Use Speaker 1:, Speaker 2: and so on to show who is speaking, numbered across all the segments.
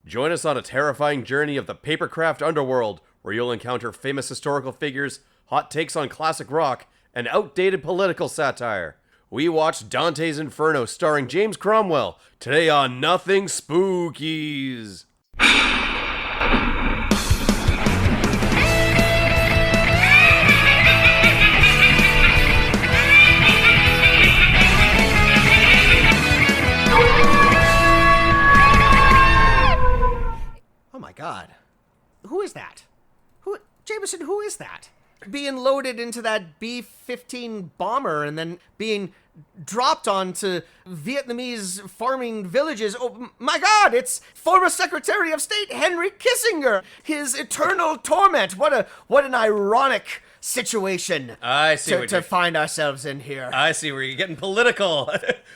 Speaker 1: Join us on a terrifying journey of the papercraft underworld, where you'll encounter famous historical figures, hot takes on classic rock, and outdated political satire. We watched Dante's Inferno starring James Cromwell, today on Nothing Spookies.
Speaker 2: Oh my God. Who is that? Jameson, who is that? Being loaded into that B-15 bomber and then being dropped onto Vietnamese farming villages. Oh my God, it's former Secretary of State Henry Kissinger. His eternal torment. What an ironic situation.
Speaker 1: I see
Speaker 2: to find ourselves in here.
Speaker 1: I see where you're getting political.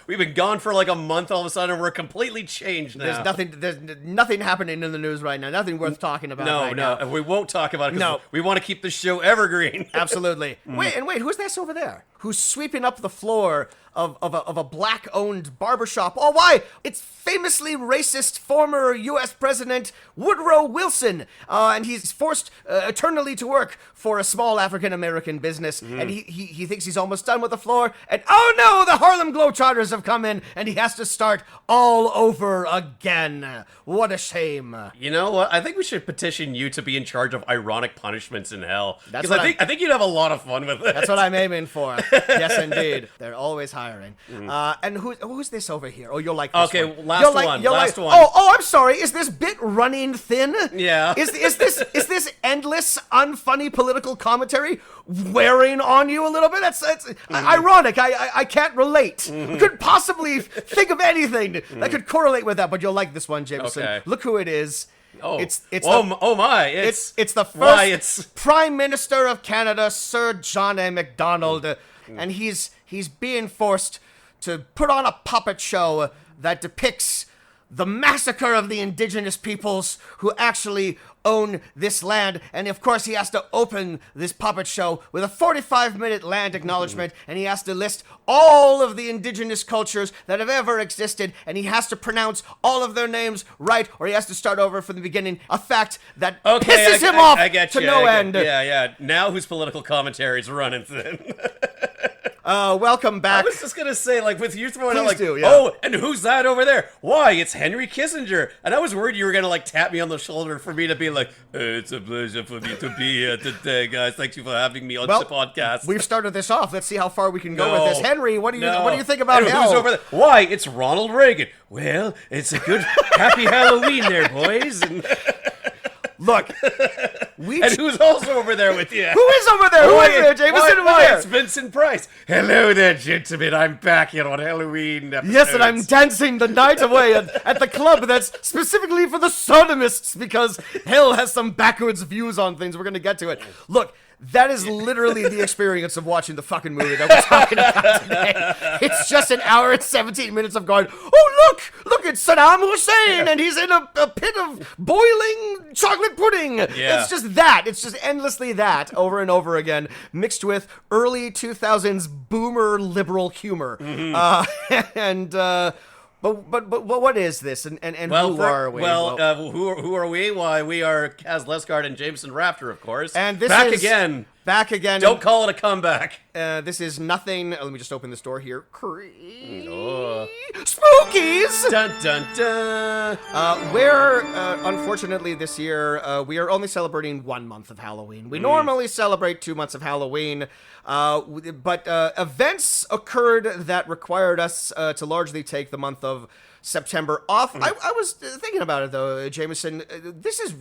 Speaker 1: We've been gone for like a month. All of a sudden, we're completely changed now.
Speaker 2: There's nothing happening in the news right now. Nothing worth talking about.
Speaker 1: No, we won't talk about it because we want to keep the show evergreen.
Speaker 2: Absolutely. Wait, who's this over there? Who's sweeping up the floor of a black-owned barbershop? Oh, why? It's famously racist former U.S. President Woodrow Wilson, and he's forced eternally to work for a small African-American business, and he thinks he's almost done with the floor, and oh no, the Harlem Globetrotters have come in, and he has to start all over again. What a shame.
Speaker 1: You know what? I think we should petition you to be in charge of ironic punishments in hell.
Speaker 2: Because
Speaker 1: I think you'd have a lot of fun with it.
Speaker 2: That's what I'm aiming for. Yes, indeed. They're always hiring. And who's this over here? Oh, you'll like this
Speaker 1: okay,
Speaker 2: one.
Speaker 1: last one.
Speaker 2: Oh, I'm sorry. Is this bit running thin?
Speaker 1: Yeah.
Speaker 2: Is this endless, unfunny political commentary wearing on you a little bit? That's ironic. I can't relate. I couldn't possibly think of anything that could correlate with that, but you'll like this one, Jameson.
Speaker 1: Okay.
Speaker 2: Look who it is.
Speaker 1: Oh,
Speaker 2: it's the first Prime Minister of Canada, Sir John A. Macdonald, and he's being forced to put on a puppet show that depicts the massacre of the indigenous peoples who actually own this land. And of course he has to open this puppet show with a 45-minute land acknowledgement, and he has to list all of the indigenous cultures that have ever existed, and he has to pronounce all of their names right, or he has to start over from the beginning, a fact that pisses him off to no end.
Speaker 1: Yeah. Now whose political commentary is running thin?
Speaker 2: Welcome back.
Speaker 1: I was just gonna say, like, with you throwing out, like,
Speaker 2: yeah.
Speaker 1: Oh, and who's that over there? Why, it's Henry Kissinger. And I was worried you were gonna, like, tap me on the shoulder for me to be like, it's a pleasure for me to be here today, guys. Thank you for having me on the podcast.
Speaker 2: We've started this off. Let's see how far we can go with this. Henry, what do you think about hell?
Speaker 1: Who's over there? Why, it's Ronald Reagan. Well, it's a good, happy Halloween there, boys. And
Speaker 2: look,
Speaker 1: and who's also over there with you?
Speaker 2: Who is over there? Who is there, Jameson?
Speaker 1: Why, it's Vincent Price. Hello there, gentlemen. I'm back here on Halloween episodes.
Speaker 2: Yes, and I'm dancing the night away at the club that's specifically for the sodomists, because hell has some backwards views on things. We're going to get to it. Look, that is literally the experience of watching the fucking movie that we're talking about today. It's just an hour and 17 minutes of going, oh, look, it's Saddam Hussein, and he's in a pit of boiling chocolate pudding.
Speaker 1: Yeah.
Speaker 2: It's just that. It's just endlessly that over and over again, mixed with early 2000s boomer liberal humor. But what is this, and who are we?
Speaker 1: Who are we? Why, we are Kaz Lesgard and Jameson Raptor, of course.
Speaker 2: And this
Speaker 1: back
Speaker 2: is
Speaker 1: again.
Speaker 2: Back again.
Speaker 1: Don't call it a comeback.
Speaker 2: This is nothing. Let me just open this door here.
Speaker 1: Oh.
Speaker 2: Spookies!
Speaker 1: Dun dun dun!
Speaker 2: Unfortunately this year, we are only celebrating 1 month of Halloween. We normally celebrate 2 months of Halloween, but events occurred that required us to largely take the month of September off. I was thinking about it, though, Jameson. This is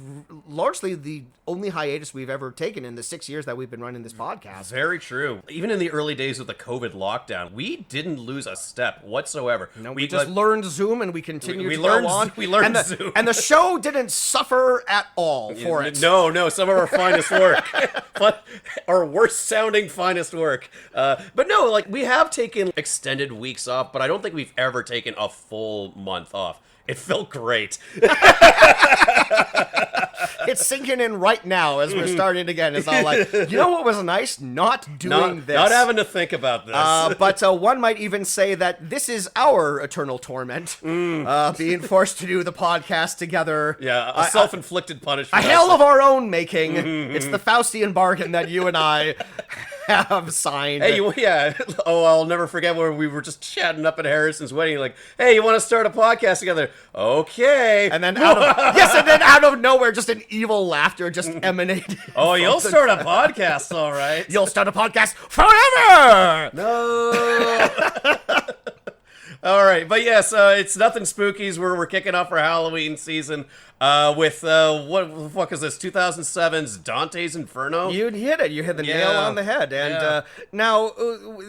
Speaker 2: largely the only hiatus we've ever taken in the 6 years that we've been running this podcast.
Speaker 1: Very true. Even in the early days of the COVID lockdown, we didn't lose a step whatsoever.
Speaker 2: No, we just learned Zoom, and we continued to go on.
Speaker 1: We learned Zoom.
Speaker 2: And the show didn't suffer at all for it.
Speaker 1: No, some of our finest work. Our worst-sounding finest work. But no, like, we have taken extended weeks off, but I don't think we've ever taken a full month off. It felt great.
Speaker 2: It's sinking in right now as we're starting again. It's all like, you know what was nice? Not doing this.
Speaker 1: Not having to think about this.
Speaker 2: But one might even say that this is our eternal torment, being forced to do the podcast together.
Speaker 1: Yeah, a self-inflicted punishment.
Speaker 2: A hell of our own making. It's the Faustian bargain that you and I have signed.
Speaker 1: Hey, yeah. Oh, I'll never forget where we were just chatting up at Harrison's wedding. Like, hey, you want to start a podcast together? Okay.
Speaker 2: And then out of nowhere, just an evil laughter just emanated.
Speaker 1: Oh, you'll start a podcast, all right.
Speaker 2: You'll start a podcast forever.
Speaker 1: No. All right, but yes, it's nothing spookies. We're kicking off our Halloween season with what the fuck is this? 2007's Dante's Inferno.
Speaker 2: You hit it. You hit the nail on the head. And now,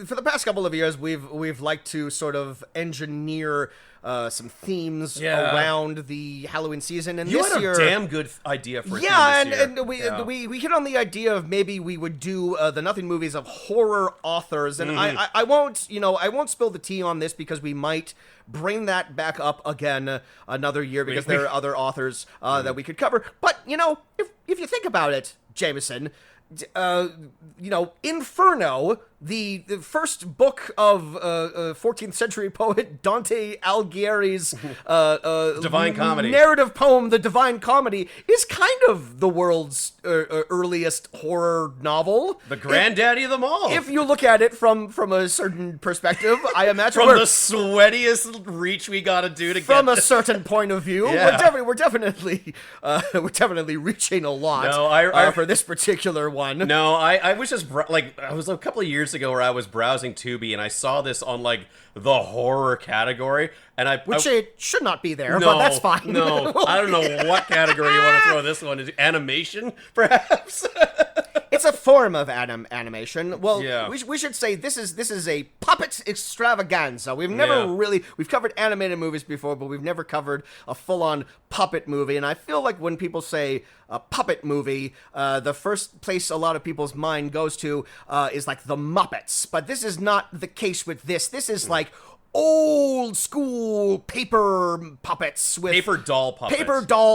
Speaker 2: for the past couple of years, we've liked to sort of engineer some themes around the Halloween season, and
Speaker 1: you
Speaker 2: this
Speaker 1: had
Speaker 2: year,
Speaker 1: a damn good idea for a theme this year.
Speaker 2: and we hit on the idea of maybe we would do the Nothing movies of horror authors, and I won't spill the tea on this because we might bring that back up again another year because there are other authors that we could cover. But if you think about it, Jameson, Inferno, the first book of 14th century poet Dante Alighieri's
Speaker 1: Divine Comedy
Speaker 2: narrative poem, The Divine Comedy, is kind of the world's earliest horror novel.
Speaker 1: The granddaddy of them all.
Speaker 2: If you look at it from a certain perspective, I imagine
Speaker 1: from the sweatiest reach we got to do to
Speaker 2: from
Speaker 1: get
Speaker 2: a certain point of view, we're definitely reaching a lot for this particular one.
Speaker 1: No, I was just I was a couple of years ago where I was browsing Tubi and I saw this on like the horror category, and
Speaker 2: it should not be there, but that's fine.
Speaker 1: No, I don't know what category you want to throw this one. Is it animation, perhaps?
Speaker 2: It's a form of animation. Well, we should say this is a puppet extravaganza. We've covered animated movies before, but we've never covered a full-on puppet movie. And I feel like when people say a puppet movie, the first place a lot of people's mind goes to is like the Muppets. But this is not the case with this. This is like old school paper puppets with
Speaker 1: paper doll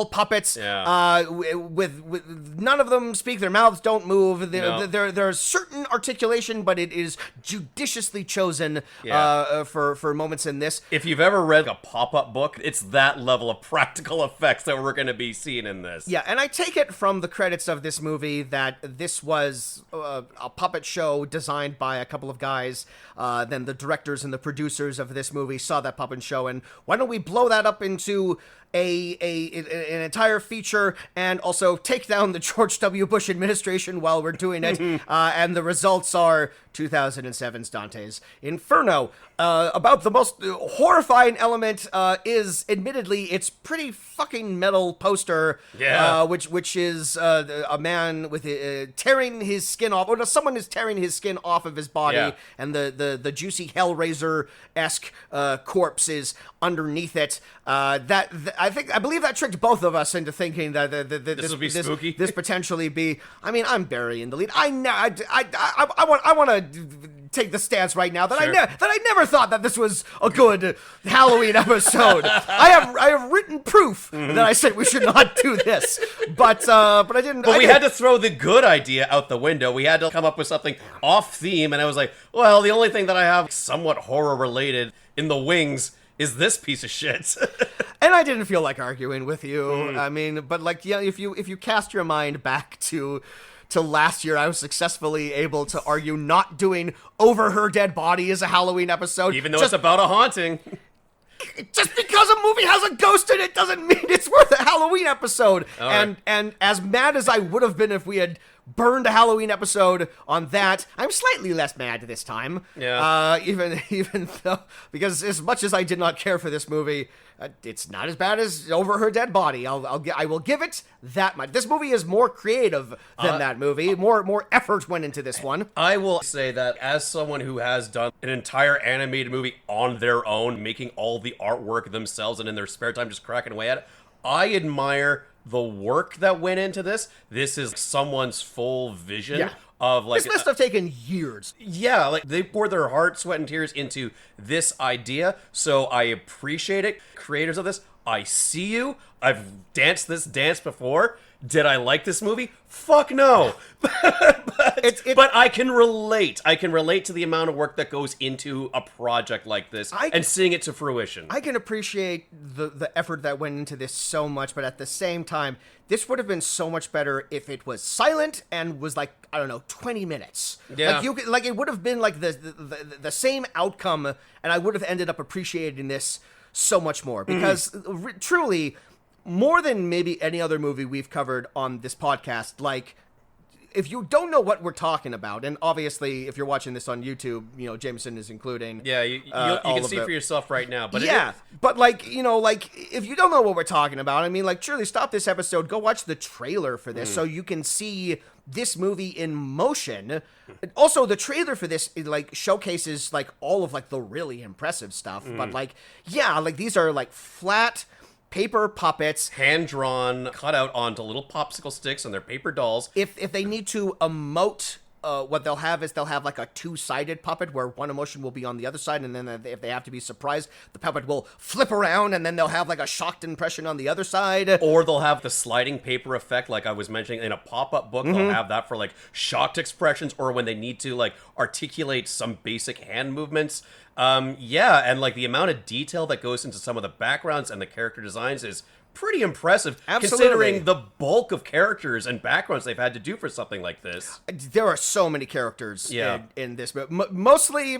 Speaker 1: puppets.
Speaker 2: With none of them speak, their mouths don't move. There's certain articulation, but it is judiciously chosen for moments in this.
Speaker 1: If you've ever read a pop-up book, it's that level of practical effects that we're going to be seeing in this.
Speaker 2: Yeah, and I take it from the credits of this movie that this was a puppet show designed by a couple of guys. Then the directors and the producers of this movie saw that puppet show, and why don't we blow that up into an entire feature and also take down the George W. Bush administration while we're doing it. And the results are 2007's Dante's Inferno. About the most horrifying element is admittedly its pretty fucking metal poster, which is a man with tearing his skin off. Oh no, someone is tearing his skin off of his body, and the juicy Hellraiser-esque corpse is underneath it. I believe that tricked both of us into thinking that this
Speaker 1: would be spooky.
Speaker 2: This potentially be. I mean, I'm burying the lead. I want to take the stance right now that I never thought that this was a good Halloween episode. I have written proof that I said we should not do this, but I didn't.
Speaker 1: But we had to throw the good idea out the window. We had to come up with something off theme, and I was like, well, the only thing that I have somewhat horror related in the wings is this piece of shit.
Speaker 2: And I didn't feel like arguing with you. I mean, but if you cast your mind back to last year, I was successfully able to argue not doing Over Her Dead Body as a Halloween episode.
Speaker 1: Even though it's about a haunting.
Speaker 2: Just because a movie has a ghost in it doesn't mean it's worth a Halloween episode. And as mad as I would have been if we had burned a Halloween episode on that, I'm slightly less mad this time.
Speaker 1: Yeah.
Speaker 2: Even though, because as much as I did not care for this movie, it's not as bad as Over Her Dead Body. I will give it that much. This movie is more creative than that movie. More effort went into this one.
Speaker 1: I will say that as someone who has done an entire animated movie on their own, making all the artwork themselves and in their spare time just cracking away at it, I admire the work that went into this. This is someone's full vision of like
Speaker 2: this must have taken years.
Speaker 1: Yeah, like they poured their heart, sweat, and tears into this idea, so I appreciate it. Creators of this, I see you. I've danced this dance before. Did I like this movie? Fuck no. But I can relate. I can relate to the amount of work that goes into a project like this and seeing it to fruition.
Speaker 2: I can appreciate the effort that went into this so much, but at the same time, this would have been so much better if it was silent and was like, I don't know, 20 minutes.
Speaker 1: Yeah.
Speaker 2: Like it would have been like the same outcome, and I would have ended up appreciating this so much more because truly, more than maybe any other movie we've covered on this podcast, like, if you don't know what we're talking about, and obviously if you're watching this on YouTube, you know, Jameson is including.
Speaker 1: Yeah, you can see for yourself right now. But
Speaker 2: but like, you know, like, if you don't know what we're talking about, I mean, like, truly stop this episode, go watch the trailer for this so you can see this movie in motion. Also, the trailer for this, like, showcases, like, all of, like, the really impressive stuff. But, like, yeah, like, these are, like, flat paper puppets,
Speaker 1: hand-drawn, cut out onto little popsicle sticks, and they're paper dolls.
Speaker 2: If they need to emote, what they'll have is they'll have like a two-sided puppet where one emotion will be on the other side, and then if they have to be surprised, the puppet will flip around, and then they'll have like a shocked impression on the other side.
Speaker 1: Or they'll have the sliding paper effect, like I was mentioning in a pop-up book. They'll have that for like shocked expressions, or when they need to like articulate some basic hand movements. Yeah, and like the amount of detail that goes into some of the backgrounds and the character designs is pretty impressive.
Speaker 2: Absolutely.
Speaker 1: Considering the bulk of characters and backgrounds they've had to do for something like this.
Speaker 2: There are so many characters in this, but mostly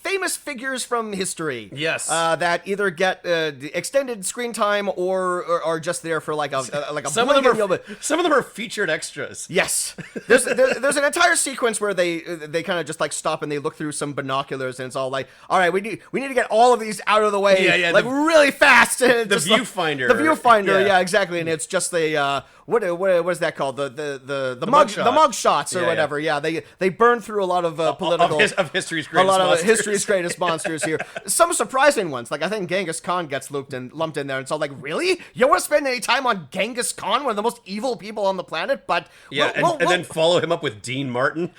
Speaker 2: famous figures from history.
Speaker 1: Yes.
Speaker 2: That either get extended screen time or are just there for like a
Speaker 1: some of them are featured extras.
Speaker 2: Yes. There's an entire sequence where they kind of just like stop and they look through some binoculars, and it's all like, all right, we need to get all of these out of the way, like really fast.
Speaker 1: The viewfinder.
Speaker 2: The viewfinder, yeah, exactly, and it's just the what is that called? The mug shots or whatever. Yeah, they burn through a lot of political
Speaker 1: of history's greatest monsters.
Speaker 2: A lot of history's greatest monsters here. Some surprising ones, like I think Genghis Khan gets lumped in there. It's all like, really? You don't want to spend any time on Genghis Khan, one of the most evil people on the planet? But
Speaker 1: yeah, and then follow him up with Dean Martin.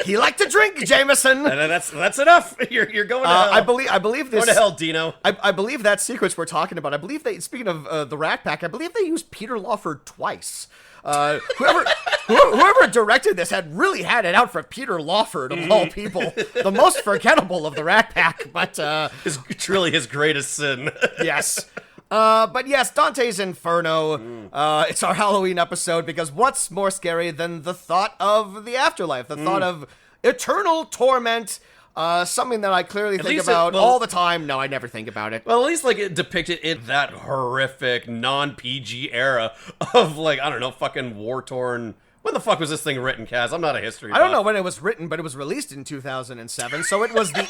Speaker 2: He liked to drink, Jameson.
Speaker 1: And that's enough. You're going to hell.
Speaker 2: I believe this.
Speaker 1: Go to hell, Dino.
Speaker 2: I believe that sequence we're talking about. I believe they. Speaking of the Rat Pack, I believe they used Peter Lawford twice. Whoever directed this had it out for Peter Lawford of all people, the most forgettable of the Rat Pack. But
Speaker 1: it's really his greatest sin.
Speaker 2: Yes. But yes, Dante's Inferno, it's our Halloween episode, because what's more scary than the thought of the afterlife, the thought of eternal torment, something that I clearly think about all the time. No, I never think about it.
Speaker 1: Well, at least like it depicted in that horrific non-PG era of like, I don't know, fucking war-torn. When the fuck was this thing written, Kaz? I'm not a history buff.
Speaker 2: I don't know when it was written, but it was released in 2007, so it was the...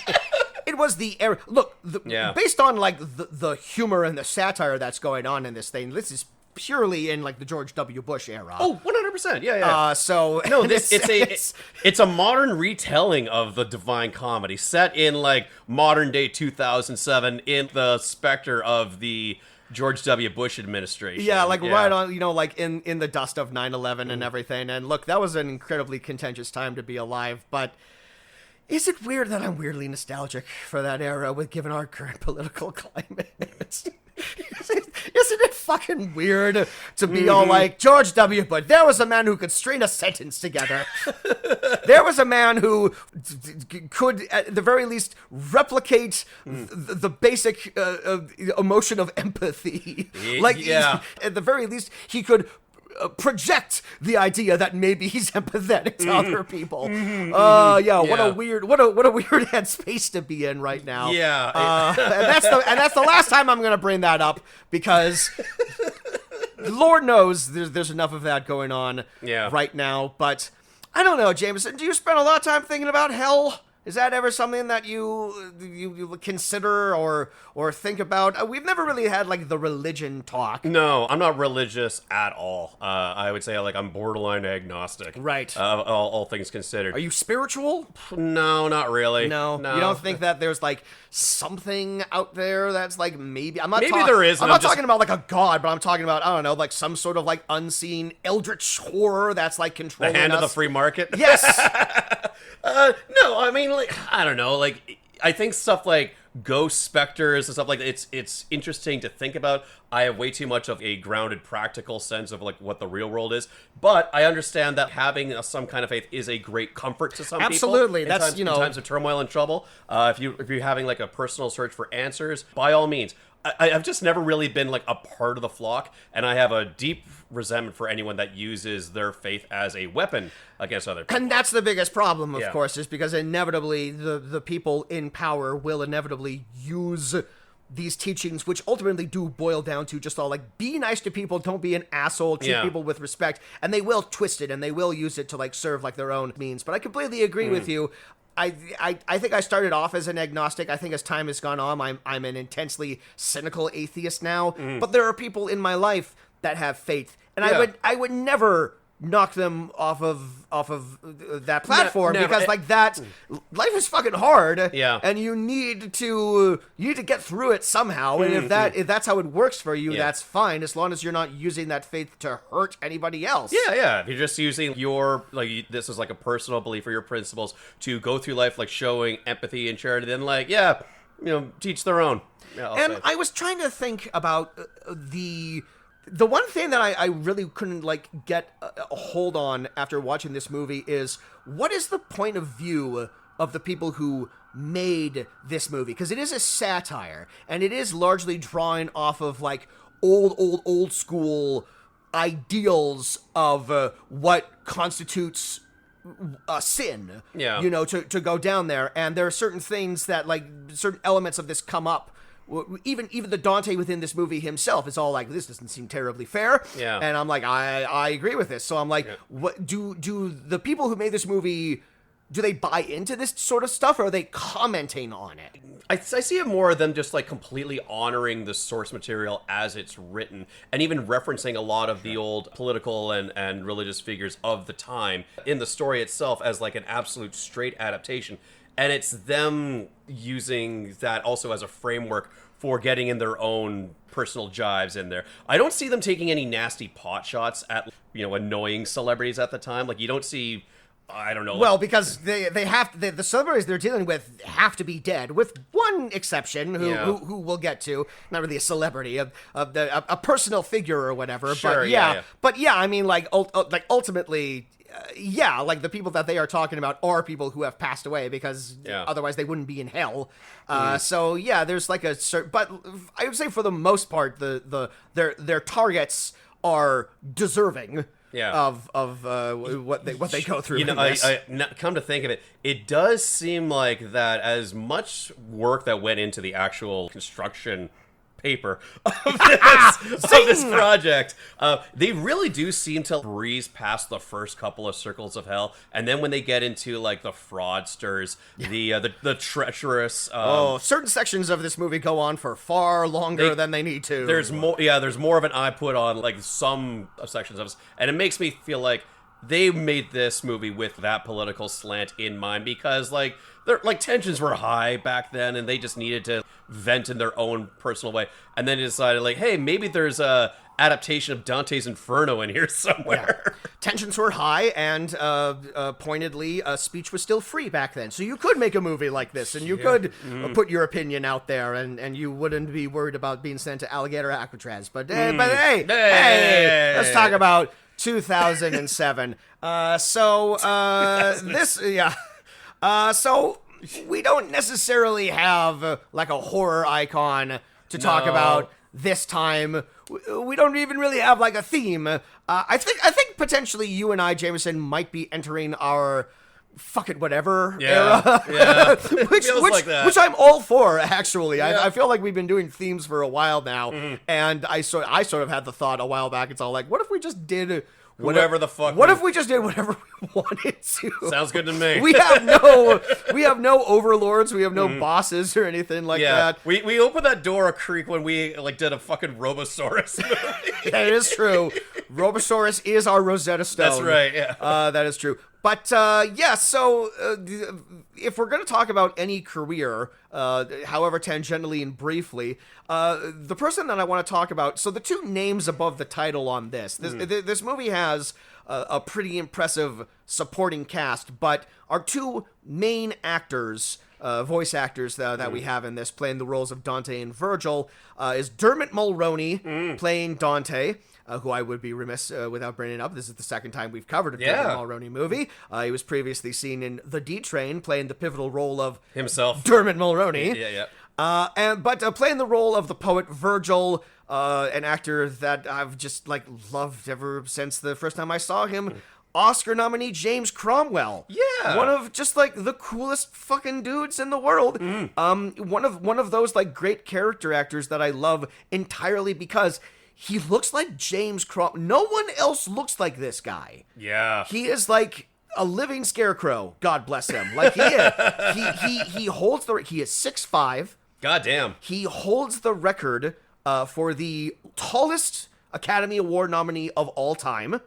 Speaker 2: It was the era. Look, based on like the humor and the satire that's going on in this thing, this is purely in like the George W. Bush era.
Speaker 1: Oh, 100%. Yeah.
Speaker 2: So
Speaker 1: no, it's a modern retelling of the Divine Comedy set in like modern day 2007 in the specter of the George W. Bush administration.
Speaker 2: Yeah, like right on, you know, like in the dust of 9/11 and everything. And look, that was an incredibly contentious time to be alive, but is it weird that I'm weirdly nostalgic for that era given our current political climate? Isn't it fucking weird to be all like, George W. Bush, there was a man who could string a sentence together. There was a man who could, at the very least, replicate the basic emotion of empathy. At the very least, he could project the idea that maybe he's empathetic to other people. What a weird headspace to be in right now.
Speaker 1: Yeah.
Speaker 2: And that's the last time I'm gonna bring that up, because Lord knows there's enough of that going on right now. But I don't know, Jameson, do you spend a lot of time thinking about hell Is that ever something that you consider or think about? We've never really had like the religion talk.
Speaker 1: No, I'm not religious at all. I would say like I'm borderline agnostic.
Speaker 2: Right.
Speaker 1: All things considered.
Speaker 2: Are you spiritual?
Speaker 1: No, not really.
Speaker 2: No. You don't think that there's like something out there that's like maybe
Speaker 1: there is.
Speaker 2: I'm not talking about like a god, but I'm talking about, I don't know, like some sort of like unseen eldritch horror that's like controlling
Speaker 1: the hand
Speaker 2: us.
Speaker 1: of the free market.
Speaker 2: Yes.
Speaker 1: No, I mean, like, I don't know, like, I think stuff like ghost specters and stuff like that, it's interesting to think about. I have way too much of a grounded, practical sense of like what the real world is, but I understand that having some kind of faith is a great comfort to some
Speaker 2: Absolutely.
Speaker 1: people.
Speaker 2: That's
Speaker 1: in times of turmoil and trouble. If you're having like a personal search for answers, by all means. I've just never really been like a part of the flock, and I have a deep resentment for anyone that uses their faith as a weapon against other people.
Speaker 2: And that's the biggest problem, of course, is because inevitably the people in power will inevitably use these teachings, which ultimately do boil down to just all like, be nice to people, don't be an asshole, treat people with respect, and they will twist it and they will use it to like serve like their own means. But I completely agree with you. I think I started off as an agnostic. I think as time has gone on, I'm an intensely cynical atheist now. But there are people in my life that have faith, and I would never knock them off of that platform because like that life is fucking hard, and you need to get through it somehow, and if that's how it works for you, that's fine, as long as you're not using that faith to hurt anybody else.
Speaker 1: If you're just using your like, this is like a personal belief or your principles to go through life like showing empathy and charity, then like teach their own.
Speaker 2: I was trying to think about the one thing that I really couldn't like get a hold on after watching this movie is, what is the point of view of the people who made this movie? Because it is a satire, and it is largely drawing off of like old school ideals of what constitutes a sin, to go down there. And there are certain things that like certain elements of this come up. Even the Dante within this movie himself is all like, this doesn't seem terribly fair. And I'm like, I agree with this. So I'm like, what do the people who made this movie, do they buy into this sort of stuff, or are they commenting on it?
Speaker 1: I see it more than just like completely honoring the source material as it's written, and even referencing a lot of the old political and religious figures of the time in the story itself as like an absolute straight adaptation. And it's them using that also as a framework for getting in their own personal jives in there. I don't see them taking any nasty pot shots at, annoying celebrities at the time. Like, you don't see, I don't know.
Speaker 2: Well, because the celebrities they're dealing with have to be dead, with one exception who we'll get to. Not really a celebrity, a personal figure or whatever.
Speaker 1: Sure,
Speaker 2: but I mean, like ultimately. Like the people that they are talking about are people who have passed away, because otherwise they wouldn't be in hell. So there's like a certain, but I would say for the most part, their targets are deserving of what they go through.
Speaker 1: I come to think of it, it does seem like that as much work that went into the actual construction paper of this project, they really do seem to breeze past the first couple of circles of hell, and then when they get into like the fraudsters, the treacherous,
Speaker 2: certain sections of this movie go on for far longer than they need to.
Speaker 1: There's more of an eye put on like some sections of us, and it makes me feel like they made this movie with that political slant in mind, because like tensions were high back then, and they just needed to vent in their own personal way. And then they decided, like, hey, maybe there's a adaptation of Dante's Inferno in here somewhere.
Speaker 2: Tensions were high, and pointedly, speech was still free back then. So you could make a movie like this, and you could put your opinion out there, and you wouldn't be worried about being sent to Alligator Alcatraz. But hey, let's talk about 2007. So we don't necessarily have like a horror icon to talk about this time. We don't even really have like a theme. I think potentially you and I, Jameson, might be entering our fuck it whatever era. Which I'm all for, actually. I feel like we've been doing themes for a while now, and I sort of had the thought a while back. It's all like, what if we just did
Speaker 1: whoever the fuck.
Speaker 2: What if we just did whatever we wanted to?
Speaker 1: Sounds good to me.
Speaker 2: We have no overlords. We have no bosses or anything like that.
Speaker 1: We opened that door a creak when we did a fucking Robosaurus movie.
Speaker 2: That is true. Robosaurus is our Rosetta Stone.
Speaker 1: That's right. Yeah.
Speaker 2: That is true. But so if we're going to talk about any career, however tangentially and briefly, the person that I want to talk about, so the two names above the title on this movie has a pretty impressive supporting cast, but our two main actors, voice actors that we have in this, playing the roles of Dante and Virgil, is Dermot Mulroney playing Dante, who I would be remiss without bringing up. This is the second time we've covered a Dermot Mulroney movie. He was previously seen in The D Train, playing the pivotal role of
Speaker 1: himself,
Speaker 2: Dermot Mulroney.
Speaker 1: Yeah.
Speaker 2: Playing the role of the poet Virgil, an actor that I've just loved ever since the first time I saw him. Oscar nominee James Cromwell.
Speaker 1: Yeah.
Speaker 2: One of just the coolest fucking dudes in the world. One of those great character actors that I love entirely because he looks like James Cromwell. No one else looks like this guy.
Speaker 1: Yeah.
Speaker 2: He is like a living scarecrow. God bless him. He holds he is 6'5".
Speaker 1: God damn.
Speaker 2: He holds the record for the tallest Academy Award nominee of all time.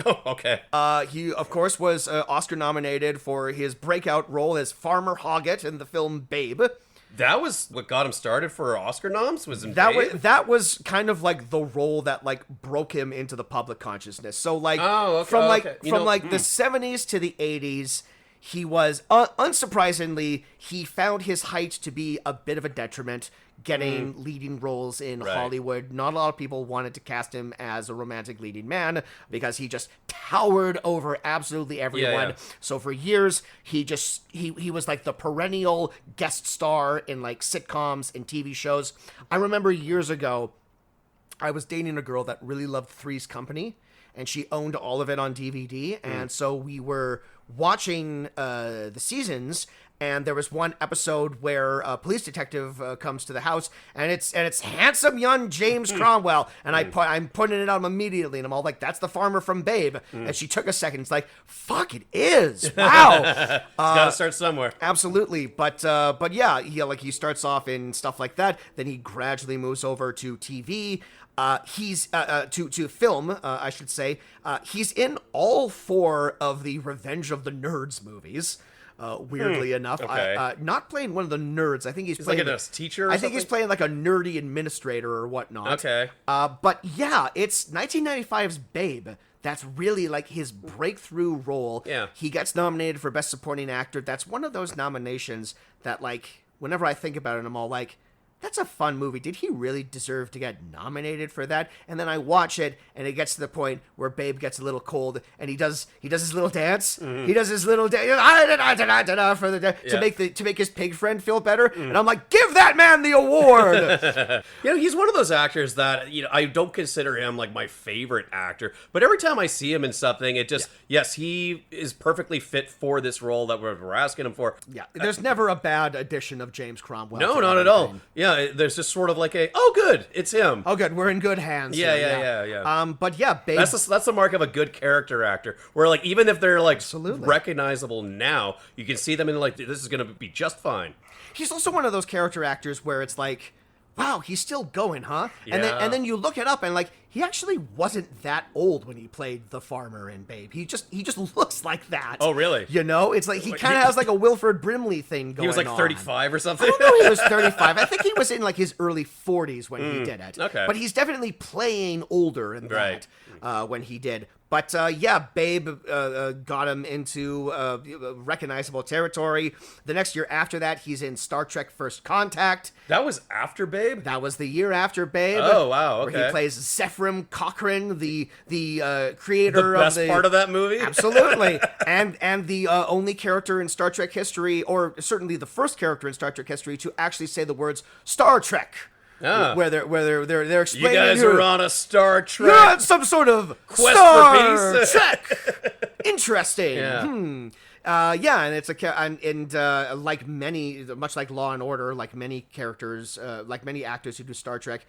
Speaker 1: Oh, okay.
Speaker 2: He, of course, was Oscar nominated for his breakout role as Farmer Hoggett in the film Babe.
Speaker 1: That was what got him started for Oscar noms? Was in
Speaker 2: that
Speaker 1: Babe?
Speaker 2: that was kind of the role that broke him into the public consciousness. So from the 70s to the 80s, he was unsurprisingly, he found his height to be a bit of a detriment, getting leading roles in Hollywood. Not a lot of people wanted to cast him as a romantic leading man because he just towered over absolutely everyone.
Speaker 1: Yeah.
Speaker 2: So for years, he was the perennial guest star in sitcoms and TV shows. I remember years ago, I was dating a girl that really loved Three's Company, and she owned all of it on DVD. And so we were watching the seasons, and there was one episode where a police detective comes to the house, and it's handsome young James Cromwell, and I'm pointing it out immediately, and I'm all like, "That's the farmer from Babe." And she took a second. It's like, "Fuck, it is! Wow!"
Speaker 1: It's gotta start somewhere.
Speaker 2: Absolutely, but yeah, he starts off in stuff like that. Then he gradually moves over to TV. He's to film, I should say. He's in all 4 of the Revenge of the Nerds movies. Weirdly enough,
Speaker 1: okay.
Speaker 2: Not playing one of the nerds. I think he's playing
Speaker 1: a teacher.
Speaker 2: I think he's playing a nerdy administrator or whatnot.
Speaker 1: Okay.
Speaker 2: But yeah, it's 1995's Babe. That's really his breakthrough role.
Speaker 1: Yeah.
Speaker 2: He gets nominated for Best Supporting Actor. That's one of those nominations that whenever I think about it, I'm all like, that's a fun movie. Did he really deserve to get nominated for that? And then I watch it, and it gets to the point where Babe gets a little cold, and he does his little dance. He does his little dance for to make his pig friend feel better. And I'm like, give that man the award.
Speaker 1: He's one of those actors that I don't consider him my favorite actor, but every time I see him in something, it just yes, he is perfectly fit for this role that we're asking him for.
Speaker 2: Yeah, there's never a bad addition of James Cromwell.
Speaker 1: No, not at all. Yeah. There's just sort of good, it's him.
Speaker 2: Oh, good, we're in good hands.
Speaker 1: Yeah.
Speaker 2: But yeah, Babe.
Speaker 1: That's the mark of a good character actor, where even if they're
Speaker 2: Absolutely
Speaker 1: recognizable now, you can see them in this is gonna be just fine.
Speaker 2: He's also one of those character actors where it's wow, he's still going, huh?
Speaker 1: Yeah.
Speaker 2: And then you look it up, and he actually wasn't that old when he played the farmer in Babe. He just looks like that.
Speaker 1: Oh, really?
Speaker 2: It's he kind of has a Wilford Brimley thing going on.
Speaker 1: He was 35 or something?
Speaker 2: I don't know, he was 35. I think he was in his early 40s when he did it.
Speaker 1: Okay.
Speaker 2: But he's definitely playing older in that when he did. But yeah, Babe got him into recognizable territory. The next year after that, he's in Star Trek First Contact.
Speaker 1: That was after Babe?
Speaker 2: That was the year after Babe.
Speaker 1: Oh, wow, okay.
Speaker 2: Where he plays Zephram Cochrane, the creator
Speaker 1: of the best part of that movie?
Speaker 2: Absolutely. and the only character in Star Trek history, or certainly the first character in Star Trek history, to actually say the words Star Trek. Where they're explaining,
Speaker 1: you guys are on a Star Trek.
Speaker 2: You're on some sort of
Speaker 1: quest
Speaker 2: Star
Speaker 1: for peace.
Speaker 2: Trek. Interesting.
Speaker 1: Yeah.
Speaker 2: And it's like much like Law and Order, like many characters, like many actors who do Star Trek,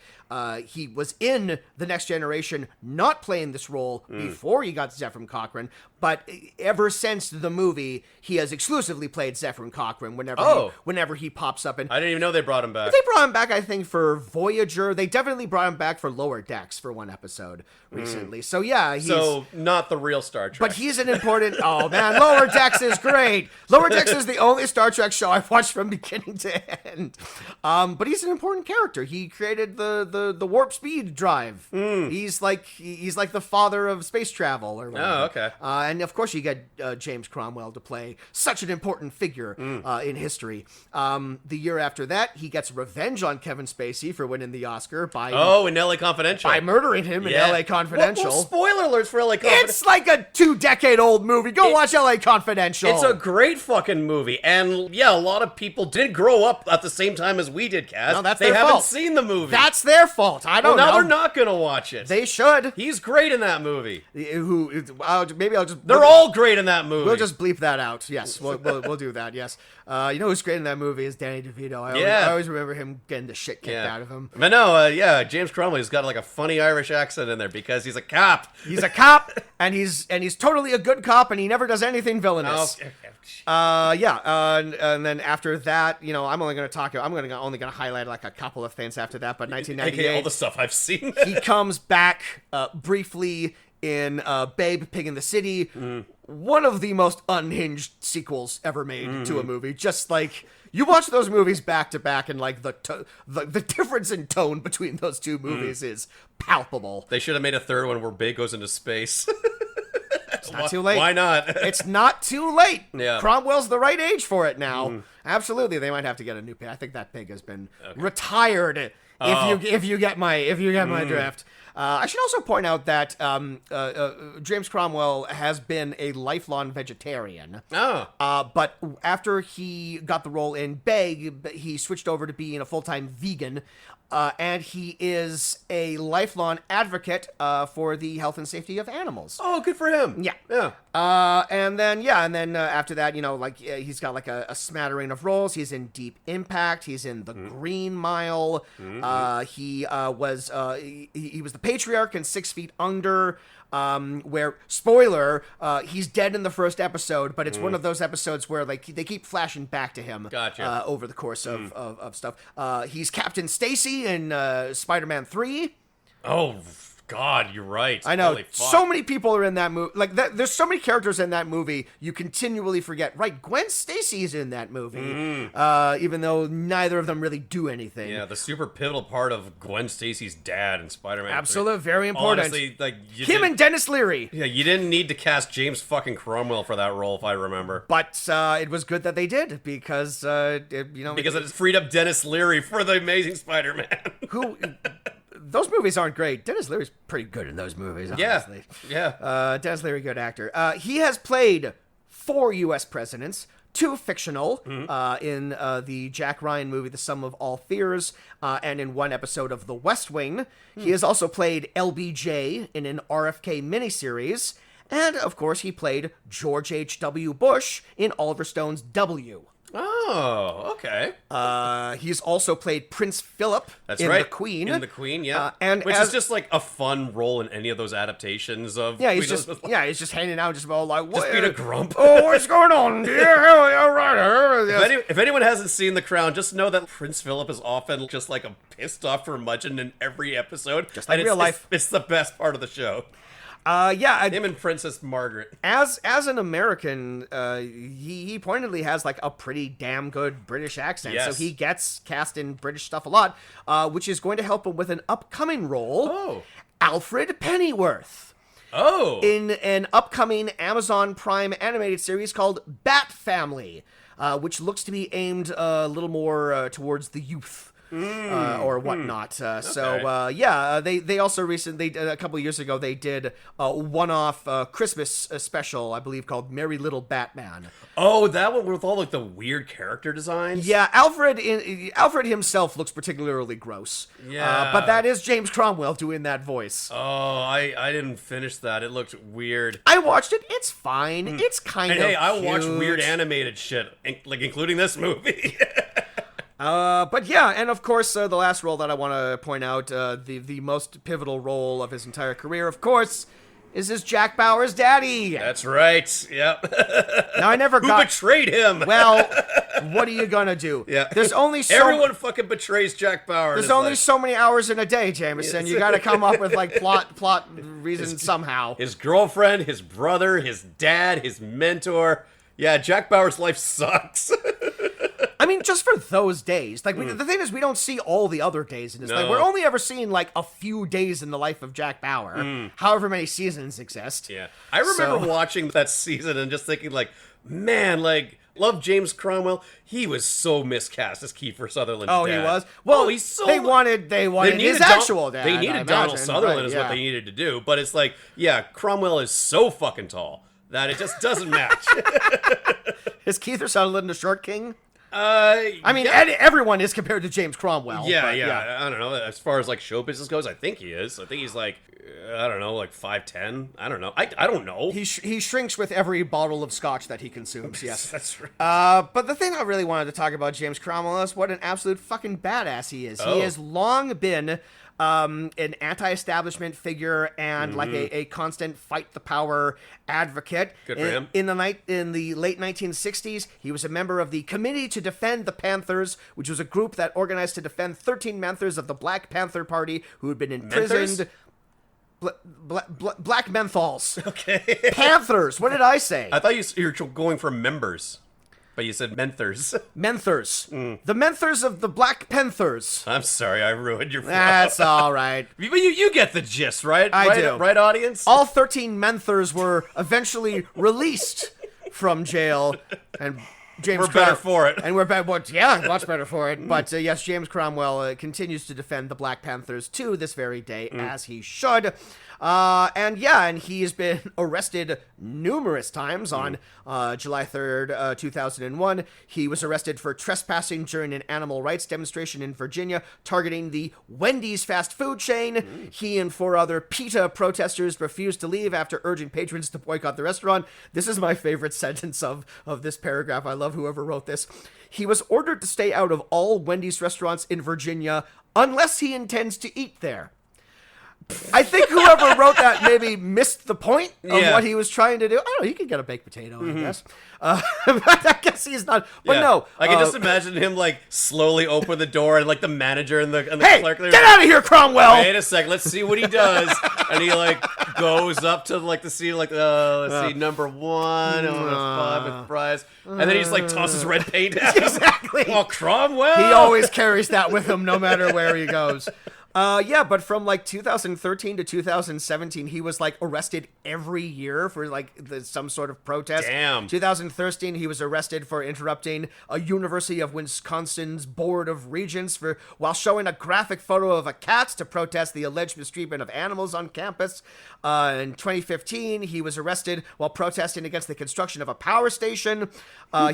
Speaker 2: he was in The Next Generation, not playing this role before he got Zefram Cochrane, but ever since the movie, he has exclusively played Zefram Cochrane whenever he pops up. And
Speaker 1: I didn't even know they brought him back.
Speaker 2: They brought him back, I think, for Voyager. They definitely brought him back for Lower Decks for one episode recently. So yeah,
Speaker 1: so not the real Star Trek,
Speaker 2: but he's an important. Oh man, Lower Decks is great. Lower Decks is the only Star Trek show I've watched from beginning to end. But he's an important character. He created the warp speed drive. He's like the father of space travel or whatever.
Speaker 1: Oh, okay.
Speaker 2: And of course you get James Cromwell to play such an important figure in history. The year after that, he gets revenge on Kevin Spacey for winning the Oscar
Speaker 1: in L.A. Confidential,
Speaker 2: by murdering him in L.A. Confidential.
Speaker 1: Well, spoiler alerts for L.A. Confidential.
Speaker 2: It's like a 2-decade-old movie. Go watch L.A. Confidential.
Speaker 1: It's a great fucking movie, and yeah, a lot of people didn't grow up at the same time as we did, Cass.
Speaker 2: No, that's
Speaker 1: they
Speaker 2: their
Speaker 1: haven't
Speaker 2: fault.
Speaker 1: seen the movie.
Speaker 2: That's their fault. I don't know.
Speaker 1: Now they're not gonna watch it.
Speaker 2: They should.
Speaker 1: He's great in that movie.
Speaker 2: Maybe I'll just.
Speaker 1: They're all great in that movie.
Speaker 2: We'll just bleep that out. Yes, we'll do that. Yes. You know who's great in that movie is Danny DeVito. I always remember him getting the shit kicked out of him.
Speaker 1: But no, James Cromwell's got like a funny Irish accent in there because he's a cop.
Speaker 2: He's a cop, and he's totally a good cop, and he never does anything villainous. And then after that, I'm only going to highlight like a couple of things after that. But 1998,
Speaker 1: all the stuff I've seen.
Speaker 2: He comes back briefly in Babe, Pig in the City. One of the most unhinged sequels ever made to a movie. Just like you watch those movies back to back, and like the difference in tone between those two movies is palpable.
Speaker 1: They should have made a third one where Babe goes into space.
Speaker 2: It's not too late.
Speaker 1: Why not?
Speaker 2: It's not too late.
Speaker 1: Yeah.
Speaker 2: Cromwell's the right age for it now. Absolutely, they might have to get a new pig. I think that pig has been retired. If you get my drift. I should also point out that James Cromwell has been a lifelong vegetarian. But after he got the role in Babe, he switched over to being a full-time vegan. And he is a lifelong advocate for the health and safety of animals.
Speaker 1: Oh, good for him.
Speaker 2: Yeah. And then after that, he's got like a smattering of roles. He's in Deep Impact. He's in The Green Mile. He was the patriarch in 6 Feet Under. Where, spoiler, he's dead in the first episode, but it's one of those episodes where like they keep flashing back to him.
Speaker 1: Gotcha.
Speaker 2: Over the course of stuff. He's Captain Stacy in Spider-Man 3.
Speaker 1: Oh, God, you're right.
Speaker 2: I know. So many people are in that movie. Like, there's so many characters in that movie, you continually forget. Right, Gwen Stacy's in that movie, even though neither of them really do anything.
Speaker 1: Yeah, the super pivotal part of Gwen Stacy's dad in Spider-Man 3.
Speaker 2: Absolutely, very important.
Speaker 1: Honestly, like
Speaker 2: him and Dennis Leary.
Speaker 1: Yeah, you didn't need to cast James fucking Cromwell for that role, if I remember.
Speaker 2: But it was good that they did because
Speaker 1: because it freed up Dennis Leary for the Amazing Spider-Man.
Speaker 2: Who. Those movies aren't great. Dennis Leary's pretty good in those movies, honestly.
Speaker 1: Yeah.
Speaker 2: Dennis Leary, good actor. He has played 4 U.S. presidents, 2 fictional, in the Jack Ryan movie, The Sum of All Fears, and in 1 episode of The West Wing. He has also played LBJ in an RFK miniseries, and, of course, he played George H.W. Bush in Oliver Stone's W.
Speaker 1: Oh, okay.
Speaker 2: He's also played Prince Philip in The Queen.
Speaker 1: In The Queen, yeah.
Speaker 2: Which
Speaker 1: is just like a fun role in any of those adaptations of.
Speaker 2: Yeah, he's just hanging out, just about like,
Speaker 1: just being a grump.
Speaker 2: Oh, what's going on? Yeah, all right.
Speaker 1: Yes. If anyone hasn't seen The Crown, just know that Prince Philip is often just like a pissed off curmudgeon in every episode.
Speaker 2: Just like real life.
Speaker 1: It's the best part of the show. Him and Princess Margaret.
Speaker 2: As an American, he pointedly has like a pretty damn good British accent.
Speaker 1: Yes.
Speaker 2: So he gets cast in British stuff a lot, which is going to help him with an upcoming role.
Speaker 1: Oh.
Speaker 2: Alfred Pennyworth.
Speaker 1: Oh.
Speaker 2: In an upcoming Amazon Prime animated series called Bat Family, which looks to be aimed a little more towards the youth. or whatnot. They also recently, a couple years ago, they did a one-off Christmas special, I believe, called Merry Little Batman.
Speaker 1: Oh, that one with all like the weird character designs?
Speaker 2: Yeah, Alfred himself looks particularly gross.
Speaker 1: Yeah.
Speaker 2: But that is James Cromwell doing that voice.
Speaker 1: Oh, I didn't finish that. It looked weird.
Speaker 2: I watched it. It's fine. It's kind of
Speaker 1: hey, I watch
Speaker 2: cute.
Speaker 1: weird animated shit, like including this movie.
Speaker 2: But yeah, and of course, the last role that I want to point out, the most pivotal role of his entire career, of course, is his Jack Bauer's daddy.
Speaker 1: That's right. Yep.
Speaker 2: Now, I never
Speaker 1: Who betrayed him?
Speaker 2: Well, what are you gonna do?
Speaker 1: Yeah.
Speaker 2: There's only
Speaker 1: Everyone fucking betrays Jack Bauer.
Speaker 2: There's only so many hours in a day, Jameson. You gotta come up with, like, plot reasons somehow.
Speaker 1: His girlfriend, his brother, his dad, his mentor. Yeah, Jack Bauer's life sucks.
Speaker 2: I mean, just for those days. Like, the thing is, we don't see all the other days in his life. We're only ever seeing, like, a few days in the life of Jack Bauer. However many seasons exist.
Speaker 1: Yeah. I remember watching that season and just thinking, like, man, like, love James Cromwell. He was so miscast as Kiefer Sutherland's dad.
Speaker 2: He was? Well,
Speaker 1: he's so...
Speaker 2: they wanted his actual dad.
Speaker 1: They needed Donald Sutherland is what they needed to do. But it's like, yeah, Cromwell is so fucking tall that it just doesn't match.
Speaker 2: Is Kiefer Sutherland a short king?
Speaker 1: I
Speaker 2: mean, everyone is compared to James Cromwell.
Speaker 1: Yeah. I don't know. As far as like show business goes, I think he is. I think he's like, I don't know, like 5'10". I don't know. I don't know.
Speaker 2: He shrinks with every bottle of scotch that he consumes. Yes,
Speaker 1: that's right.
Speaker 2: But the thing I really wanted to talk about James Cromwell is what an absolute fucking badass he is. He has long been an anti-establishment figure and like a constant fight the power advocate.
Speaker 1: Good for him.
Speaker 2: In the late 1960s, he was a member of the Committee to Defend the Panthers, which was a group that organized to defend 13 members of the Black Panther Party who had been imprisoned. Black menthols.
Speaker 1: Okay.
Speaker 2: Panthers. What did I say?
Speaker 1: I thought you were going for members. But you said Menthers.
Speaker 2: Menthers. The Menthers of the Black Panthers.
Speaker 1: I'm sorry, I ruined your flow.
Speaker 2: That's all right.
Speaker 1: But you get the gist, right?
Speaker 2: I do.
Speaker 1: Right, audience?
Speaker 2: All 13 Menthers were eventually released from jail, and
Speaker 1: we're better for it.
Speaker 2: And we're better, much better for it. But yes, James Cromwell continues to defend the Black Panthers to this very day, as he should. And he has been arrested numerous times. On July 3rd, 2001, he was arrested for trespassing during an animal rights demonstration in Virginia, targeting the Wendy's fast food chain. He and 4 other PETA protesters refused to leave after urging patrons to boycott the restaurant. This is my favorite sentence of this paragraph. I love whoever wrote this. He was ordered to stay out of all Wendy's restaurants in Virginia unless he intends to eat there. I think whoever wrote that maybe missed the point of what he was trying to do. I don't know, he could get a baked potato, I guess. But I guess he's not. But no.
Speaker 1: I can just imagine him, like, slowly open the door and, like, the manager and the clerk.
Speaker 2: Get out of here, Cromwell!
Speaker 1: Wait a sec, let's see what he does. And he, like, goes up to, like, the scene, like, let's see, number 1, 5 with fries. And then he just, like, tosses red paint at him.
Speaker 2: Exactly.
Speaker 1: Oh, Cromwell!
Speaker 2: He always carries that with him no matter where he goes. But from like 2013 to 2017, he was like arrested every year for like some sort of protest.
Speaker 1: Damn.
Speaker 2: 2013, he was arrested for interrupting a University of Wisconsin's Board of Regents while showing a graphic photo of a cat to protest the alleged mistreatment of animals on campus. In 2015, he was arrested while protesting against the construction of a power station.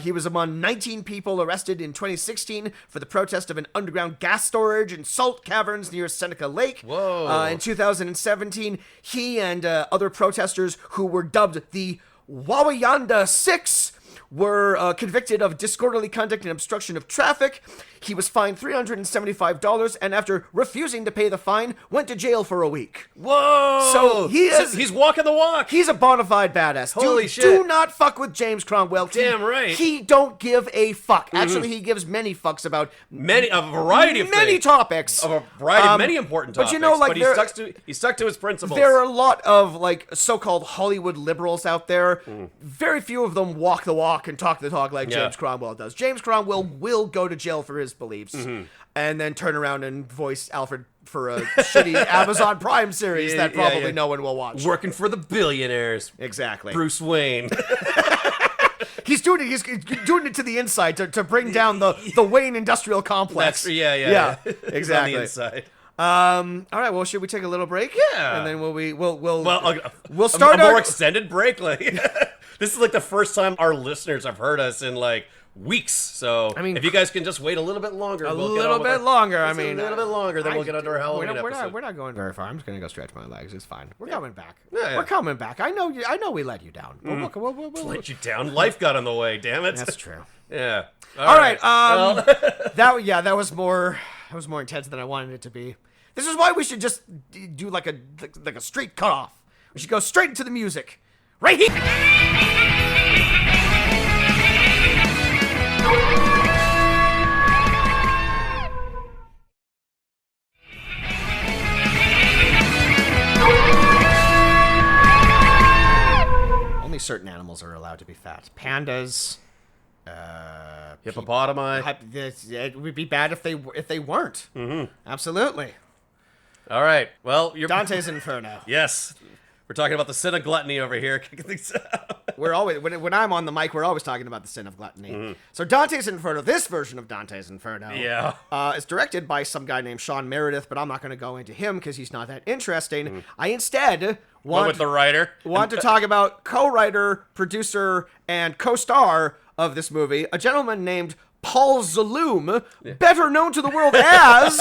Speaker 2: He was among 19 people arrested in 2016 for the protest of an underground gas storage and salt caverns near Seneca Lake.
Speaker 1: Whoa.
Speaker 2: In 2017, he and other protesters who were dubbed the Wawayanda Six were convicted of disorderly conduct and obstruction of traffic. He was fined $375, and after refusing to pay the fine, went to jail for a week.
Speaker 1: Whoa!
Speaker 2: So
Speaker 1: he's walking the walk.
Speaker 2: He's a bona fide badass.
Speaker 1: Holy shit.
Speaker 2: Do not fuck with James Cromwell.
Speaker 1: Damn right.
Speaker 2: He don't give a fuck. Actually, he gives many fucks about
Speaker 1: a variety of
Speaker 2: many
Speaker 1: things.
Speaker 2: topics.
Speaker 1: Of a variety of many important topics.
Speaker 2: But you know, like,
Speaker 1: he stuck to his principles.
Speaker 2: There are a lot of like so-called Hollywood liberals out there. Very few of them walk the walk and talk the talk like James Cromwell does. James Cromwell will go to jail for his beliefs. And then turn around and voice Alfred for a shitty Amazon Prime series that probably no one will watch.
Speaker 1: Working for the billionaires.
Speaker 2: Exactly.
Speaker 1: Bruce Wayne.
Speaker 2: He's doing it to the inside to bring down the Wayne industrial complex.
Speaker 1: Yeah.
Speaker 2: Exactly.
Speaker 1: On the inside.
Speaker 2: All right. Well, should we take a little break?
Speaker 1: Yeah.
Speaker 2: And then
Speaker 1: we'll
Speaker 2: start
Speaker 1: a more extended break. Like this is like the first time our listeners have heard us in like weeks. So I mean, if you guys can just wait a little bit longer,
Speaker 2: a little bit longer.
Speaker 1: Then we'll get under our Halloween episode.
Speaker 2: We're not going very far. I'm just gonna go stretch my legs. It's fine. We're coming back. Yeah. We're coming back. I know we let you down. We'll
Speaker 1: let you down. Life got in the way. Damn it.
Speaker 2: That's true.
Speaker 1: Yeah.
Speaker 2: All right. That was more intense than I wanted it to be. This is why we should just do like a straight cutoff. We should go straight into the music. Right here. Only certain animals are allowed to be fat. Pandas,
Speaker 1: hippopotami.
Speaker 2: It would be bad if they weren't.
Speaker 1: Mm-hmm.
Speaker 2: Absolutely.
Speaker 1: All right. Well,
Speaker 2: Dante's Inferno.
Speaker 1: Yes. We're talking about the sin of gluttony over here.
Speaker 2: We're always when I'm on the mic, we're always talking about the sin of gluttony. Mm-hmm. So Dante's Inferno, this version of Dante's Inferno, is directed by some guy named Sean Meredith, but I'm not going to go into him because he's not that interesting. Mm-hmm. I instead want to talk about co-writer, producer, and co-star of this movie, a gentleman named Paul Zaloom, better known to the world as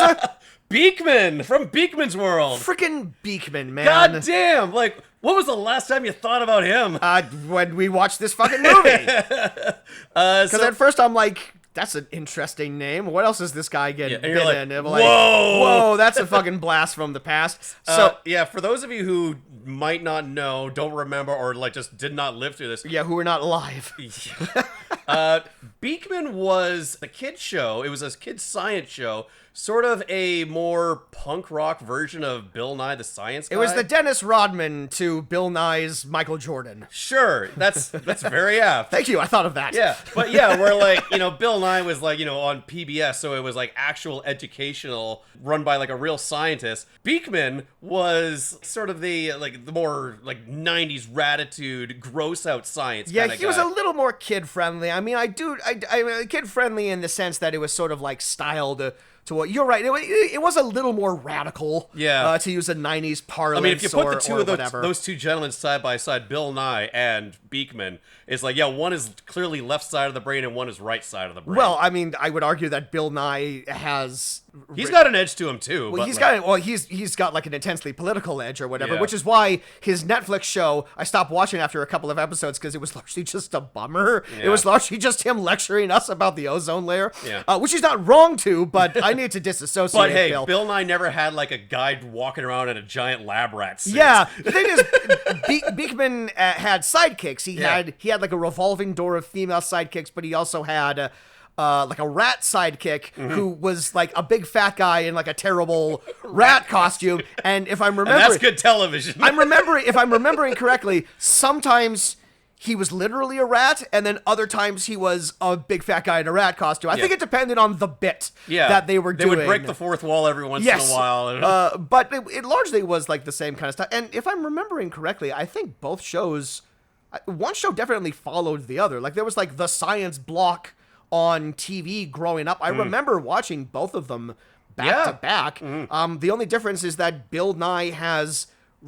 Speaker 1: Beekman from Beekman's World.
Speaker 2: Freaking Beekman, man.
Speaker 1: God damn. Like, what was the last time you thought about him?
Speaker 2: When we watched this fucking movie. Because at first I'm like, that's an interesting name. What else is this guy getting
Speaker 1: in?
Speaker 2: Whoa, that's a fucking blast from the past. So
Speaker 1: for those of you who might not know, don't remember, or like just did not live through this.
Speaker 2: Yeah, who were not alive.
Speaker 1: Beekman was a kid's show. It was a kid's science show. Sort of a more punk rock version of Bill Nye the Science Guy.
Speaker 2: It was the Dennis Rodman to Bill Nye's Michael Jordan.
Speaker 1: Sure, that's very apt.
Speaker 2: Thank you, I thought of that.
Speaker 1: Yeah, but where like, Bill Nye was like, on PBS, so it was like actual educational, run by like a real scientist. Beekman was sort of the more like 90s ratitude, gross out science kind of guy.
Speaker 2: He was a little more kid-friendly. I mean, I kid-friendly in the sense that it was sort of like styled to what you're right. It was a little more radical.
Speaker 1: Yeah.
Speaker 2: To use a 90s parlance.
Speaker 1: I mean, if you put the two of
Speaker 2: whatever.
Speaker 1: those two gentlemen side by side, Bill Nye and Beekman, it's like, one is clearly left side of the brain and one is right side of the brain.
Speaker 2: Well, I mean, I would argue that Bill Nye has...
Speaker 1: He's got an edge to him too.
Speaker 2: Well, he's got like an intensely political edge or whatever, which is why his Netflix show I stopped watching after a couple of episodes because it was largely just a bummer. Yeah. It was largely just him lecturing us about the ozone layer, which he's not wrong to, but I need to disassociate.
Speaker 1: But hey, Bill Nye never had like a guy walking around in a giant lab rat suit.
Speaker 2: Yeah, the thing is, Beekman had sidekicks. He had like a revolving door of female sidekicks, but he also had like a rat sidekick who was like a big fat guy in like a terrible rat costume. And if I'm remembering,
Speaker 1: and that's good television.
Speaker 2: If I'm remembering correctly, sometimes he was literally a rat, and then other times he was a big fat guy in a rat costume. I think it depended on the bit that they were doing.
Speaker 1: They would break the fourth wall every once in a while.
Speaker 2: But it largely was like the same kind of stuff. And if I'm remembering correctly, I think both shows, one show definitely followed the other. Like there was like the science block on TV growing up. I remember watching both of them back to back. The only difference is that Bill Nye has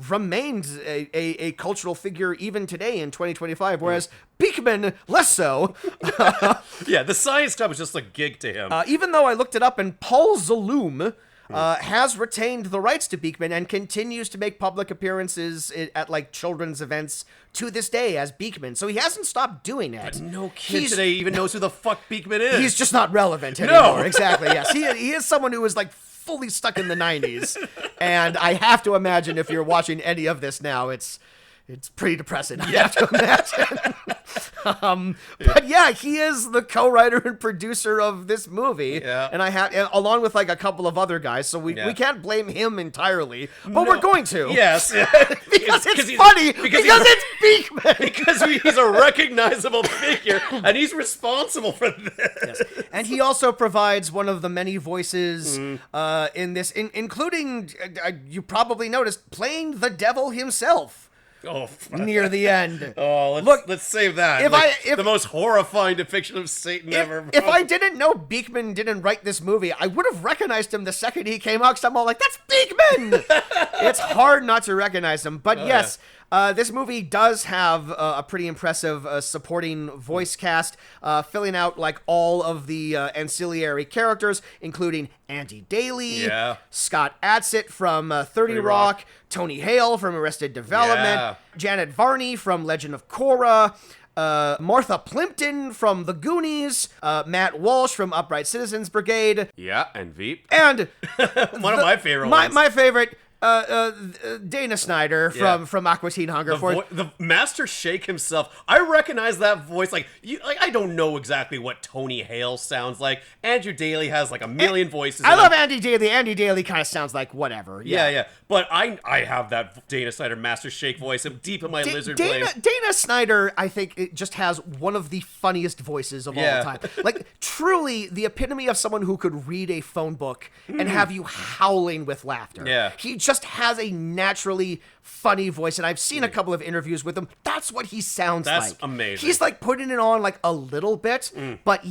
Speaker 2: remained a cultural figure even today in 2025, whereas Beekman less so.
Speaker 1: The science stuff was just a gig to him.
Speaker 2: Even though I looked it up, and Paul Zaloom has retained the rights to Beekman and continues to make public appearances at like children's events to this day as Beekman. So he hasn't stopped doing it.
Speaker 1: But no kid today even knows who the fuck Beekman is.
Speaker 2: He's just not relevant anymore. No. Exactly, yes. He is someone who was like fully stuck in the 90s. And I have to imagine if you're watching any of this now, it's pretty depressing, I have to imagine. But he is the co-writer and producer of this movie, and along with like a couple of other guys, so we can't blame him entirely, but we're going to.
Speaker 1: Yes,
Speaker 2: because it's funny, because it's Beekman.
Speaker 1: Because he's a recognizable figure, and he's responsible for this.
Speaker 2: Yes. And he also provides one of the many voices in this, including, you probably noticed, playing the devil himself. near the end.
Speaker 1: Let's save that. If the most horrifying depiction of Satan ever.
Speaker 2: If I didn't know Beekman didn't write this movie, I would have recognized him the second he came out, because I'm all like, that's Beekman! It's hard not to recognize him. But yes, this movie does have a pretty impressive supporting voice cast, filling out like all of the ancillary characters, including Andy Daly, Scott Adsit from 30 Rock, Tony Hale from Arrested Development, Janet Varney from Legend of Korra, Martha Plimpton from The Goonies, Matt Walsh from Upright Citizens Brigade.
Speaker 1: Yeah, and Veep.
Speaker 2: And
Speaker 1: one of my favorite ones.
Speaker 2: My favorite, Dana Snyder from Aqua Teen Hunger Force.
Speaker 1: The Master Shake himself. I recognize that voice. I don't know exactly what Tony Hale sounds like. Andrew Daly has like a million voices.
Speaker 2: I love Andy Daly. Andy Daly kind of sounds like whatever.
Speaker 1: Yeah. But I have that Dana Snyder Master Shake voice deep in my lizard brain.
Speaker 2: Dana Snyder, I think, it just has one of the funniest voices of all time. Like, truly the epitome of someone who could read a phone book and have you howling with laughter.
Speaker 1: Yeah.
Speaker 2: He just has a naturally funny voice, and I've seen a couple of interviews with him. That's what he sounds like.
Speaker 1: That's amazing.
Speaker 2: He's like putting it on like a little bit, but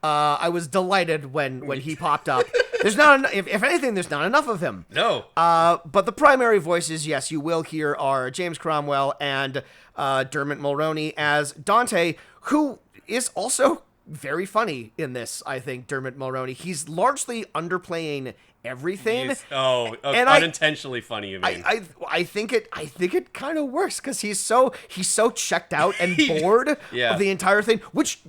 Speaker 2: I was delighted when he popped up. There's not if anything, there's not enough of him.
Speaker 1: No.
Speaker 2: But the primary voices, yes, you will hear are James Cromwell and Dermot Mulroney as Dante, who is also very funny in this. I think Dermot Mulroney, he's largely underplaying everything.
Speaker 1: Unintentionally funny, you mean?
Speaker 2: I think it kind of works, because he's so checked out and bored of the entire thing, which,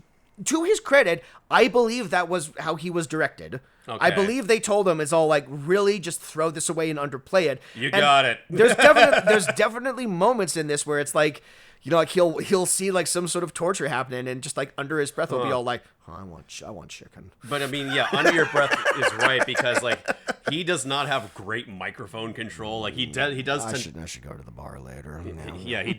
Speaker 2: to his credit, I believe that was how he was directed. Okay. I believe they told him, it's all like, really just throw this away and underplay it.
Speaker 1: Got it.
Speaker 2: There's definitely moments in this where it's like, like he'll see like some sort of torture happening, and just like under his breath will be all like, I want chicken.
Speaker 1: But I mean, under your breath is right, because like he does not have great microphone control. Like he does.
Speaker 2: I should go to the bar later.
Speaker 1: He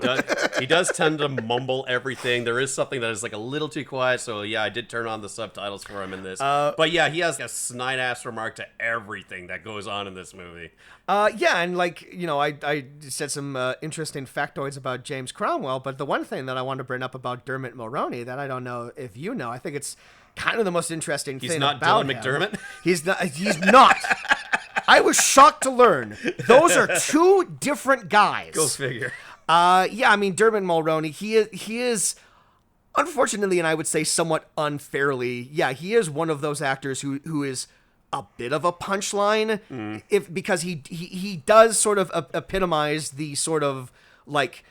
Speaker 1: does tend to mumble everything. There is something that is like a little too quiet. So I did turn on the subtitles for him in this. But he has a snide ass remark to everything that goes on in this movie.
Speaker 2: And like, I said some interesting factoids about James Cromwell, but the one thing that I want to bring up about Dermot Mulroney that I don't know if you know, I think it's kind of the most interesting thing about him.
Speaker 1: He's not Dylan McDermott?
Speaker 2: He's not. I was shocked to learn. Those are two different guys.
Speaker 1: Go figure.
Speaker 2: I mean, Dermot Mulroney, he is, unfortunately, and I would say somewhat unfairly, he is one of those actors who is a bit of a punchline, because he does sort of epitomize the sort of like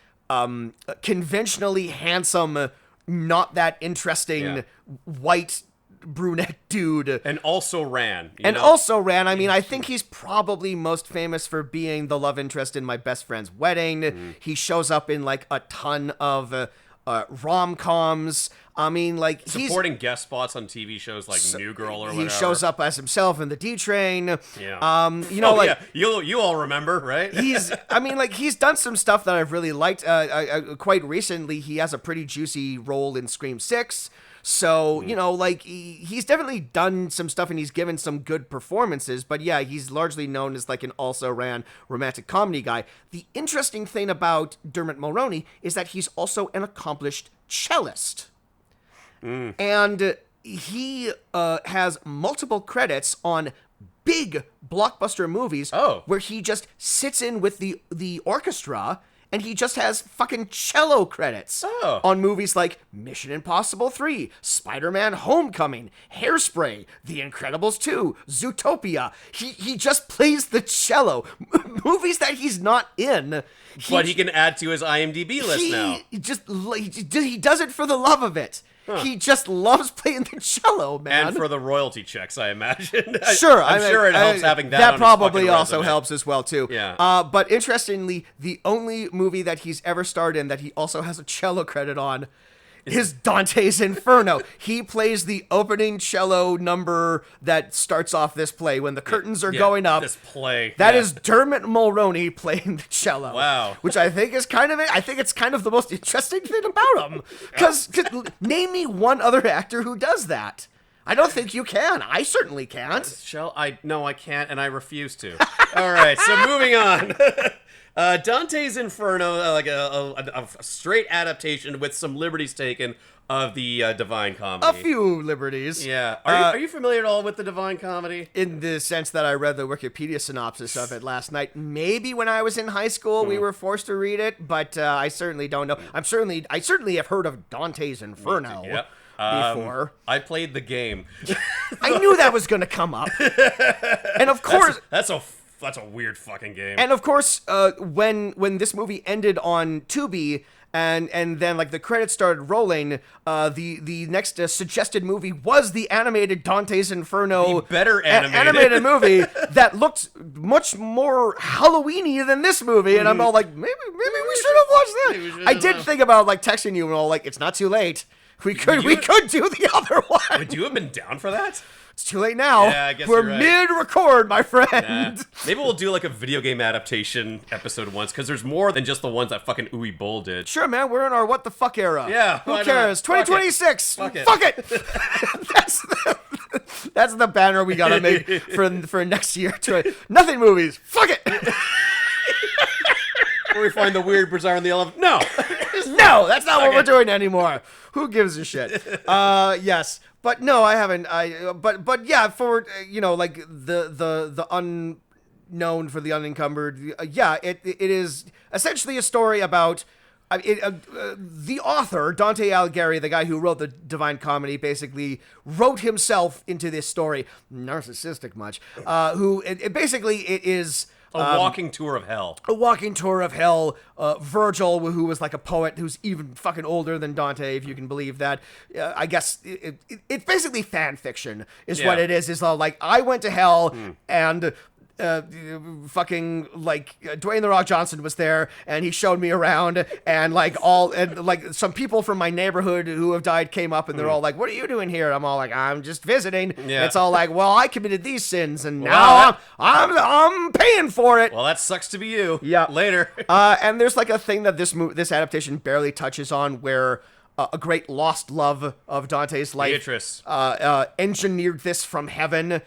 Speaker 2: conventionally handsome, not that interesting white brunette dude,
Speaker 1: and also ran.
Speaker 2: I mean, I think he's probably most famous for being the love interest in My Best Friend's Wedding. He shows up in like a ton of rom-coms. I mean, like,
Speaker 1: supporting guest spots on TV shows like New Girl or whatever.
Speaker 2: He shows up as himself in the D Train.
Speaker 1: Yeah. You all remember, right?
Speaker 2: He's done some stuff that I've really liked. Quite recently, he has a pretty juicy role in Scream 6. So, he's definitely done some stuff, and he's given some good performances. But he's largely known as like an also-ran romantic comedy guy. The interesting thing about Dermot Mulroney is that he's also an accomplished cellist. And he has multiple credits on big blockbuster movies where he just sits in with the orchestra, and he just has fucking cello credits on movies like Mission Impossible 3, Spider-Man Homecoming, Hairspray, The Incredibles 2, Zootopia. He just plays the cello. Movies that he's not in.
Speaker 1: But he can add to his IMDb list now.
Speaker 2: He does it for the love of it. Huh. He just loves playing the cello, man.
Speaker 1: And for the royalty checks, I imagine.
Speaker 2: Sure.
Speaker 1: I'm sure it helps having that.
Speaker 2: That
Speaker 1: on
Speaker 2: probably
Speaker 1: his
Speaker 2: also
Speaker 1: resume.
Speaker 2: helps as well, too.
Speaker 1: Yeah.
Speaker 2: But interestingly, the only movie that he's ever starred in that he also has a cello credit on is Dante's Inferno. He plays the opening cello number that starts off this play when the curtains are going up.
Speaker 1: This play.
Speaker 2: That is Dermot Mulroney playing the cello.
Speaker 1: Wow.
Speaker 2: Which I think is kind of it. I think it's kind of the most interesting thing about him. Because name me one other actor who does that. I don't think you can. I certainly can't.
Speaker 1: No, I can't, and I refuse to. All right, so moving on. Dante's Inferno, like a straight adaptation with some liberties taken of the Divine Comedy.
Speaker 2: A few liberties.
Speaker 1: Yeah. Are you familiar at all with the Divine Comedy?
Speaker 2: In the sense that I read the Wikipedia synopsis of it last night. Maybe when I was in high school we were forced to read it, but I certainly don't know. I certainly have heard of Dante's Inferno.
Speaker 1: Yep.
Speaker 2: Before.
Speaker 1: I played the game.
Speaker 2: I knew that was going to come up. And of course...
Speaker 1: That's a weird fucking game.
Speaker 2: And of course, when this movie ended on Tubi, and then like the credits started rolling, the next suggested movie was the animated Dante's Inferno,
Speaker 1: the better
Speaker 2: animated movie that looked much more Halloweeny than this movie, and I'm all like, maybe we should have watched that. I did think about like texting you and all like, it's not too late. We could do the other one.
Speaker 1: Would you have been down for that?
Speaker 2: It's too late now.
Speaker 1: Yeah, I guess
Speaker 2: we're
Speaker 1: you're right.
Speaker 2: mid-record, my friend.
Speaker 1: Yeah. Maybe we'll do like a video game adaptation episode once, because there's more than just the ones that fucking Uwe Boll did.
Speaker 2: Sure, man. We're in our what the fuck era.
Speaker 1: Yeah.
Speaker 2: Who cares? 2026.
Speaker 1: Fuck it.
Speaker 2: Fuck it. That's the banner we gotta make for next year. Nothing movies. Fuck it.
Speaker 1: Where we find the weird, bizarre, and the elephant. No.
Speaker 2: No, that's not what we're doing anymore. Who gives a shit? Yes. But no, I haven't. But yeah, for like the unknown for the unencumbered. It is essentially a story about the author Dante Alighieri, the guy who wrote the Divine Comedy, basically wrote himself into this story. Narcissistic much. It is.
Speaker 1: A walking tour of hell.
Speaker 2: A walking tour of hell. Virgil, who was like a poet who's even fucking older than Dante, if you can believe that. I guess it's basically fan fiction is what it is. Is all like, I went to hell and... fucking like Dwayne the Rock Johnson was there, and he showed me around, and like some people from my neighborhood who have died came up, and they're all like, "What are you doing here?" I'm all like, "I'm just visiting."
Speaker 1: Yeah.
Speaker 2: It's all like, "Well, I committed these sins, and now I'm paying for it."
Speaker 1: Well, that sucks to be you.
Speaker 2: Yeah.
Speaker 1: Later.
Speaker 2: And there's like a thing that this adaptation barely touches on, where a great lost love of Dante's life,
Speaker 1: Beatrice,
Speaker 2: engineered this from heaven.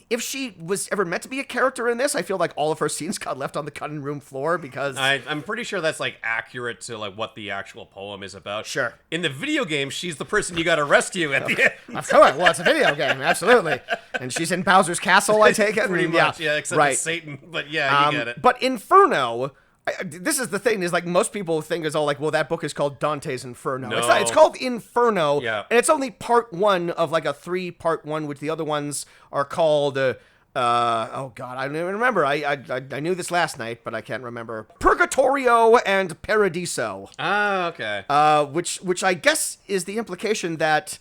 Speaker 2: If she was ever meant to be a character in this, I feel like all of her scenes got left on the cutting room floor, because
Speaker 1: I'm pretty sure that's like accurate to like what the actual poem is about.
Speaker 2: Sure.
Speaker 1: In the video game, she's the person you got to rescue at the end.
Speaker 2: Of course, well, it's a video game, absolutely. And she's in Bowser's castle, I take it.
Speaker 1: Pretty much, yeah, except it's Satan. But yeah, you get it.
Speaker 2: But Inferno. This is the thing, is like most people think is all like, well, that book is called Dante's Inferno.
Speaker 1: No.
Speaker 2: It's not, it's called Inferno,
Speaker 1: yeah.
Speaker 2: And it's only part one of like a 3-part one, which the other ones are called, oh God, I don't even remember. I knew this last night, but I can't remember. Purgatorio and Paradiso.
Speaker 1: Ah, okay.
Speaker 2: Which I guess is the implication that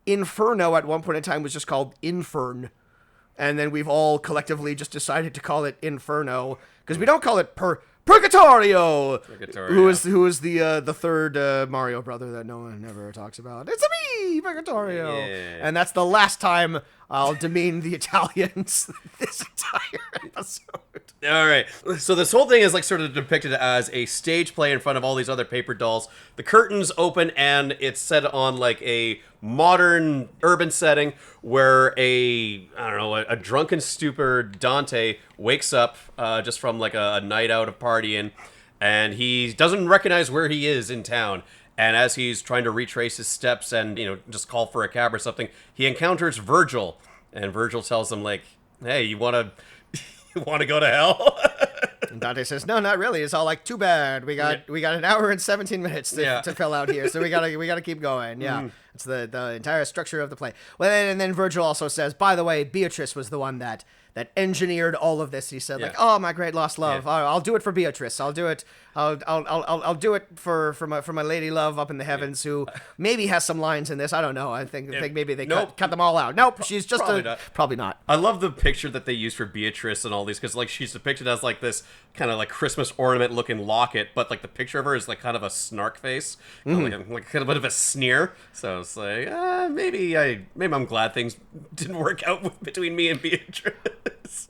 Speaker 2: Inferno at one point in time was just called Infern. And then we've all collectively just decided to call it Inferno, because we don't call it Purgatorio, who is the third Mario brother that no one ever talks about. It's me, Purgatorio, and that's the last time I'll demean the Italians this entire episode.
Speaker 1: All right, so this whole thing is like sort of depicted as a stage play in front of all these other paper dolls. The curtains open, and it's set on like a modern urban setting where a drunken stupor Dante wakes up just from like a night out of partying, and he doesn't recognize where he is in town. And as he's trying to retrace his steps and just call for a cab or something, he encounters Virgil, and Virgil tells him like, "Hey, you want to go to hell?"
Speaker 2: And Dante says, "No, not really." It's all like, "Too bad. We got an hour and 17 minutes to fill out here, so we gotta keep going." Yeah, it's the entire structure of the play. Well, and then Virgil also says, "By the way, Beatrice was the one that engineered all of this." He said, like, "Oh, my great lost love. I'll do it for Beatrice. I'll do it. I'll do it for my lady love up in the heavens, who maybe has some lines in this. I don't know. I think maybe they cut them all out. Nope, she's just probably not.
Speaker 1: I love the picture that they use for Beatrice and all these, because like she's depicted as like this kind of like Christmas ornament looking locket, but like the picture of her is like kind of a snark face, like kind of a bit of a sneer. So it's like maybe I'm glad things didn't work out between me and Beatrice.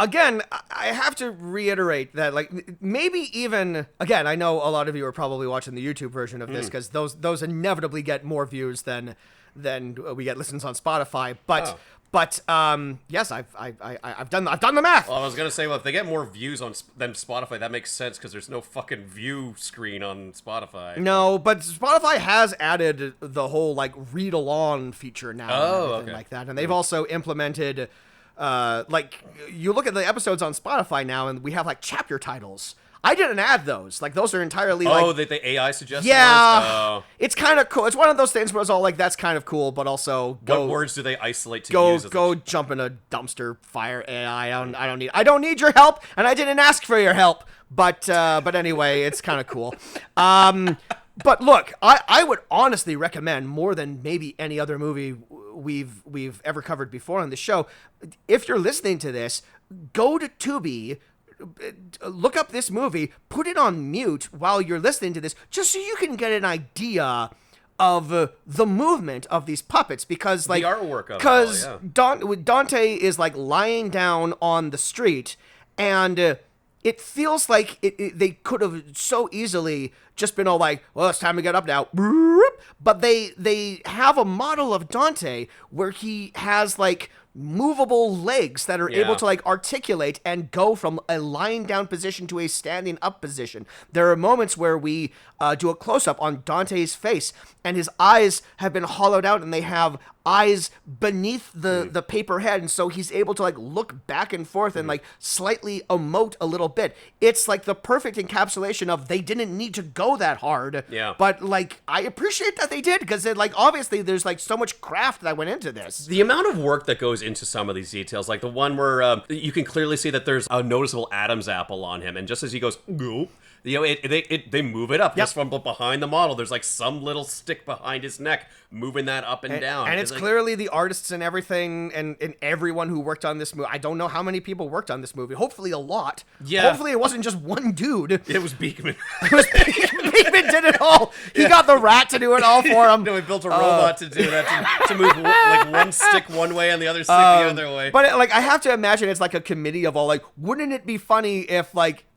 Speaker 2: Again, I have to reiterate that, like, maybe even, again, I know a lot of you are probably watching the YouTube version of this, because those inevitably get more views than we get listens on Spotify, but But yes, I've done the math.
Speaker 1: Well, I was gonna say, well, if they get more views on than Spotify, that makes sense because there's no fucking view screen on Spotify.
Speaker 2: No, but Spotify has added the whole like read along feature now, and everything like that, and they've also implemented like you look at the episodes on Spotify now, and we have like chapter titles. I didn't add those. Like, those are entirely like...
Speaker 1: that the AI suggested
Speaker 2: Yeah. It's kind of cool. It's one of those things where it's all like, that's kind of cool, but also...
Speaker 1: What words do they isolate to use?
Speaker 2: Go jump in a dumpster fire AI. I don't need your help, and I didn't ask for your help. But anyway, it's kind of cool. But look, I would honestly recommend, more than maybe any other movie we've ever covered before on the show, if you're listening to this, go to Tubi, look up this movie, put it on mute while you're listening to this, just so you can get an idea of the movement of these puppets, because like
Speaker 1: the artwork of it all, yeah.
Speaker 2: Dante is like lying down on the street, and it feels like they could have so easily just been all like, well, it's time to get up now. But they have a model of Dante where he has like movable legs that are able to like articulate and go from a lying down position to a standing up position. There are moments where we do a close-up on Dante's face, and his eyes have been hollowed out, and they have eyes beneath the paper head, and so he's able to like look back and forth and like slightly emote a little bit. It's like the perfect encapsulation of they didn't need to go that hard, but like I appreciate that they did, because like obviously there's like so much craft that went into this.
Speaker 1: The amount of work that goes into some of these details, like the one where you can clearly see that there's a noticeable Adam's apple on him, and just as he goes, go, you know, they move it up just from behind the model. There's like some little stick behind his neck moving that up and down.
Speaker 2: And it's like, clearly the artists and everything and everyone who worked on this movie. I don't know how many people worked on this movie. Hopefully a lot.
Speaker 1: Yeah.
Speaker 2: Hopefully it wasn't just one dude.
Speaker 1: It was Beekman.
Speaker 2: Beekman did it all. He got the rat to do it all for him.
Speaker 1: No, he built a robot to do that, to move like one stick one way and the other stick the other way.
Speaker 2: But like I have to imagine it's like a committee of all like, wouldn't it be funny if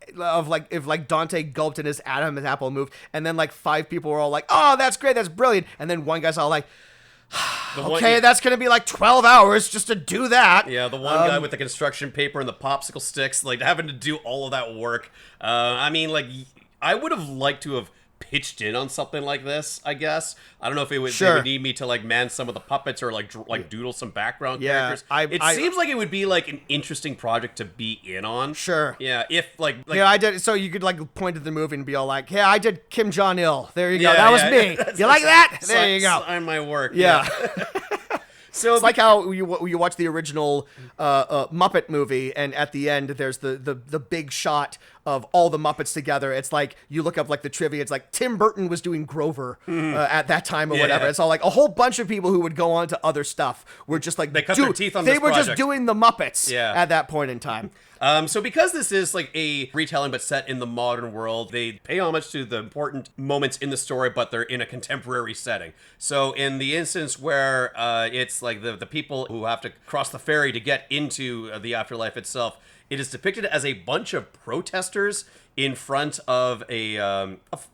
Speaker 2: if Dante gulped and his Adam's apple moved, and then like 5 people were all like, oh, that's great, that's brilliant, and then one guy's all like, okay, that's gonna be like 12 hours just to do that.
Speaker 1: Yeah, the one guy with the construction paper and the popsicle sticks, like having to do all of that work. I mean, like, I would have liked to have pitched in on something like this, I guess. I don't know if they would need me to like man some of the puppets or like doodle some background characters. It seems like it would be like an interesting project to be in on.
Speaker 2: Sure.
Speaker 1: Yeah, if like
Speaker 2: yeah, I did. So you could like point at the movie and be all like, "Yeah, I did Kim Jong-il. There you go. That was me. You like that? There you go.
Speaker 1: Sign my work."
Speaker 2: Yeah. So it's like how you watch the original Muppet movie, and at the end there's the big shot of all the Muppets together. It's like you look up like the trivia. It's like Tim Burton was doing Grover at that time or whatever. It's all like a whole bunch of people who would go on to other stuff were just like
Speaker 1: they cut their teeth on this
Speaker 2: They were
Speaker 1: project.
Speaker 2: just doing the Muppets at that point in time.
Speaker 1: So because this is like a retelling but set in the modern world, they pay homage to the important moments in the story, but they're in a contemporary setting. So in the instance where it's like the people who have to cross the ferry to get into the afterlife itself, it is depicted as a bunch of protesters in front of a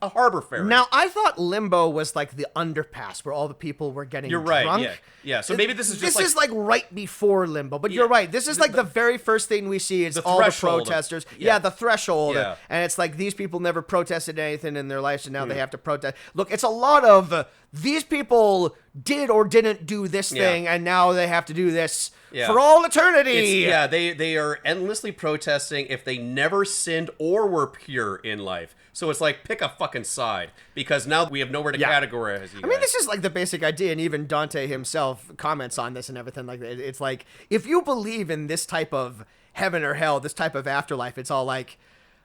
Speaker 1: harbor ferry.
Speaker 2: Now, I thought Limbo was like the underpass where all the people were getting drunk.
Speaker 1: You're right, yeah. So maybe this is just
Speaker 2: This is like right before Limbo, but you're right. This is like the very first thing we see is all the protesters. The threshold.
Speaker 1: Yeah.
Speaker 2: And it's like these people never protested anything in their lives, and now they have to protest. Look, it's a lot of these people did or didn't do this thing, and now they have to do this for all eternity.
Speaker 1: They are endlessly protesting if they never sinned or were pure in life. So it's like, pick a fucking side, because now we have nowhere to categorize you guys.
Speaker 2: I mean, this is like the basic idea, and even Dante himself comments on this and everything like that. It's like, if you believe in this type of heaven or hell, this type of afterlife, it's all like,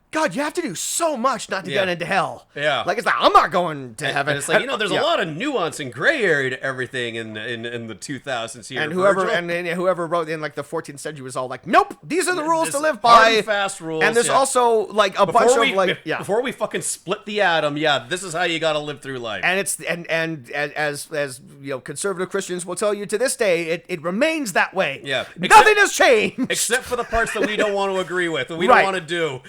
Speaker 2: God, you have to do so much not to get into hell.
Speaker 1: Yeah.
Speaker 2: Like, it's like, I'm not going to heaven.
Speaker 1: And it's like, there's a lot of nuance and gray area to everything in the 2000s here.
Speaker 2: And whoever wrote in like the 14th century was all like, nope, these are the rules to live by.
Speaker 1: Hard and fast rules.
Speaker 2: And there's also like a bunch of like,
Speaker 1: before we fucking split the atom, this is how you got to live through life.
Speaker 2: And it's and as you know, conservative Christians will tell you to this day, it remains that way.
Speaker 1: Yeah.
Speaker 2: Nothing has changed.
Speaker 1: Except for the parts that we don't want to agree with, that we don't want to do.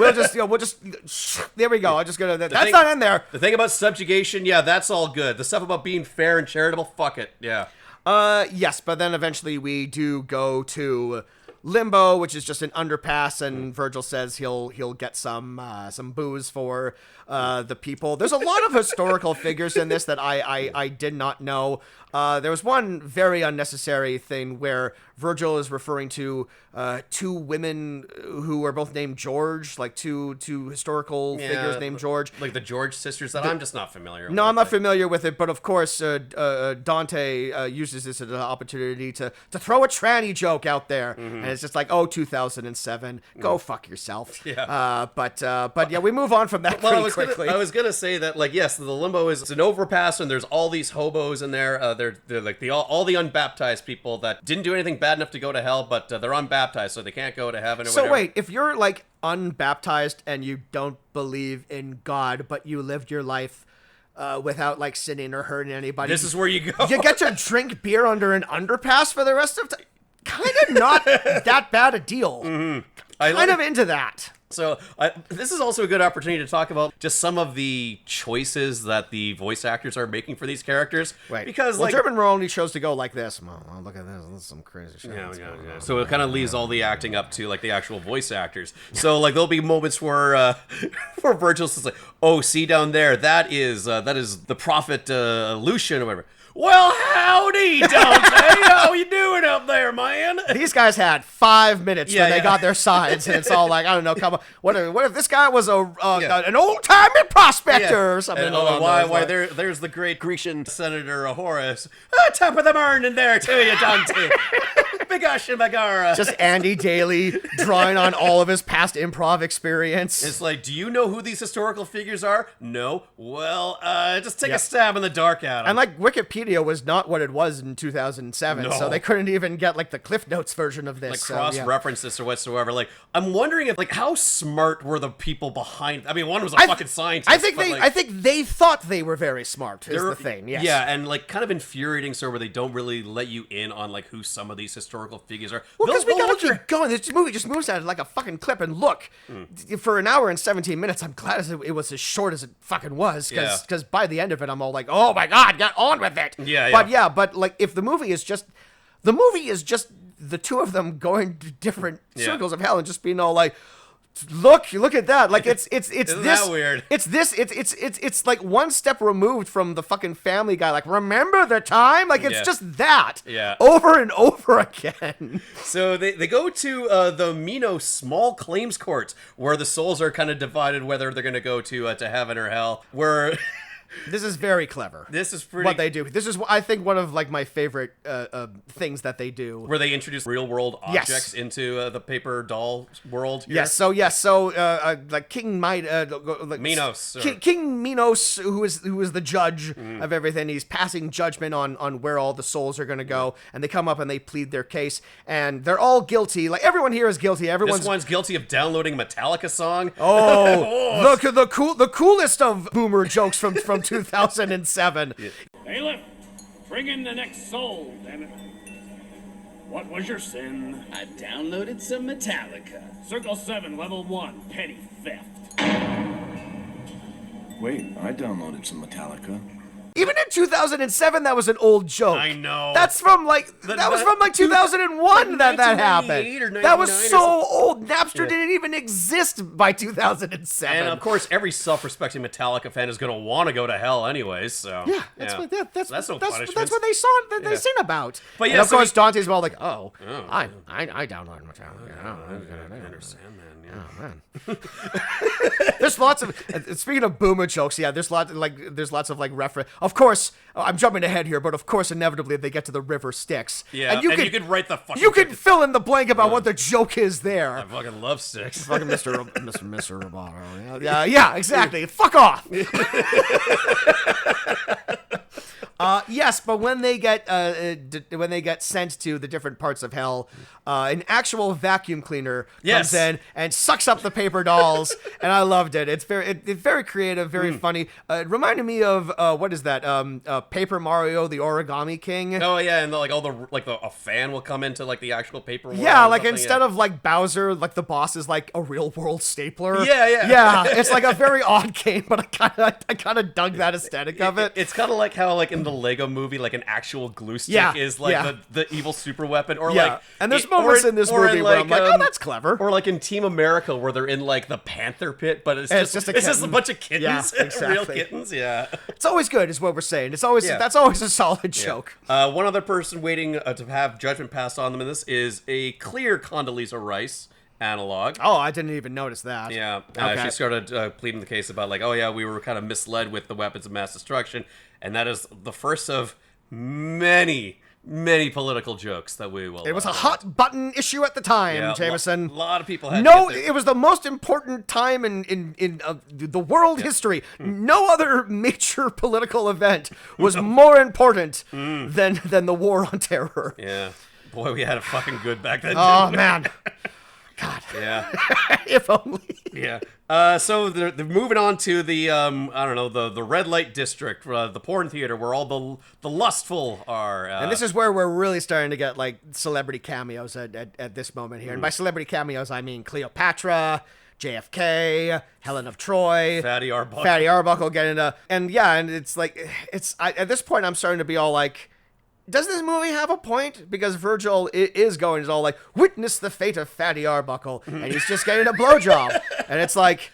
Speaker 2: We'll just there we go. I'm just gonna. That's not in there.
Speaker 1: The thing about subjugation, that's all good. The stuff about being fair and charitable, fuck it. Yeah.
Speaker 2: Yes, but then eventually we do go to Limbo, which is just an underpass, and Virgil says he'll get some booze for the people. There's a lot of historical figures in this that I did not know. There was one very unnecessary thing where Virgil is referring to two women who were both named George, like two historical figures named George.
Speaker 1: Like the George sisters that I'm just not familiar with.
Speaker 2: No, I'm not familiar with it, but of course Dante uses this as an opportunity to throw a tranny joke out there, and it's just like, oh, 2007, go fuck yourself.
Speaker 1: Yeah.
Speaker 2: But yeah, we move on from that pretty quickly.
Speaker 1: I was gonna say that, like, yes, the Limbo is an overpass, and there's all these hobos in there. They're like all the unbaptized people that didn't do anything bad enough to go to hell, but they're unbaptized, so they can't go to heaven. Or
Speaker 2: so
Speaker 1: whatever.
Speaker 2: wait, if you're like unbaptized and you don't believe in God, but you lived your life without like sinning or hurting anybody,
Speaker 1: this is where you go.
Speaker 2: You get to drink beer under an underpass for the rest of time. Kind of not that bad a deal. Kind of into that.
Speaker 1: So this is also a good opportunity to talk about just some of the choices that the voice actors are making for these characters.
Speaker 2: Right.
Speaker 1: Because
Speaker 2: Dermot Mulroney chose to go like this. Oh, look at this. This is some crazy shit.
Speaker 1: Yeah. So it kind of leaves all the acting up to like the actual voice actors. So like there'll be moments where where Virgil's just like, oh, see down there, that is the prophet Lucian or whatever. Well, howdy, Dante. How you doing up there, man?
Speaker 2: These guys had 5 minutes when they got their signs, and it's all like, I don't know, come on. What if this guy was an old-timey prospector or something?
Speaker 1: And, why there's the great Grecian Senator Horace. Top of the morning there to you, Dante. Bigosh Megara.
Speaker 2: Just Andy Daly drawing on all of his past improv experience.
Speaker 1: It's like, do you know who these historical figures are? No. Well, just take a stab in the dark at them.
Speaker 2: And like Wikipedia was not what it was in 2007, so they couldn't even get like the Cliff Notes version of this.
Speaker 1: Like cross-reference this or whatsoever. Like, I'm wondering if like how smart were the people behind? I mean, one was a fucking scientist.
Speaker 2: I think they thought they were very smart. Is the thing? Yes.
Speaker 1: Yeah, and like kind of infuriating, so where they don't really let you in on like who some of these historical figures are.
Speaker 2: Well, because we gotta keep going. This movie just moves at it like a fucking clip. And look, for an hour and 17 minutes, I'm glad it was as short as it fucking was. Because by the end of it, I'm all like, oh my god, get on with it. But like if the movie is just the two of them going to different circles of hell and just being all like, look at that. Like it's
Speaker 1: Isn't
Speaker 2: this
Speaker 1: that weird?
Speaker 2: It's like one step removed from the fucking Family Guy. Like, remember the time? Like it's just that.
Speaker 1: Yeah.
Speaker 2: Over and over again.
Speaker 1: So they go to the Minos Small Claims Court, where the souls are kind of divided whether they're going to go to heaven or hell. Where
Speaker 2: this is very clever.
Speaker 1: This is pretty.
Speaker 2: What they do. This is, I think, one of like my favorite things that they do.
Speaker 1: Where they introduce real world objects into the paper doll world. Here.
Speaker 2: Yes. So like King
Speaker 1: Minos.
Speaker 2: King Minos, who is the judge of everything. He's passing judgment on where all the souls are going to go, and they come up and they plead their case, and they're all guilty. Like everyone here is guilty.
Speaker 1: This one's guilty of downloading a Metallica song.
Speaker 2: Oh, the coolest of boomer jokes from 2007.
Speaker 3: Bailiff, bring in the next soul, damn it. What was your sin?
Speaker 4: I downloaded some Metallica.
Speaker 3: Circle 7, level 1, petty theft.
Speaker 5: Wait, I downloaded some Metallica.
Speaker 2: Even in 2007, that was an old joke.
Speaker 1: I know.
Speaker 2: That's from like 2001 that happened. That was so old. Napster didn't even exist by 2007.
Speaker 1: And of course, every self-respecting Metallica fan is going to want to go to hell anyways. So
Speaker 2: that's what they sing about.
Speaker 1: But
Speaker 2: and of course, Dante's all like, I downloaded Metallica.
Speaker 1: I understand, man.
Speaker 2: Oh, man. There's lots of speaking of boomer jokes. Yeah, there's lots of like reference. Of course, I'm jumping ahead here, but of course, inevitably they get to the river Styx.
Speaker 1: Yeah, and you could write the fucking.
Speaker 2: You can fill in the blank about what the joke is there.
Speaker 1: I fucking love Styx.
Speaker 2: Fucking Mr. Roboto. Yeah, exactly. Fuck off. Yes, but when they get sent to the different parts of hell, an actual vacuum cleaner comes in and sucks up the paper dolls, and I loved it. It's very creative, very funny. It reminded me of what is that? Paper Mario, the Origami King.
Speaker 1: Oh yeah, and a fan will come into like the actual paper world.
Speaker 2: Yeah, like instead of like Bowser, like the boss is like a real world stapler.
Speaker 1: Yeah.
Speaker 2: It's like a very odd game, but I kind of dug that aesthetic of it.
Speaker 1: It's kind of like how like in in the Lego movie, like an actual glue stick
Speaker 2: Yeah,
Speaker 1: is like
Speaker 2: yeah.
Speaker 1: the evil super weapon, or
Speaker 2: Yeah.
Speaker 1: like,
Speaker 2: And there's moments in this movie where I'm like, oh, that's clever.
Speaker 1: Or like in Team America, where they're in like the Panther pit, but it's just a
Speaker 2: kitten.
Speaker 1: bunch of kittens,
Speaker 2: Yeah, exactly.
Speaker 1: real kittens. Yeah,
Speaker 2: It's always good, is what we're saying. It's always
Speaker 1: Yeah.
Speaker 2: that's always a solid joke.
Speaker 1: One other person waiting to have judgment passed on them in this is a clear Condoleezza Rice analog.
Speaker 2: Oh, I didn't even notice that.
Speaker 1: Yeah,
Speaker 2: Okay.
Speaker 1: she started pleading the case about like, oh yeah, we were kind of misled with the weapons of mass destruction, and that is the first of many political jokes that we will.
Speaker 2: It was a hot button issue at the time, Jameson.
Speaker 1: A lot of people had.
Speaker 2: No,
Speaker 1: to get
Speaker 2: it was the most important time in the world history. No other major political event was more important than the War on Terror.
Speaker 1: Yeah, boy, we had it fucking good back then.
Speaker 2: Oh
Speaker 1: didn't we?
Speaker 2: man, God.
Speaker 1: Yeah.
Speaker 2: If only.
Speaker 1: Yeah. So they're moving on to the I don't know, the red light district, the porn theater where all the lustful are.
Speaker 2: And this is where we're really starting to get like celebrity cameos at this moment here. And by celebrity cameos, I mean Cleopatra, JFK, Helen of Troy,
Speaker 1: Fatty Arbuckle.
Speaker 2: Fatty Arbuckle getting into, and yeah, and it's like at this point I'm starting to be all like, does this movie have a point? Because Virgil is all like, witness the fate of Fatty Arbuckle, and he's just getting a blowjob, and it's like,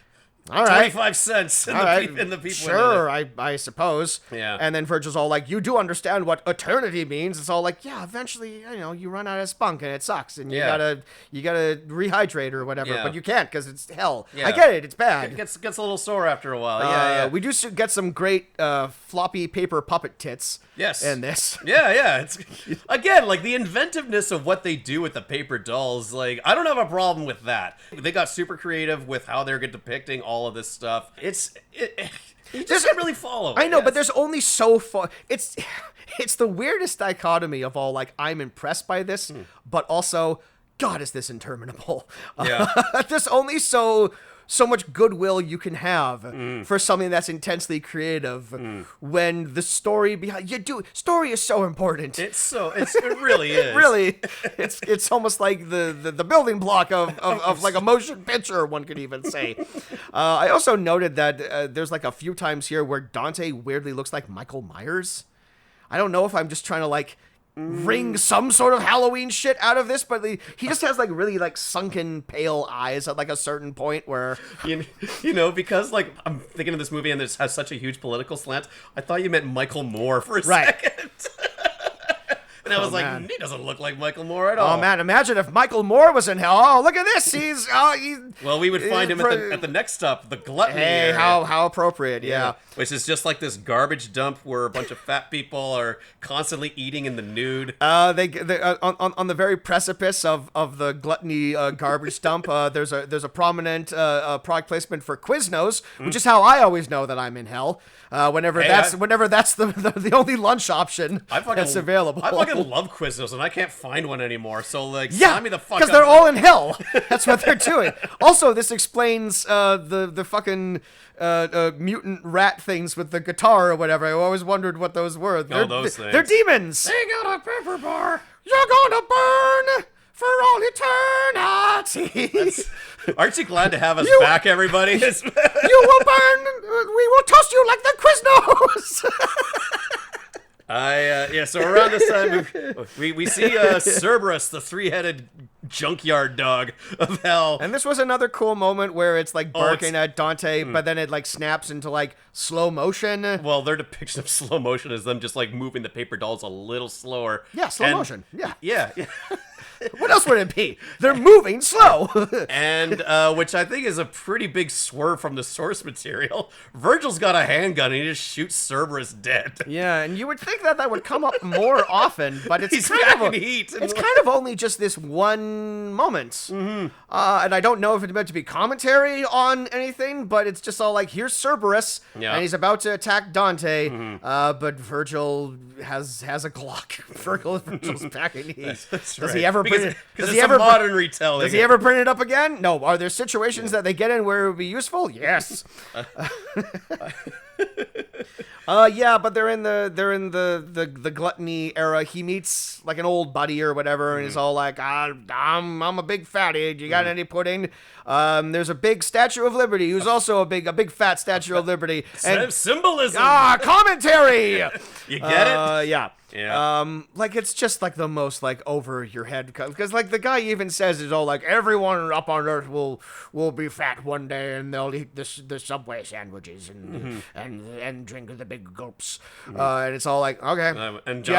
Speaker 2: all right,
Speaker 1: 25 cents in
Speaker 2: all right,
Speaker 1: the people.
Speaker 2: sure, I suppose.
Speaker 1: Yeah.
Speaker 2: And then Virgil's all like, you do understand what eternity means? It's all like, yeah, eventually, you run out of spunk and it sucks, and you gotta rehydrate or whatever,
Speaker 1: Yeah.
Speaker 2: but you can't because it's hell.
Speaker 1: Yeah.
Speaker 2: I get it, it's bad.
Speaker 1: It gets a little sore after a while. Yeah.
Speaker 2: We do get some great floppy paper puppet tits.
Speaker 1: Yes.
Speaker 2: In this.
Speaker 1: Yeah. It's again like the inventiveness of what they do with the paper dolls. Like I don't have a problem with that. They got super creative with how they're depicting all of this stuff. You just can't really follow.
Speaker 2: I know, but there's only so far. It's the weirdest dichotomy of all. Like I'm impressed by this, but also, God, is this interminable?
Speaker 1: Yeah.
Speaker 2: There's only so much goodwill you can have for something that's intensely creative when the story behind story is so important.
Speaker 1: It really is.
Speaker 2: Really, it's almost like the building block of like a motion picture, one could even say. I also noted that there's like a few times here where Dante weirdly looks like Michael Myers. I don't know if I'm just trying to like wring some sort of Halloween shit out of this, but he just has like really like sunken pale eyes at like a certain point where
Speaker 1: because like I'm thinking of this movie and this has such a huge political slant. I thought you meant Michael Moore for a second. And I was like,
Speaker 2: man.
Speaker 1: he doesn't look like Michael Moore at all.
Speaker 2: Oh man, imagine if Michael Moore was in hell. Oh, look at this.
Speaker 1: Well, we would find him at the next stop, the gluttony
Speaker 2: Hey,
Speaker 1: area.
Speaker 2: how appropriate, yeah.
Speaker 1: Which is just like this garbage dump where a bunch of fat people are constantly eating in the nude.
Speaker 2: They on the very precipice of the gluttony garbage dump. There's a prominent product placement for Quiznos, which is how I always know that I'm in hell. Whenever that's the only lunch option that's available.
Speaker 1: I fucking love Quiznos and I can't find one anymore. So like, sign me the fuck up.
Speaker 2: Because they're all in hell. That's what they're doing. Also, this explains the fucking mutant rat things with the guitar or whatever. I always wondered what those were.
Speaker 1: Those things.
Speaker 2: They're demons.
Speaker 1: They got a pepper bar.
Speaker 2: You're gonna burn for all eternity.
Speaker 1: Aren't you glad to have us back, everybody?
Speaker 2: You will burn. We will toast you like the Quiznos.
Speaker 1: So around this time, we see Cerberus, the three-headed junkyard dog of hell.
Speaker 2: And this was another cool moment where it's like barking at Dante, but then it like snaps into like slow motion.
Speaker 1: Well, their depiction of slow motion is them just like moving the paper dolls a little slower.
Speaker 2: Yeah, slow motion. Yeah.
Speaker 1: Yeah.
Speaker 2: What else would it be? They're moving slow.
Speaker 1: And which I think is a pretty big swerve from the source material. Virgil's got a handgun and he just shoots Cerberus dead.
Speaker 2: Yeah, and you would think that would come up more often, but it's
Speaker 1: He's
Speaker 2: kind of
Speaker 1: heat.
Speaker 2: it's kind of only just this one moment. Mm-hmm. And I don't know if it's meant to be commentary on anything, but it's just all like, here's Cerberus, and he's about to attack Dante, but Virgil has a Glock. Virgil's packing heat. Does he ever?
Speaker 1: Because it's a modern retelling.
Speaker 2: Does he ever bring it up again? No. Are there situations that they get in where it would be useful? Yes. Yeah, but they're in the gluttony era. He meets like an old buddy or whatever, and he's all like, I'm a big fatty. Do you got any pudding? There's a big Statue of Liberty, who's also a big fat Statue of Liberty. And
Speaker 1: symbolism.
Speaker 2: Commentary.
Speaker 1: You get it?
Speaker 2: Yeah.
Speaker 1: Yeah.
Speaker 2: Like it's just like the most like over your head because like the guy even says it's all like everyone up on Earth will be fat one day and they'll eat the Subway sandwiches and drink the big gulps. And it's all like okay.
Speaker 1: And
Speaker 2: do you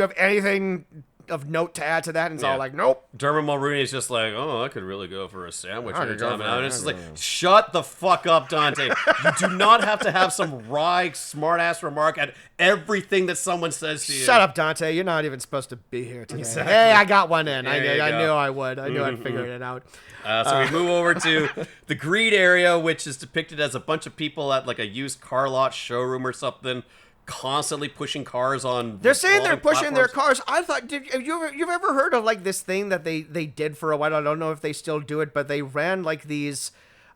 Speaker 2: have anything of note to add to that? And it's all like, nope.
Speaker 1: Dermot Mulroney is just like, I could really go for a sandwich anytime now. And it's just like, shut the fuck up, Dante. You do not have to have some wry, smart-ass remark at everything that someone says to you.
Speaker 2: Shut up, Dante. You're not even supposed to be here today.
Speaker 1: Exactly.
Speaker 2: Hey, I got one in. I
Speaker 1: There
Speaker 2: knew I would. I knew I'd figure it out.
Speaker 1: So we move over to the greed area, which is depicted as a bunch of people at like a used car lot showroom or something, constantly pushing cars on.
Speaker 2: They're saying they're pushing their
Speaker 1: platforms.
Speaker 2: cars. I thought, you've ever heard of like this thing that they did for a while? I don't know if they still do it, but they ran like these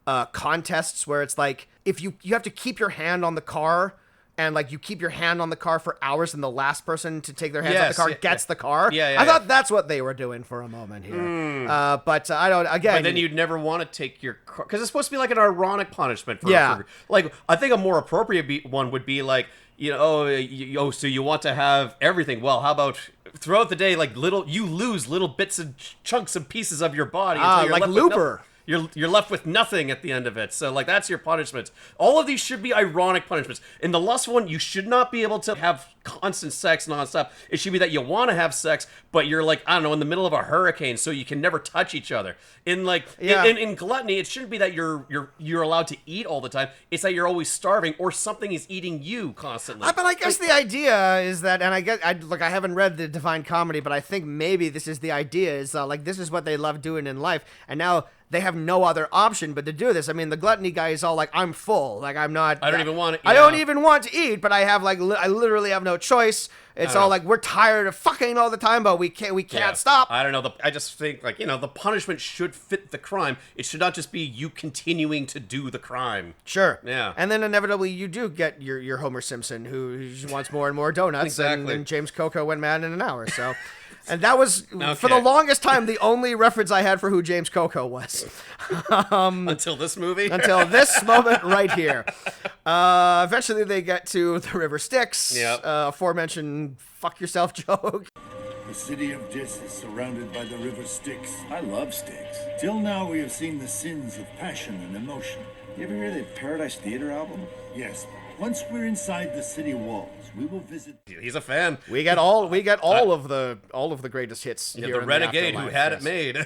Speaker 2: contests where it's like if you have to keep your hand on the car. And like you keep your hand on the car for hours, and the last person to take their hands off the car gets the car. I thought that's what they were doing for a moment here. But I don't. Again,
Speaker 1: but then you'd never want to take your car because it's supposed to be like an ironic punishment. For, like I think a more appropriate one would be like so you want to have everything. Well, how about throughout the day, like you lose little bits and chunks and pieces of your body. Until you're
Speaker 2: like
Speaker 1: left
Speaker 2: Looper.
Speaker 1: You're left with nothing at the end of it. So, like, that's your punishment. All of these should be ironic punishments. In the lust one, you should not be able to have constant sex nonstop. It should be that you want to have sex, but you're, like, I don't know, in the middle of a hurricane, so you can never touch each other. In, like, in gluttony, it shouldn't be that you're allowed to eat all the time. It's that you're always starving, or something is eating you constantly.
Speaker 2: But I guess the idea is that, and I haven't read the Divine Comedy, but I think maybe this is the idea, is, like, this is what they love doing in life, and now they have no other option but to do this. I mean, the gluttony guy is all like, I'm full. Like, I'm not...
Speaker 1: I don't even want to eat.
Speaker 2: I don't even want to eat, but I have, like, I literally have no choice. It's all like, we're tired of fucking all the time, but we can't stop.
Speaker 1: I don't know. I just think, like, the punishment should fit the crime. It should not just be you continuing to do the crime.
Speaker 2: Sure.
Speaker 1: Yeah.
Speaker 2: And then inevitably you do get your Homer Simpson who wants more and more donuts.
Speaker 1: Exactly.
Speaker 2: And James Coco went mad in an hour, so... And that was, for the longest time, the only reference I had for who James Coco was.
Speaker 1: Until this movie?
Speaker 2: Until this moment right here. Eventually they get to the River Styx.
Speaker 1: Yep.
Speaker 2: Aforementioned fuck yourself joke.
Speaker 5: The city of Dis is surrounded by the river Styx. I love Styx. Till now we have seen the sins of passion and emotion.
Speaker 6: You ever hear the Paradise Theater album?
Speaker 5: Yes. Once we're inside the city walls, we will visit.
Speaker 1: He's a fan.
Speaker 2: We get all of the greatest hits here.
Speaker 1: The
Speaker 2: in
Speaker 1: renegade
Speaker 2: the
Speaker 1: who had it made.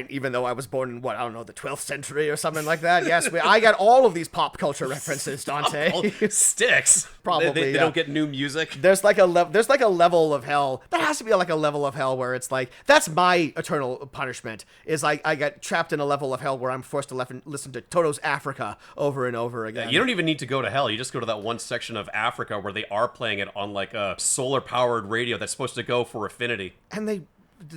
Speaker 2: Even though I was born in, the 12th century or something like that. Yes, I got all of these pop culture references, Dante.
Speaker 1: Sticks.
Speaker 2: Probably.
Speaker 1: They don't get new music.
Speaker 2: There's like a level of hell. There has to be like a level of hell where it's like, that's my eternal punishment, is I get trapped in a level of hell where I'm forced to listen to Toto's Africa over and over again.
Speaker 1: You don't even need to go to hell. You just go to that one section of Africa where they are playing it on like a solar-powered radio that's supposed to go for affinity.
Speaker 2: And do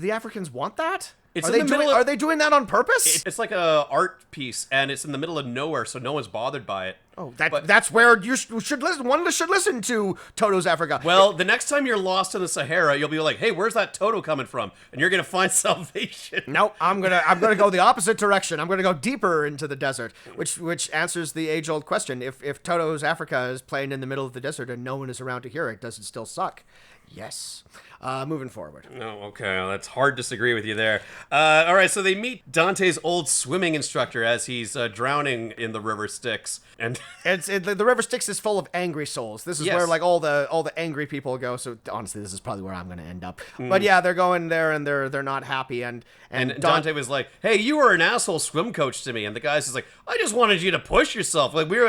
Speaker 2: the Africans want that?
Speaker 1: Are
Speaker 2: they doing that on purpose?
Speaker 1: It's like a art piece, and it's in the middle of nowhere, so no one's bothered by it.
Speaker 2: Oh, that's where you should listen. One should listen to Toto's Africa.
Speaker 1: Well, the next time you're lost in the Sahara, you'll be like, "Hey, where's that Toto coming from?" And you're gonna find salvation.
Speaker 2: No, I'm gonna go the opposite direction. I'm gonna go deeper into the desert, which answers the age-old question: if Toto's Africa is playing in the middle of the desert and no one is around to hear it, does it still suck? Yes. Moving forward.
Speaker 1: Oh, okay. Well, that's hard to disagree with you there. All right, so they meet Dante's old swimming instructor as he's drowning in the river Styx, and
Speaker 2: the river Styx is full of angry souls. This is where like all the angry people go. So honestly, this is probably where I'm going to end up. But yeah, they're going there and they're not happy. And
Speaker 1: Dante was like, "Hey, you were an asshole swim coach to me," and the guy's just like, "I just wanted you to push yourself. Like we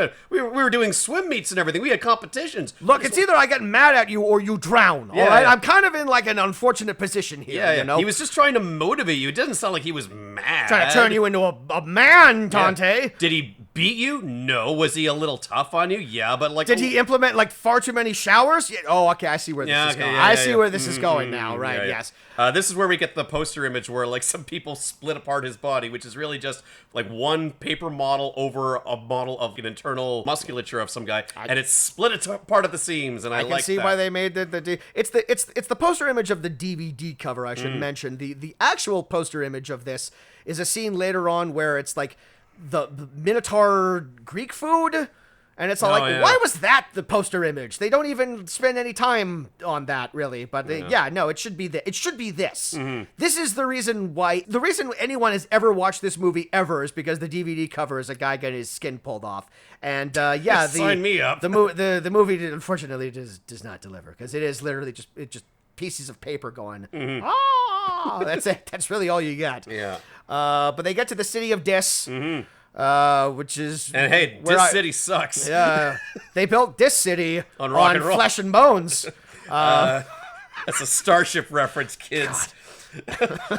Speaker 1: were doing swim meets and everything. We had competitions.
Speaker 2: Look, it's either I get mad at you or you drown. All right, I'm kind of in like an unfortunate position here.
Speaker 1: Yeah,
Speaker 2: you know,
Speaker 1: he was just trying to motivate you. It doesn't sound like he was mad.
Speaker 2: Trying to turn you into a man, Dante.
Speaker 1: Yeah. Did he beat you? No. Was he a little tough on you? Yeah, but like...
Speaker 2: Did he implement, like, far too many showers? Yeah. Oh, okay, I see where this is going. I see where this is going now, right, yes.
Speaker 1: This is where we get the poster image where, like, some people split apart his body, which is really just, like, one paper model over a model of an internal musculature of some guy, and it's split apart at the seams, and I like that.
Speaker 2: I can see why they made it's the poster image of the DVD cover, I should mention. The actual poster image of this is a scene later on where it's, like, the Minotaur Greek food, and it's all why was that the poster image? They don't even spend any time on that, really. But no, it should be it should be this. This is the reason why. The reason anyone has ever watched this movie ever is because the DVD cover is a guy getting his skin pulled off, and
Speaker 1: sign me up.
Speaker 2: The movie unfortunately does not deliver, because it is literally just pieces of paper going. That's it. That's really all you got.
Speaker 1: Yeah.
Speaker 2: But they get to the city of Dis, which is...
Speaker 1: And hey, Dis City sucks.
Speaker 2: Yeah. They built Dis City
Speaker 1: on rock and roll.
Speaker 2: Flesh and bones.
Speaker 1: That's a Starship reference, kids.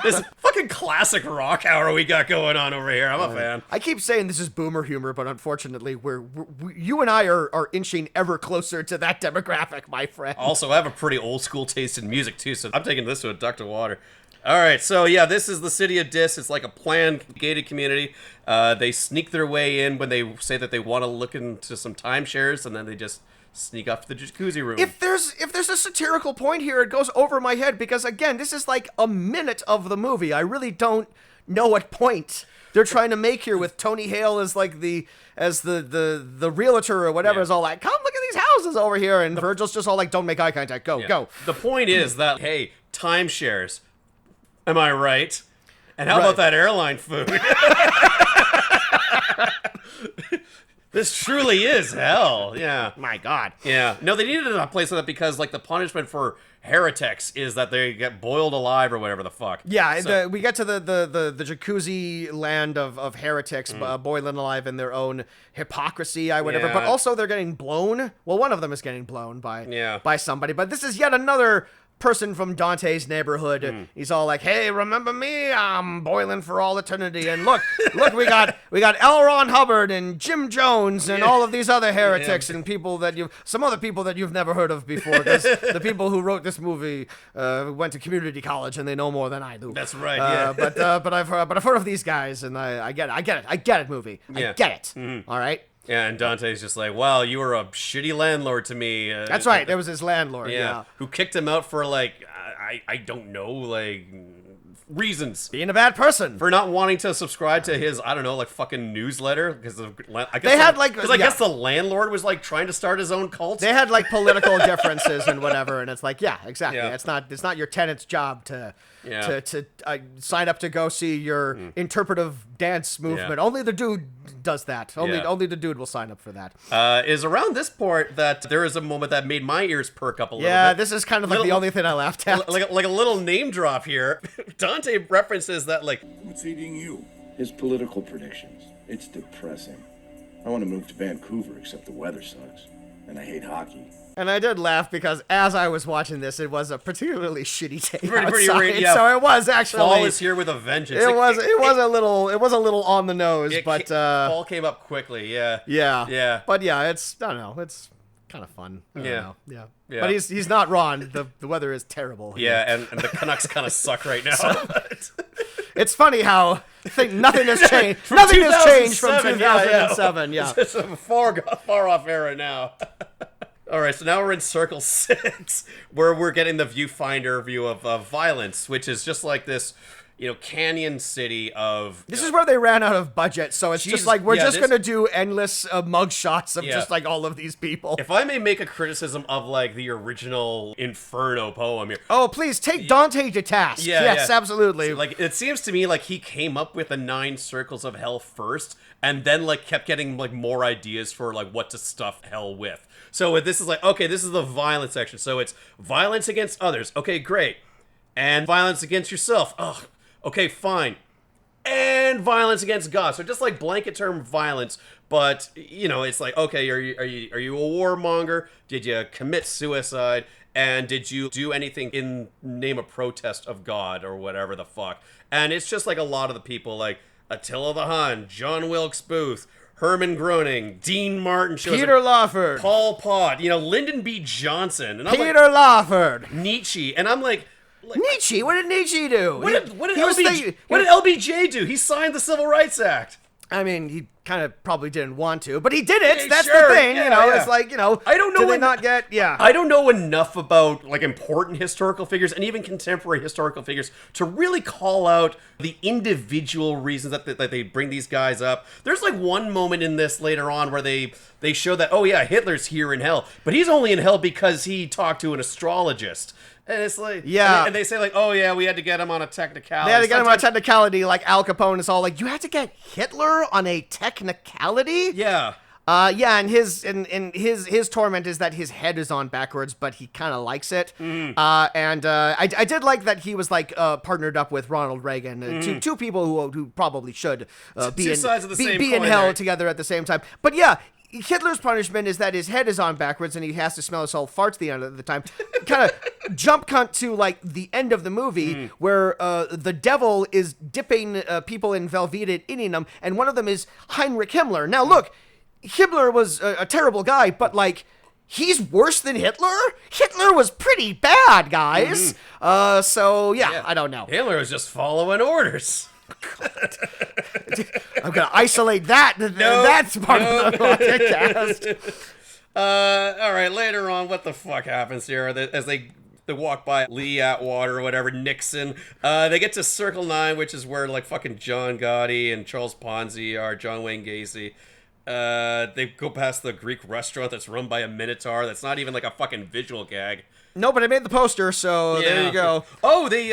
Speaker 1: This fucking classic rock hour we got going on over here. I'm a fan.
Speaker 2: I keep saying this is boomer humor, but unfortunately, you and I are inching ever closer to that demographic, my friend.
Speaker 1: Also, I have a pretty old school taste in music, too, so I'm taking this to a duck to water. All right, so yeah, this is the city of Dis. It's like a planned, gated community. They sneak their way in when they say that they want to look into some timeshares, and then they just sneak off to the jacuzzi room.
Speaker 2: If there's a satirical point here, it goes over my head, because again, this is like a minute of the movie. I really don't know what point they're trying to make here with Tony Hale as like the realtor or whatever. Is all like, come look at these houses over here, and Virgil's just all like, don't make eye contact, go.
Speaker 1: The point is that, hey, timeshares, am I right? And how about that airline food? This truly is hell. Yeah.
Speaker 2: My God.
Speaker 1: Yeah. No, they needed a place like that because, like, the punishment for heretics is that they get boiled alive or whatever the fuck.
Speaker 2: Yeah, so, we get to the jacuzzi land of heretics boiling alive in their own hypocrisy, whatever. But also they're getting blown. Well, one of them is getting blown by somebody. But this is yet another person from Dante's neighborhood. He's all like, hey, remember me? I'm boiling for all eternity. And look, we got L. Ron Hubbard and Jim Jones and all of these other heretics and some other people that you've never heard of before, because the people who wrote this movie went to community college and they know more than I do.
Speaker 1: That's right. Yeah.
Speaker 2: But I've heard of these guys, and I get it, movie. I get it. All right.
Speaker 1: Yeah, and Dante's just like, wow, you were a shitty landlord to me.
Speaker 2: That's right, there was his landlord, yeah.
Speaker 1: Who kicked him out for, like, I don't know, like, reasons.
Speaker 2: Being a bad person.
Speaker 1: For not wanting to subscribe to his, I don't know, like, fucking newsletter. Because I guess the landlord was, like, trying to start his own cult.
Speaker 2: They had, like, political differences and whatever, and it's like, yeah, exactly. Yeah. It's not your tenant's job to sign up to go see your interpretive dance movement. Yeah. Only the dude does that. Only the dude will sign up for that.
Speaker 1: Is around this part that there is a moment that made my ears perk up a little bit.
Speaker 2: Yeah, this is kind of like the only thing I laughed at.
Speaker 1: Like a little name drop here. Dante references that, like...
Speaker 5: What's eating you?
Speaker 6: His political predictions. It's depressing. I want to move to Vancouver, except the weather sucks. And I hate hockey.
Speaker 2: And I did laugh because as I was watching this, it was a particularly shitty day
Speaker 1: pretty
Speaker 2: outside.
Speaker 1: Yeah.
Speaker 2: So it was actually...
Speaker 1: Fall is here with a vengeance.
Speaker 2: It was a little on the nose, but...
Speaker 1: Fall came up quickly, yeah.
Speaker 2: Yeah. But yeah, I don't know, it's kind of fun. I don't know. But he's not wrong. The weather is terrible.
Speaker 1: Yeah, and the Canucks kind of suck right now.
Speaker 2: It's funny how nothing has changed. Nothing has changed from 2007. Yeah.
Speaker 1: It's a far off era now. All right, so now we're in Circle 6, where we're getting the viewfinder view of violence, which is just like this, canyon city of...
Speaker 2: This is where they ran out of budget, so it's just like, we're just going to do endless mug shots of just like all of these people.
Speaker 1: If I may make a criticism of like the original Inferno poem here.
Speaker 2: Oh, please, take Dante to task. Yes, absolutely.
Speaker 1: So, like, it seems to me like he came up with the 9 circles of hell first, and then like kept getting like more ideas for like what to stuff hell with. So this is like, okay, this is the violence section. So it's violence against others. Okay, great. And violence against yourself. Ugh. Okay, fine. And violence against God. So just like blanket term violence, but it's like, okay, are you a warmonger? Did you commit suicide? And did you do anything in name of protest of God or whatever the fuck? And it's just like a lot of the people, like Attila the Hun, John Wilkes Booth, Herman Groening, Dean Martin shows
Speaker 2: Peter
Speaker 1: up,
Speaker 2: Lawford,
Speaker 1: Paul Pott, Lyndon B. Johnson, and I'm
Speaker 2: Peter Lawford,
Speaker 1: Nietzsche, and I'm like
Speaker 2: Nietzsche. What did Nietzsche do?
Speaker 1: What did LBJ do? He signed the Civil Rights Act.
Speaker 2: I mean, he kind of probably didn't want to, but he did it.
Speaker 1: Yeah,
Speaker 2: That's
Speaker 1: sure.
Speaker 2: the thing,
Speaker 1: Yeah.
Speaker 2: It's like,
Speaker 1: I don't know.
Speaker 2: I
Speaker 1: don't know enough about like important historical figures and even contemporary historical figures to really call out the individual reasons that they bring these guys up. There's like one moment in this later on where they show that, oh yeah, Hitler's here in hell, but he's only in hell because he talked to an astrologist. And it's like, and they say like, oh yeah, we had to get him on a technicality.
Speaker 2: They had to get him on a technicality, like Al Capone is all like, you had to get Hitler on a technicality?
Speaker 1: Yeah.
Speaker 2: And his torment is that his head is on backwards, but he kind of likes it. I did like that he was like partnered up with Ronald Reagan, two people who probably should be in hell together at the same time. But yeah. Hitler's punishment is that his head is on backwards and he has to smell his own farts the end of the time. Kind of jump cut to like the end of the movie where the devil is dipping people in Velveeta and eating them, and one of them is Heinrich Himmler. Now look, Himmler was a terrible guy, but like, he's worse than Hitler? Hitler was pretty bad, guys. So I don't know.
Speaker 1: Hitler was just following orders.
Speaker 2: I'm gonna isolate that. That's part of the podcast.
Speaker 1: All right. Later on, what the fuck happens here? As they walk by Lee Atwater or whatever, Nixon, they get to Circle 9, which is where like fucking John Gotti and Charles Ponzi are. John Wayne Gacy. They go past the Greek restaurant that's run by a Minotaur. That's not even like a fucking visual gag.
Speaker 2: No, but I made the poster, so there you go.
Speaker 1: Oh, they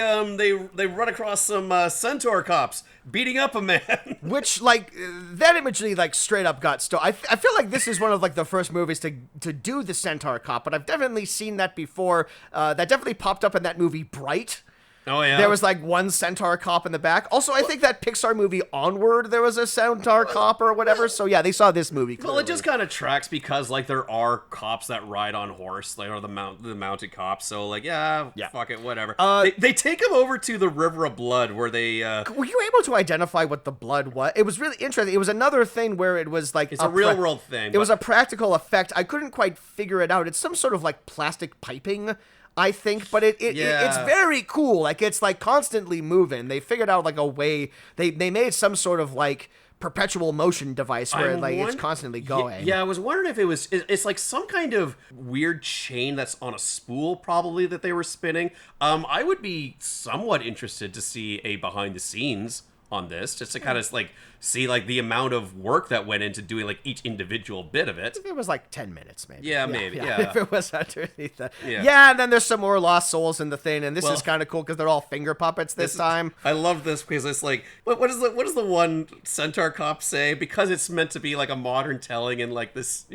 Speaker 1: run across some centaur cops beating up a man.
Speaker 2: Which, like, that imagery, like, straight up got stolen. I feel like this is one of, like, the first movies to do the centaur cop, but I've definitely seen that before. That definitely popped up in that movie, Bright.
Speaker 1: Oh, yeah.
Speaker 2: There was, like, one centaur cop in the back. Also, I think that Pixar movie Onward, there was a centaur cop or whatever. So, yeah, they saw this movie clearly.
Speaker 1: Well, it just kind of tracks because, like, there are cops that ride on horse. They are the mounted cops. So, like, yeah, fuck it, whatever. They take him over to the River of Blood where they...
Speaker 2: Were you able to identify what the blood was? It was really interesting. It was another thing where it was, like...
Speaker 1: It's a real-world thing.
Speaker 2: It was a practical effect. I couldn't quite figure it out. It's some sort of, like, plastic piping, I think, but it's very cool. Like, it's like constantly moving. They figured out like a way. They made some sort of like perpetual motion device where it's constantly going.
Speaker 1: Yeah, I was wondering if it's like some kind of weird chain that's on a spool probably that they were spinning. I would be somewhat interested to see a behind the scenes on this, just to kind of like see like the amount of work that went into doing like each individual bit of it.
Speaker 2: If it was like 10 minutes, maybe.
Speaker 1: Yeah, maybe. Yeah.
Speaker 2: If it was underneath that. Yeah, and then there's some more lost souls in the thing, and this is kind of cool because they're all finger puppets this time.
Speaker 1: I love this because it's like, what does the one centaur cop say? Because it's meant to be like a modern telling in like this,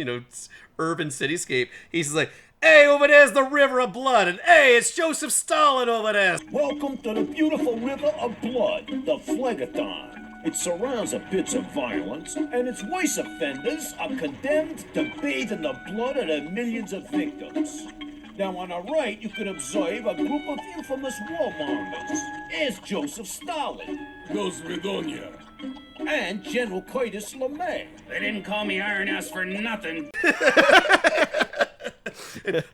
Speaker 1: urban cityscape. He's like, hey, over there's the River of Blood, and hey, it's Joseph Stalin over there.
Speaker 3: Welcome to the beautiful River of Blood, the Phlegaton. It surrounds the pits of violence, and its worst offenders are condemned to bathe in the blood of their millions of victims. Now, on the right, you can observe a group of infamous warmongers. Here's Joseph Stalin.
Speaker 5: Gosvidonia.
Speaker 3: And General Curtis LeMay.
Speaker 4: They didn't call me Iron Ass for nothing.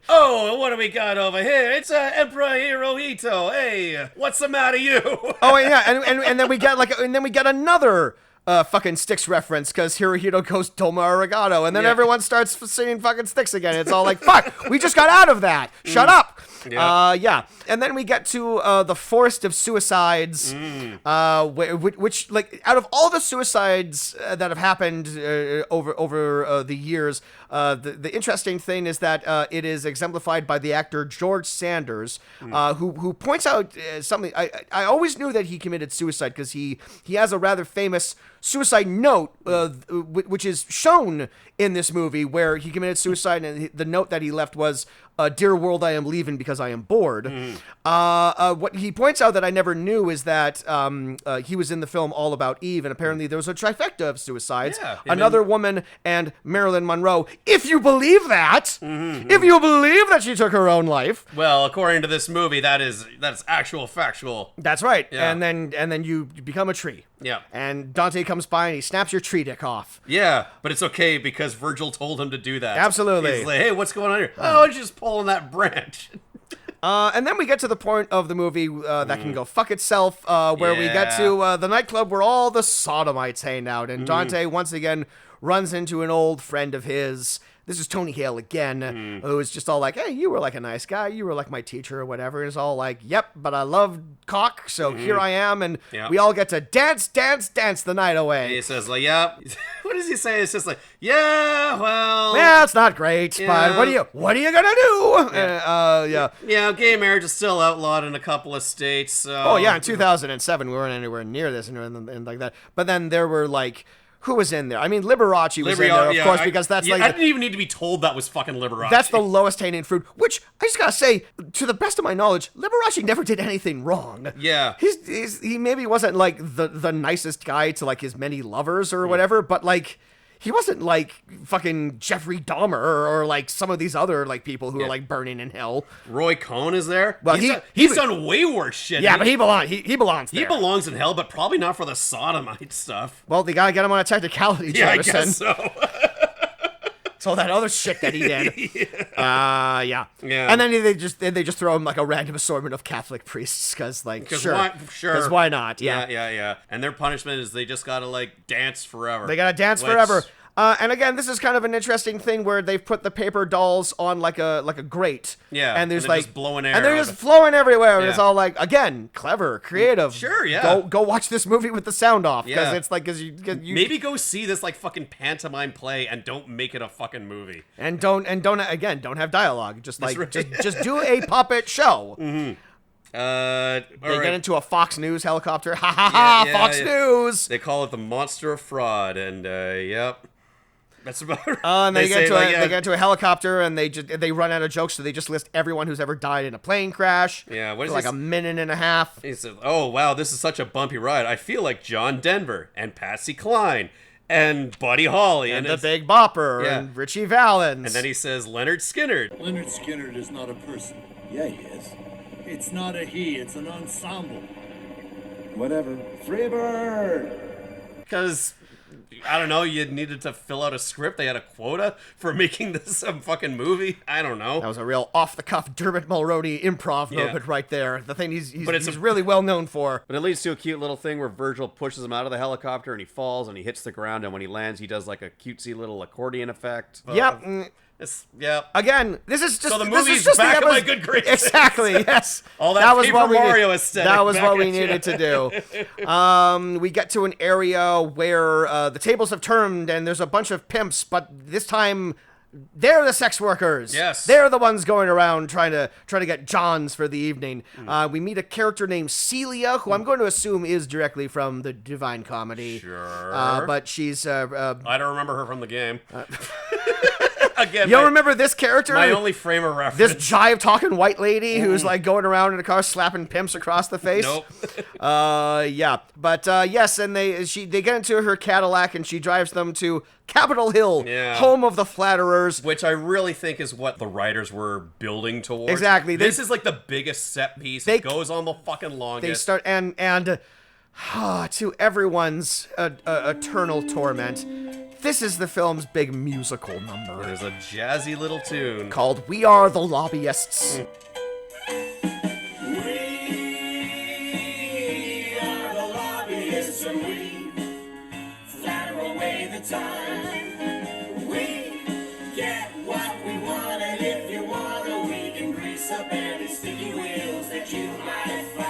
Speaker 1: Oh, what do we got over here? It's Emperor Hirohito. Hey, what's the matter, you?
Speaker 2: Oh yeah, and then we get another fucking Styx reference because Hirohito goes Toma Arigato, and then everyone starts singing fucking Styx again. It's all like, fuck, we just got out of that. Shut up. Yeah. And then we get to the Forest of Suicides, which like out of all the suicides that have happened over the years, the interesting thing is that it is exemplified by the actor George Sanders, who points out something. I always knew that he committed suicide because he has a rather famous suicide note, which is shown in this movie, where he committed suicide, and the note that he left was, "Dear world, I am leaving because I am bored." What he points out that I never knew is that he was in the film All About Eve, and apparently there was a trifecta of suicides. Another woman and Marilyn Monroe, if you believe that. If you believe that she took her own life.
Speaker 1: Well, according to this movie, that's actual factual.
Speaker 2: That's right. Yeah. And then you become a tree.
Speaker 1: Yeah.
Speaker 2: And Dante comes by and he snaps your tree dick off.
Speaker 1: Yeah, but it's okay because Virgil told him to do that.
Speaker 2: Absolutely.
Speaker 1: He's like, hey, what's going on here? Oh, I'm just pulling that branch.
Speaker 2: And then we get to the point of the movie that can go fuck itself, where we get to the nightclub where all the sodomites hang out. And Dante, once again, runs into an old friend of his. This is Tony Hale again, who is just all like, hey, you were like a nice guy. You were like my teacher or whatever. And it's all like, yep, but I love cock, so here I am. And we all get to dance the night away.
Speaker 1: And he says, like, yeah. What does he say? It's just like, yeah, well.
Speaker 2: Yeah, it's not great, but what are you gonna do?
Speaker 1: Yeah, gay marriage is still outlawed in a couple of states. So.
Speaker 2: Oh, yeah, in 2007, we weren't anywhere near this and like that. But then there were like, who was in there? I mean, Liberace was in there, of course, because that's like...
Speaker 1: I didn't even need to be told that was fucking Liberace.
Speaker 2: That's the lowest hanging fruit, which, I just gotta say, to the best of my knowledge, Liberace never did anything wrong.
Speaker 1: Yeah.
Speaker 2: He maybe wasn't, like, the nicest guy to, like, his many lovers or whatever, but, like... He wasn't like fucking Jeffrey Dahmer or like some of these other like people who are like burning in hell.
Speaker 1: Roy Cohn is there.
Speaker 2: Well,
Speaker 1: he's done way worse shit.
Speaker 2: Yeah, but he belongs there.
Speaker 1: He belongs in hell, but probably not for the sodomite stuff.
Speaker 2: Well, they gotta get him on a technicality.
Speaker 1: Yeah,
Speaker 2: Jameson.
Speaker 1: I guess so.
Speaker 2: So that other shit that he did. Yeah.
Speaker 1: Yeah.
Speaker 2: And then they just throw him like a random assortment of Catholic priests because
Speaker 1: sure.
Speaker 2: Because why not?
Speaker 1: Yeah. And their punishment is they just gotta like dance forever.
Speaker 2: They gotta dance forever. And again, this is kind of an interesting thing where they've put the paper dolls on like a grate.
Speaker 1: Yeah.
Speaker 2: And there's
Speaker 1: they're
Speaker 2: like
Speaker 1: just blowing air.
Speaker 2: And they're just flowing everywhere. And
Speaker 1: Yeah.
Speaker 2: it's all like, again, clever, creative.
Speaker 1: Sure, yeah.
Speaker 2: Go watch this movie with the sound off because
Speaker 1: Yeah.
Speaker 2: it's like you
Speaker 1: maybe go see this like fucking pantomime play and don't make it a fucking movie.
Speaker 2: and don't have dialogue. Just like just do a puppet show.
Speaker 1: Mm-hmm.
Speaker 2: They get into a Fox News helicopter. Ha ha ha! Fox News.
Speaker 1: They call it the monster of fraud, and yep. That's about right.
Speaker 2: And they get into a helicopter, and they run out of jokes, so they just list everyone who's ever died in a plane crash.
Speaker 1: Yeah, what is
Speaker 2: for like a minute and a half.
Speaker 1: He says, "Oh wow, this is such a bumpy ride. I feel like John Denver and Patsy Cline and Buddy Holly
Speaker 2: and the Big Bopper and Richie Valens."
Speaker 1: And then he says, "Leonard Skinner."
Speaker 5: Leonard Skinner is not a person.
Speaker 6: Yeah, he is.
Speaker 5: It's not a he. It's an ensemble.
Speaker 6: Whatever. Freebird!
Speaker 1: Because I don't know, you needed to fill out a script. They had a quota for making this some fucking movie. I don't know.
Speaker 2: That was a real off-the-cuff Dermot Mulroney improv moment right there. The thing he's really well known for.
Speaker 1: But it leads to a cute little thing where Virgil pushes him out of the helicopter and he falls and he hits the ground, and when he lands, he does like a cutesy little accordion effect.
Speaker 2: Yep. Again, this is just
Speaker 1: so the movie's back in my good graces.
Speaker 2: Exactly. Yes.
Speaker 1: All that
Speaker 2: was
Speaker 1: Paper
Speaker 2: what
Speaker 1: Mario aesthetic.
Speaker 2: That was what we needed to do. We get to an area where the tables have turned and there's a bunch of pimps, but this time they're the sex workers.
Speaker 1: Yes.
Speaker 2: They're the ones going around trying to get Johns for the evening. We meet a character named Celia, who I'm going to assume is directly from the Divine Comedy.
Speaker 1: Sure.
Speaker 2: But she's
Speaker 1: I don't remember her from the game. Again,
Speaker 2: you don't remember this character?
Speaker 1: My only frame of reference.
Speaker 2: This jive-talking white lady who's like going around in a car slapping pimps across the face?
Speaker 1: Nope.
Speaker 2: Yeah. But yes, and they get into her Cadillac and she drives them to Capitol Hill, home of the Flatterers.
Speaker 1: Which I really think is what the writers were building towards.
Speaker 2: Exactly.
Speaker 1: This is like the biggest set piece. It goes on the fucking longest.
Speaker 2: They start, and to everyone's eternal torment, this is the film's big musical number.
Speaker 1: There's a jazzy little tune
Speaker 2: called "We Are the Lobbyists."
Speaker 3: We are the lobbyists, and we flatter away the time. We get what we want, and if you want, we can grease up any sticky wheels that you might find.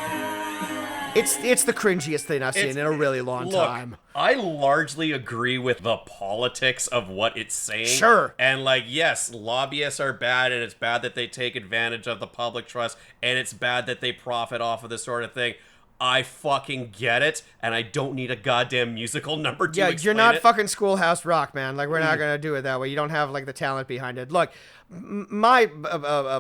Speaker 2: It's the cringiest thing I've seen in a really long time.
Speaker 1: I largely agree with the politics of what it's saying.
Speaker 2: Sure.
Speaker 1: And like, yes, lobbyists are bad, and it's bad that they take advantage of the public trust, and it's bad that they profit off of this sort of thing. I fucking get it, and I don't need a goddamn musical number to explain
Speaker 2: you're not
Speaker 1: it.
Speaker 2: fucking Schoolhouse Rock, man. Like, we're not gonna do it that way. You don't have like the talent behind it. Look, my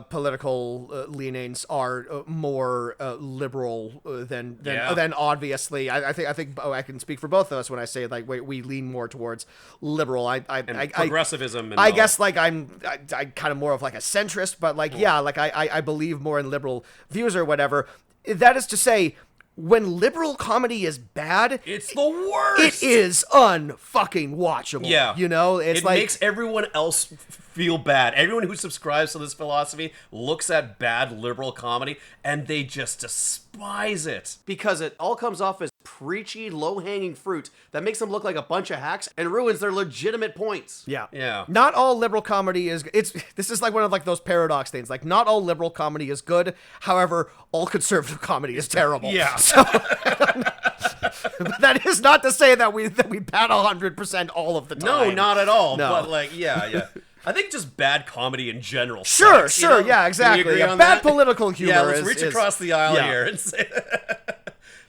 Speaker 2: political leanings are more liberal than obviously. I think I can speak for both of us when I say like we lean more towards liberal. I
Speaker 1: progressivism.
Speaker 2: I guess like I'm kind of more of like a centrist, but like like I believe more in liberal views or whatever. That is to say, when liberal comedy is bad,
Speaker 1: it's the worst.
Speaker 2: It is unfucking watchable.
Speaker 1: Yeah.
Speaker 2: You know, it's
Speaker 1: it
Speaker 2: like...
Speaker 1: makes everyone else feel bad. Everyone who subscribes to this philosophy looks at bad liberal comedy and they just despise it. Because it all comes off as preachy, low-hanging fruit that makes them look like a bunch of hacks and ruins their legitimate points.
Speaker 2: Yeah. Not all liberal comedy is... This is like one of like those paradox things. Like, not all liberal comedy is good. However, all conservative comedy is terrible.
Speaker 1: Yeah.
Speaker 2: So, that is not to say that we bat 100% all of the time.
Speaker 1: No, not at all.
Speaker 2: No.
Speaker 1: But like, yeah. I think just bad comedy in general.
Speaker 2: Sure,
Speaker 1: sucks, you know?
Speaker 2: yeah, exactly.
Speaker 1: Can we agree on
Speaker 2: bad
Speaker 1: that?
Speaker 2: political humor.
Speaker 1: Yeah, let's reach across the aisle
Speaker 2: yeah.
Speaker 1: here and say.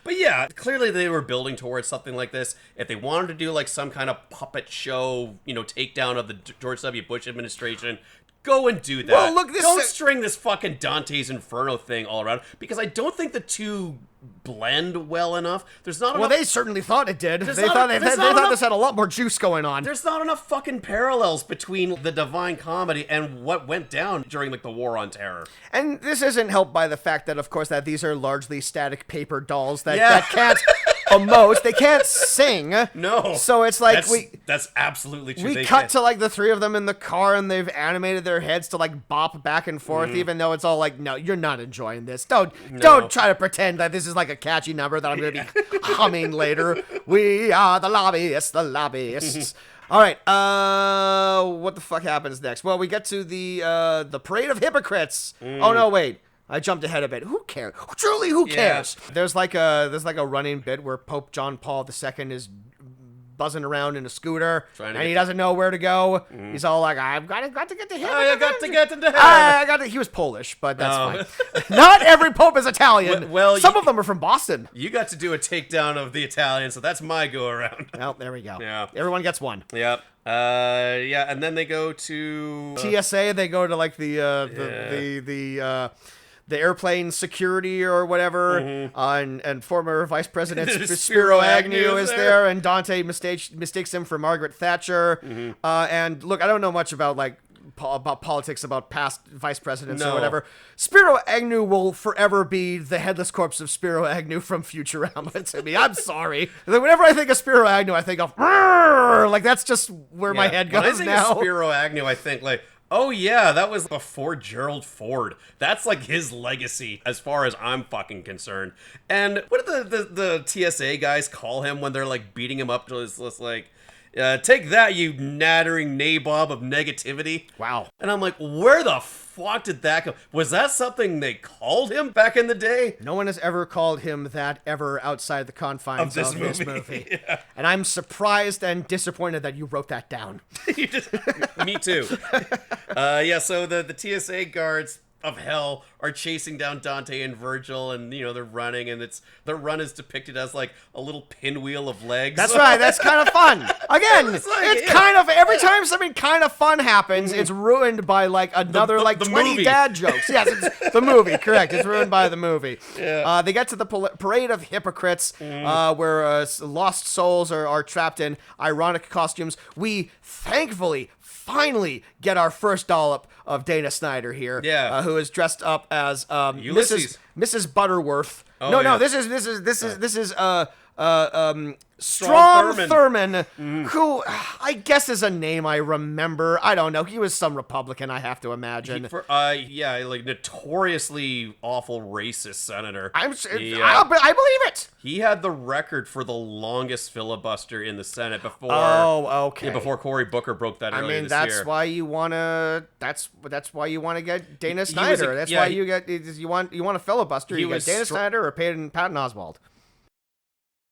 Speaker 1: But yeah, clearly they were building towards something like this. If they wanted to do like some kind of puppet show, takedown of the George W. Bush administration, go and do that.
Speaker 2: Well, look,
Speaker 1: don't string this fucking Dante's Inferno thing all around, because I don't think the two blend well enough. There's not enough...
Speaker 2: Well, they certainly thought it did. They thought this had a lot more juice going on.
Speaker 1: There's not enough fucking parallels between the Divine Comedy and what went down during like the War on Terror.
Speaker 2: And this isn't helped by the fact that, of course, that these are largely static paper dolls that can't emote. They can't sing.
Speaker 1: No.
Speaker 2: So it's like
Speaker 1: that's absolutely true.
Speaker 2: We cut to like the three of them in the car, and they've animated their heads to like bop back and forth, even though it's all like, no, you're not enjoying this. Don't try to pretend that this is like a catchy number that I'm going to be humming later. We are the lobbyists. All right, what the fuck happens next? Well, we get to the parade of hypocrites. Oh no, wait. I jumped ahead a bit. Who cares? Truly, who cares? Yeah. There's like a running bit where Pope John Paul II is buzzing around in a scooter, and he doesn't know where to go. He's all like, "I've got to get to heaven.
Speaker 1: I got to get into heaven."
Speaker 2: He was Polish, but that's fine. Not every pope is Italian.
Speaker 1: Well,
Speaker 2: some of them are from Boston.
Speaker 1: You got to do a takedown of the Italian, so that's my go around.
Speaker 2: Well, there we go.
Speaker 1: Yeah,
Speaker 2: everyone gets one.
Speaker 1: Yep. And then they go to
Speaker 2: TSA. They go to like the airplane security or whatever, and former Vice President Spiro Agnew is there, and Dante mistakes him for Margaret Thatcher. And look, I don't know much about like about politics, about past vice presidents or whatever. Spiro Agnew will forever be the headless corpse of Spiro Agnew from Futurama to me. I'm sorry. Whenever I think of Spiro Agnew, I think of like that's just where my head goes
Speaker 1: when I think
Speaker 2: now.
Speaker 1: Of Spiro Agnew, I think like, oh yeah, that was before Gerald Ford. That's like his legacy as far as I'm fucking concerned. And what do the TSA guys call him when they're like beating him up to his like, take that, you nattering nabob of negativity.
Speaker 2: Wow.
Speaker 1: And I'm like, where the fuck did that come? Was that something they called him back in the day?
Speaker 2: No one has ever called him that ever outside the confines of this movie.
Speaker 1: Yeah.
Speaker 2: And I'm surprised and disappointed that you wrote that down.
Speaker 1: Me too. So the TSA guards of hell are chasing down Dante and Virgil, and they're running, and their run is depicted as like a little pinwheel of legs.
Speaker 2: That's right. That's kind of fun. Again, kind of every time something kind of fun happens, it's ruined by like another the 20
Speaker 1: movie.
Speaker 2: Dad jokes. Yes, it's the movie. Correct. It's ruined by the movie.
Speaker 1: Yeah.
Speaker 2: They get to the parade of hypocrites, where lost souls are trapped in ironic costumes. We thankfully finally get our first dollop of Dana Snyder here, who is dressed up as Mrs. Butterworth. This is Strom Thurmond, who I guess is a name I remember. I don't know. He was some Republican, I have to imagine.
Speaker 1: Like notoriously awful racist senator.
Speaker 2: I believe it.
Speaker 1: He had the record for the longest filibuster in the Senate before. Before Cory Booker broke that earlier this year.
Speaker 2: That's why you wanna. That's why you want to get Dana Snyder. That's why you get. You want a filibuster. You get Dana Snyder or Patton Oswalt.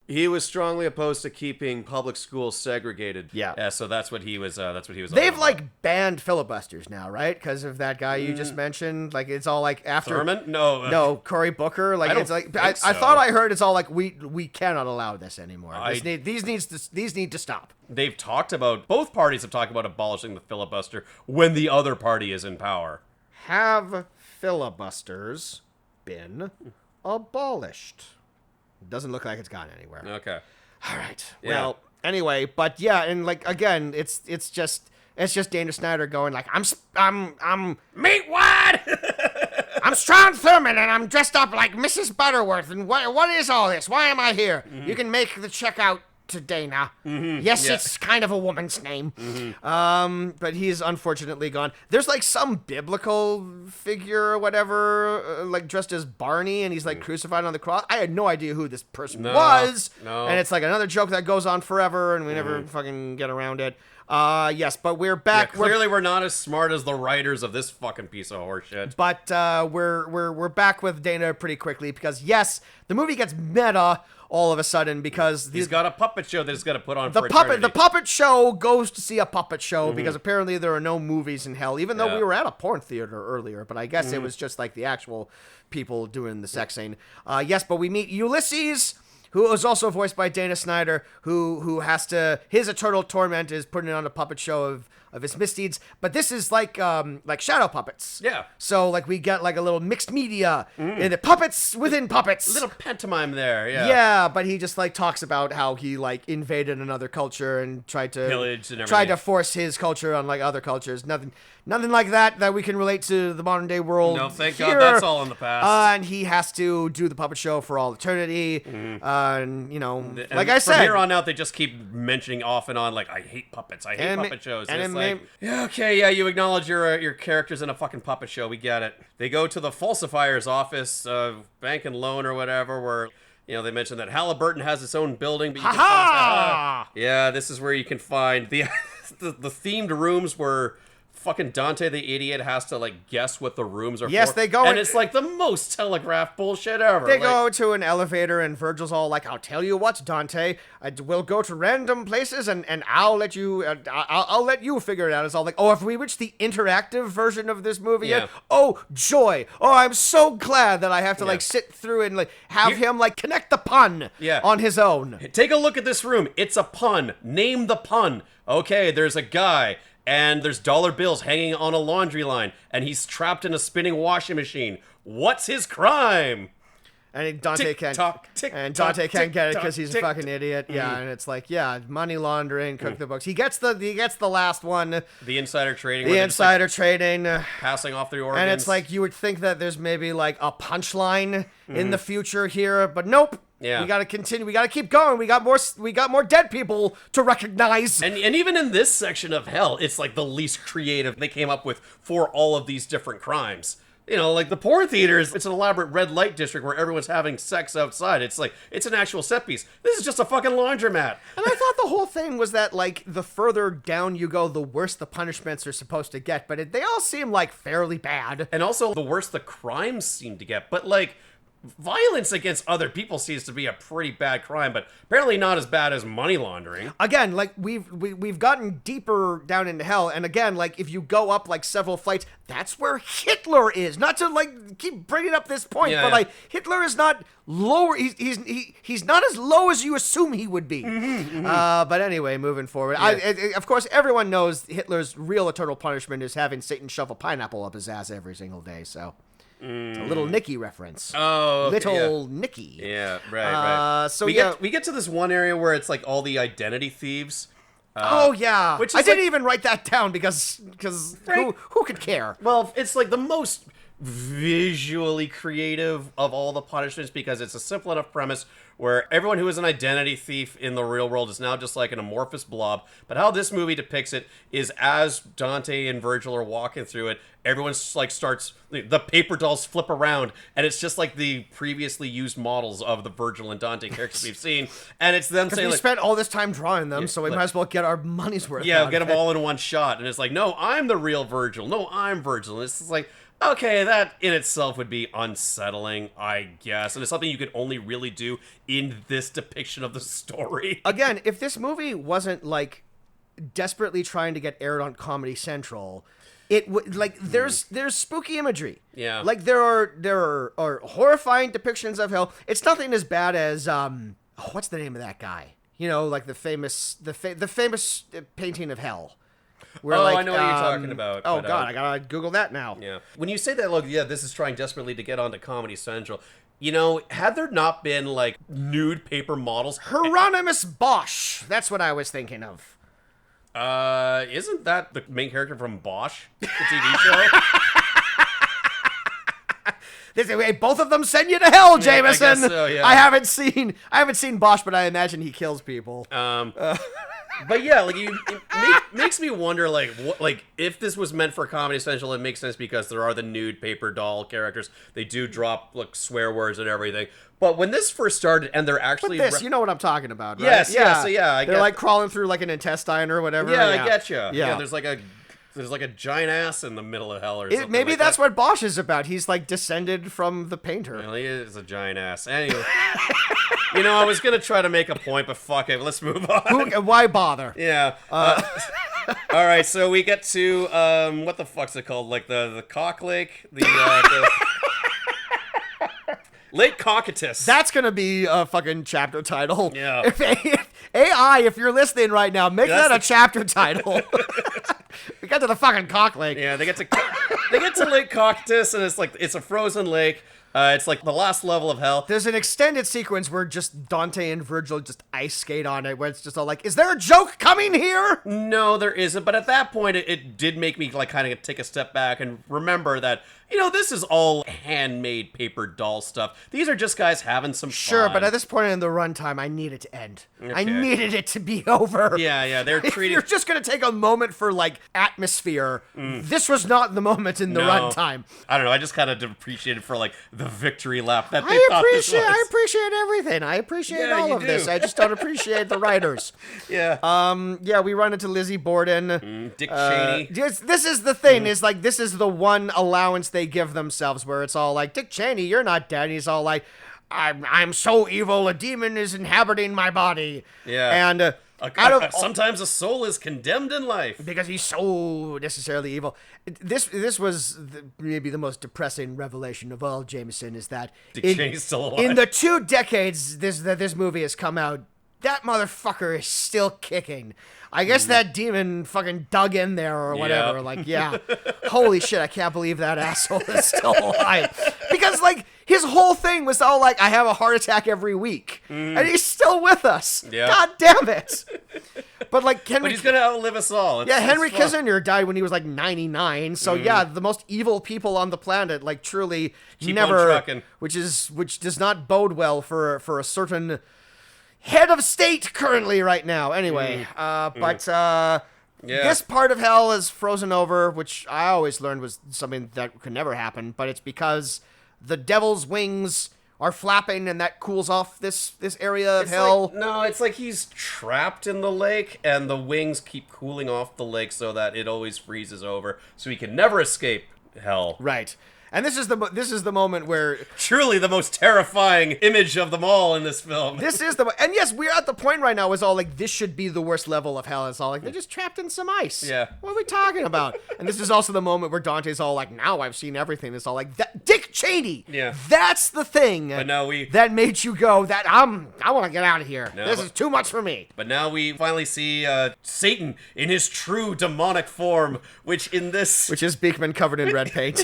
Speaker 1: He was strongly opposed to keeping public schools segregated.
Speaker 2: Yeah.
Speaker 1: So that's what he was.
Speaker 2: They've like banned filibusters now, right? Because of that guy you just mentioned. Like it's all like after
Speaker 1: Thurman. No,
Speaker 2: Cory Booker. Like
Speaker 1: I
Speaker 2: it's like
Speaker 1: I
Speaker 2: thought I heard it's all like we cannot allow this anymore. These need to stop.
Speaker 1: They've talked about, both parties have talked about abolishing the filibuster when the other party is in power.
Speaker 2: Have filibusters been abolished? Doesn't look like it's gone anywhere.
Speaker 1: Okay.
Speaker 2: All right. Yeah. Well, anyway, but yeah, and like again, it's just Dana Snyder going like I'm meat what? I'm Strawn Thurman, and I'm dressed up like Mrs. Butterworth, and what is all this? Why am I here? You can make the check out to Dana. Yes, it's kind of a woman's name. But he's unfortunately gone. There's like some biblical figure or whatever, like dressed as Barney, and he's like crucified on the cross. I had no idea who this person was.
Speaker 1: No.
Speaker 2: And it's like another joke that goes on forever, and we never fucking get around it. Yes, but we're back.
Speaker 1: Yeah, clearly we're not as smart as the writers of this fucking piece of horseshit.
Speaker 2: But we're back with Dana pretty quickly because yes, the movie gets meta all of a sudden because
Speaker 1: He's got a puppet show that he's got to put on
Speaker 2: the
Speaker 1: for
Speaker 2: puppet
Speaker 1: eternity.
Speaker 2: the puppet show goes to see a puppet show because apparently there are no movies in hell, even though we were at a porn theater earlier, but I guess it was just like the actual people doing the sex scene. Yes, but we meet Ulysses, who is also voiced by Dana Snyder, who has to, his eternal torment is putting on a puppet show of his misdeeds, but this is like shadow puppets.
Speaker 1: Yeah.
Speaker 2: So like we get like a little mixed media in the puppets within puppets.
Speaker 1: Little pantomime there, yeah.
Speaker 2: Yeah, but he just like talks about how he like invaded another culture and tried to
Speaker 1: Pillage and everything.
Speaker 2: force his culture on like other cultures. Nothing like that we can relate to the modern day world.
Speaker 1: No, thank
Speaker 2: here.
Speaker 1: God that's all in the past.
Speaker 2: And he has to do the puppet show for all eternity. And you know,
Speaker 1: And
Speaker 2: like I said,
Speaker 1: from here on out, they just keep mentioning off and on, like, I hate puppets. I hate puppet shows. And it's like, yeah, okay, yeah, you acknowledge your characters in a fucking puppet show. We get it. They go to the falsifier's office, bank and loan or whatever, where, you know, they mentioned that Halliburton has its own building. But you can yeah, this is where you can find the themed rooms where fucking Dante the idiot has to like guess what the rooms are for.
Speaker 2: Yes, they go
Speaker 1: and it's like the most telegraphed bullshit ever.
Speaker 2: They go to an elevator and Virgil's all like, I'll tell you what, Dante, we'll go to random places and I'll let you I'll let you figure it out. It's all like, oh, have we reached the interactive version of this movie yet? Oh, joy. Oh, I'm so glad that I have to like sit through and like have him like connect the pun on his own.
Speaker 1: Take a look at this room. It's a pun. Name the pun. Okay, there's a guy. And there's dollar bills hanging on a laundry line, and he's trapped in a spinning washing machine. What's his crime?
Speaker 2: And Dante can't get it because he's a fucking idiot. Yeah, and it's like, money laundering, cook the books. He gets the last one.
Speaker 1: The insider trading.
Speaker 2: The insider trading.
Speaker 1: Passing off the organs.
Speaker 2: And it's like you would think that there's maybe like a punchline in the future here, but nope.
Speaker 1: Yeah.
Speaker 2: We gotta continue. We gotta keep going. We got more dead people to recognize.
Speaker 1: And even in this section of hell, it's like the least creative they came up with for all of these different crimes. You know, like the porn theaters, it's an elaborate red light district where everyone's having sex outside. It's like, it's an actual set piece. This is just a fucking laundromat.
Speaker 2: And I thought the whole thing was that, like, the further down you go, the worse the punishments are supposed to get. But they all seem, like, fairly bad.
Speaker 1: And also, the worse the crimes seem to get. But, like, violence against other people seems to be a pretty bad crime, but apparently not as bad as money laundering.
Speaker 2: Again, like we've gotten deeper down into hell, and again, like if you go up like several flights, that's where Hitler is. Not to like keep bringing up this point, but like Hitler is not lower. He's not as low as you assume he would be. But anyway, moving forward, of course, everyone knows Hitler's real eternal punishment is having Satan shove a pineapple up his ass every single day. So. It's a little Nicky reference.
Speaker 1: Oh, okay,
Speaker 2: little Nicky.
Speaker 1: Yeah, right.
Speaker 2: So
Speaker 1: we get to this one area where it's like all the identity thieves.
Speaker 2: Which I didn't even write that down because
Speaker 1: right.
Speaker 2: who could care?
Speaker 1: Well, it's like the most visually creative of all the punishments because it's a simple enough premise where everyone who is an identity thief in the real world is now just like an amorphous blob. But how this movie depicts it is as Dante and Virgil are walking through it, everyone's like the paper dolls flip around, and it's just like the previously used models of the Virgil and Dante characters we've seen, and it's them saying
Speaker 2: we
Speaker 1: like,
Speaker 2: spent all this time drawing them, so we might as well get our money's worth.
Speaker 1: Yeah, get them all in one shot, and it's like, no, I'm the real Virgil. No, I'm Virgil. And it's like, okay, that in itself would be unsettling, I guess, and it's something you could only really do in this depiction of the story.
Speaker 2: Again, if this movie wasn't like desperately trying to get aired on Comedy Central, it would like there's spooky imagery.
Speaker 1: Yeah,
Speaker 2: like there are horrifying depictions of hell. It's nothing as bad as what's the name of that guy? You know, like the famous painting of hell. Where,
Speaker 1: I know what you're talking about.
Speaker 2: Oh, God, I gotta Google that now.
Speaker 1: Yeah. When you say that, look, this is trying desperately to get onto Comedy Central. You know, had there not been, like, nude paper models...
Speaker 2: Hieronymus Bosch. That's what I was thinking of.
Speaker 1: Isn't that the main character from Bosch, the TV show?
Speaker 2: Both of them send you to hell, Jameson.
Speaker 1: I guess so, yeah.
Speaker 2: I haven't seen Bosch, but I imagine he kills people.
Speaker 1: But yeah, like it makes me wonder, like what, like if this was meant for Comedy Central, it makes sense because there are the nude paper doll characters. They do drop like swear words and everything. But when this first started, and they're actually
Speaker 2: you know what I'm talking about, right?
Speaker 1: Yes, yeah. So yeah,
Speaker 2: they're like crawling through like an intestine or whatever.
Speaker 1: Yeah, I get you.
Speaker 2: Yeah,
Speaker 1: there's like a giant ass in the middle of hell or something.
Speaker 2: Maybe
Speaker 1: like
Speaker 2: that's
Speaker 1: that.
Speaker 2: what Bosch is about. He's like descended from the painter.
Speaker 1: Well, he is a giant ass. Anyway. I was gonna try to make a point, but fuck it. Let's move on.
Speaker 2: Why bother?
Speaker 1: Yeah. All right. So we get to what the fuck's it called? Like the cock lake, the Lake Cocytus.
Speaker 2: That's gonna be a fucking chapter title.
Speaker 1: Yeah.
Speaker 2: If you're listening right now, make that a chapter title. We got to the fucking cock lake.
Speaker 1: Yeah, they get to Lake Cocytus, and it's a frozen lake. It's like the last level of hell.
Speaker 2: There's an extended sequence where just Dante and Virgil just ice skate on it, where it's just all like, is there a joke coming here?
Speaker 1: No, there isn't. But at that point, it did make me like kind of take a step back and remember that, this is all handmade paper doll stuff. These are just guys having some fun.
Speaker 2: Sure, but at this point in the runtime, I need it to end.
Speaker 1: Okay.
Speaker 2: I needed it to be over.
Speaker 1: Yeah, they're treating...
Speaker 2: If you're just going to take a moment for, like, atmosphere, this was not the moment in the runtime.
Speaker 1: I don't know, I just kind of appreciated for, like, the victory lap that they
Speaker 2: I appreciate everything. I appreciate all of this. I just don't appreciate the writers.
Speaker 1: Yeah.
Speaker 2: We run into Lizzie Borden.
Speaker 1: Dick Cheney.
Speaker 2: This is the thing, is like, this is the one allowance they give themselves where it's all like, Dick Cheney, you're not dead. And he's all like, I'm so evil, a demon is inhabiting my body.
Speaker 1: Yeah.
Speaker 2: And
Speaker 1: sometimes a soul is condemned in life.
Speaker 2: Because he's so necessarily evil. This was maybe the most depressing revelation of all, Jameson, is that
Speaker 1: Dick Cheney's still alive.
Speaker 2: In the 2 decades this movie has come out, that motherfucker is still kicking. I guess that demon fucking dug in there or whatever.
Speaker 1: Yep.
Speaker 2: Like, yeah. Holy shit, I can't believe that asshole is still alive. Because, like, his whole thing was all like, I have a heart attack every week. And he's still with us.
Speaker 1: Yep.
Speaker 2: God damn it. But, like,
Speaker 1: But he's gonna outlive us all.
Speaker 2: Henry Kissinger died when he was, like, 99. So, yeah, the most evil people on the planet, like, truly
Speaker 1: Keep
Speaker 2: never...
Speaker 1: on trucking.
Speaker 2: Which does not bode well for a certain... head of state currently right now. Anyway, this part of hell is frozen over, which I always learned was something that could never happen, but it's because the devil's wings are flapping and that cools off this area of hell.
Speaker 1: It's like he's trapped in the lake and the wings keep cooling off the lake so that it always freezes over, so he can never escape hell.
Speaker 2: Right. And this is the moment where...
Speaker 1: Truly the most terrifying image of them all in this film.
Speaker 2: And yes, we're at the point right now, it's all like, this should be the worst level of hell. It's all like, they're just trapped in some ice.
Speaker 1: Yeah.
Speaker 2: What are we talking about? And this is also the moment where Dante's all like, now I've seen everything. It's all like, Dick Cheney!
Speaker 1: Yeah.
Speaker 2: That's the thing
Speaker 1: But now
Speaker 2: that made you go, I want to get out of here. This is too much for me.
Speaker 1: But now we finally see Satan in his true demonic form, which is
Speaker 2: Beekman covered in red paint.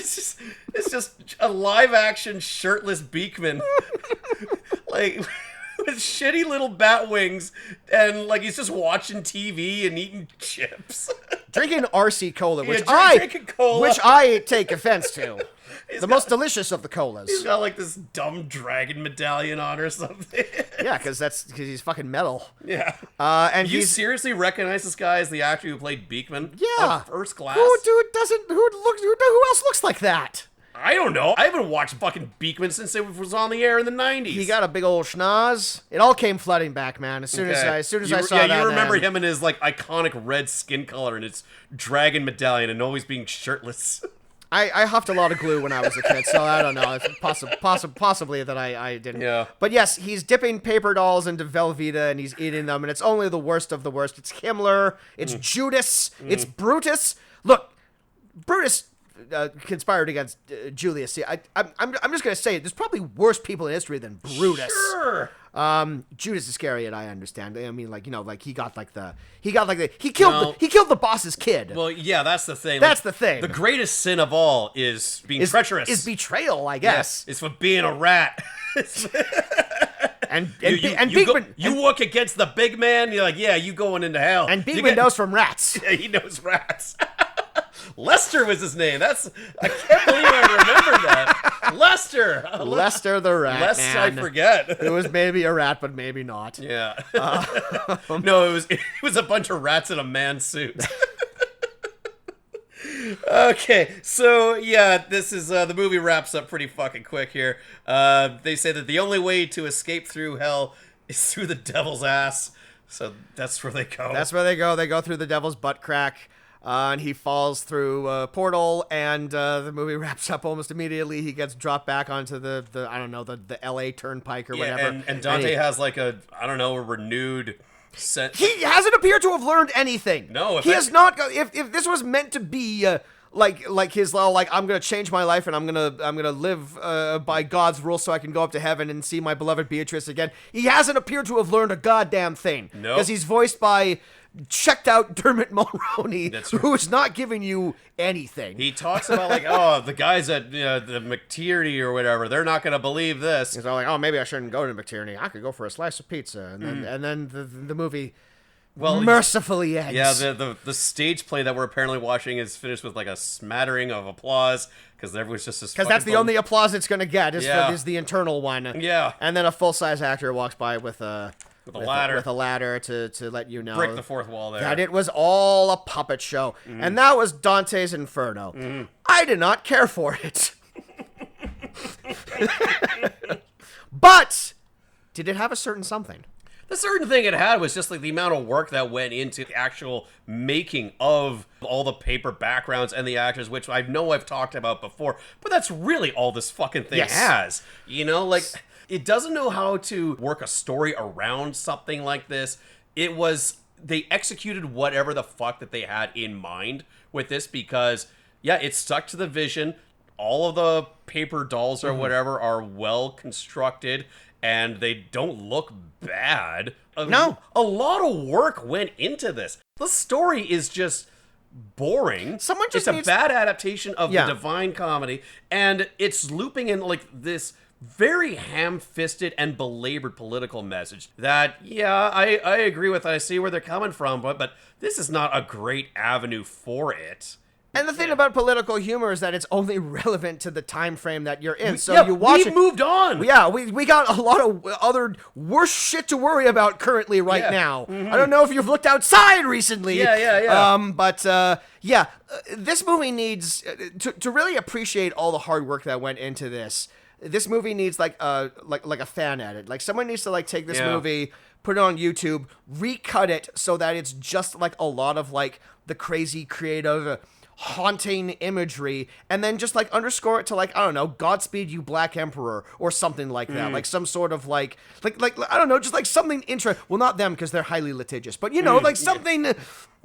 Speaker 1: It's just a live-action shirtless Beekman, like with shitty little bat wings, and like he's just watching TV and eating chips,
Speaker 2: drinking RC cola, which
Speaker 1: drinking cola.
Speaker 2: Which I take offense to. Most delicious of the colas.
Speaker 1: He's got like this dumb dragon medallion on or something.
Speaker 2: Yeah, because he's fucking metal.
Speaker 1: Yeah.
Speaker 2: And
Speaker 1: you seriously recognize this guy as the actor who played Beekman?
Speaker 2: Yeah.
Speaker 1: First Class?
Speaker 2: Who else looks like that?
Speaker 1: I don't know. I haven't watched fucking Beekman since it was on the air in the 90s.
Speaker 2: He got a big old schnoz. It all came flooding back, man. As soon as I saw that.
Speaker 1: Yeah, you remember him in his like iconic red skin color and his dragon medallion and always being shirtless.
Speaker 2: I huffed a lot of glue when I was a kid, so I don't know. It's possibly that I didn't.
Speaker 1: Yeah.
Speaker 2: But yes, he's dipping paper dolls into Velveeta and he's eating them, and it's only the worst of the worst. It's Himmler, it's Judas, it's Brutus. Look, Brutus conspired against Julius. See, I'm just gonna say it. There's probably worse people in history than Brutus.
Speaker 1: Sure.
Speaker 2: Judas Iscariot, I understand. I mean, like, he killed the boss's kid.
Speaker 1: Well, yeah, that's the thing.
Speaker 2: That's the thing.
Speaker 1: The greatest sin of all is being treacherous.
Speaker 2: Is betrayal, I guess.
Speaker 1: Yes, it's for being a rat.
Speaker 2: And
Speaker 1: Beekman, you work against the big man. You're like, yeah, you going into hell.
Speaker 2: And Beekman knows from rats.
Speaker 1: Yeah, he knows rats. Lester was his name. I can't believe I remembered that. Lester.
Speaker 2: Lester the rat.
Speaker 1: Lest I forget.
Speaker 2: It was maybe a rat, but maybe not.
Speaker 1: Yeah. No, it was a bunch of rats in a man suit. Okay, so yeah, this is the movie wraps up pretty fucking quick here. They say that the only way to escape through hell is through the devil's ass. So that's where they go.
Speaker 2: That's where they go. They go through the devil's butt crack, and he falls through a portal, and the movie wraps up almost immediately. He gets dropped back onto the I don't know, the LA Turnpike or whatever.
Speaker 1: And Dante has like a renewed...
Speaker 2: He hasn't appeared to have learned anything.
Speaker 1: No,
Speaker 2: he has not. If this was meant to be like his I'm gonna change my life and I'm gonna live by God's rules so I can go up to heaven and see my beloved Beatrice again. He hasn't appeared to have learned a goddamn thing.
Speaker 1: No,
Speaker 2: because he's voiced by checked out Dermot Mulroney, who is not giving you anything.
Speaker 1: He talks about the guys at the McTierney or whatever, they're not going to believe this.
Speaker 2: He's all like, oh, maybe I shouldn't go to McTierney. I could go for a slice of pizza. And then the movie mercifully ends.
Speaker 1: Yeah, the stage play that we're apparently watching is finished with like a smattering of applause because everyone's just
Speaker 2: because that's the only applause it's going to get is the internal one.
Speaker 1: Yeah.
Speaker 2: And then a full-size actor walks by with a ladder to let you know.
Speaker 1: Break the fourth wall there.
Speaker 2: That it was all a puppet show. And that was Dante's Inferno. I did not care for it. But did it have a certain something?
Speaker 1: The certain thing it had was just like the amount of work that went into the actual making of all the paper backgrounds and the actors, which I know I've talked about before, but that's really all this fucking thing has. You know, like... It doesn't know how to work a story around something like this. They executed whatever the fuck that they had in mind with this because, yeah, it stuck to the vision. All of the paper dolls or whatever are well constructed and they don't look bad.
Speaker 2: No.
Speaker 1: A lot of work went into this. The story is just boring. It's a bad adaptation of the Divine Comedy, and it's looping in like this very ham-fisted and belabored political message that, I agree with. I see where they're coming from, but this is not a great avenue for it.
Speaker 2: And the thing about political humor is that it's only relevant to the time frame that you're in. So you watch
Speaker 1: we've moved on.
Speaker 2: Yeah, we got a lot of other worse shit to worry about currently right now. I don't know if you've looked outside recently. This movie needs to really appreciate all the hard work that went into this. This movie needs like a fan edit. Like someone needs to like take this movie, put it on YouTube, recut it so that it's just like a lot of like the crazy creative haunting imagery, and then just like underscore it to like, I don't know, Godspeed You Black Emperor or something like that. Like some sort of like I don't know, just like something well, not them because they're highly litigious, but you know, like something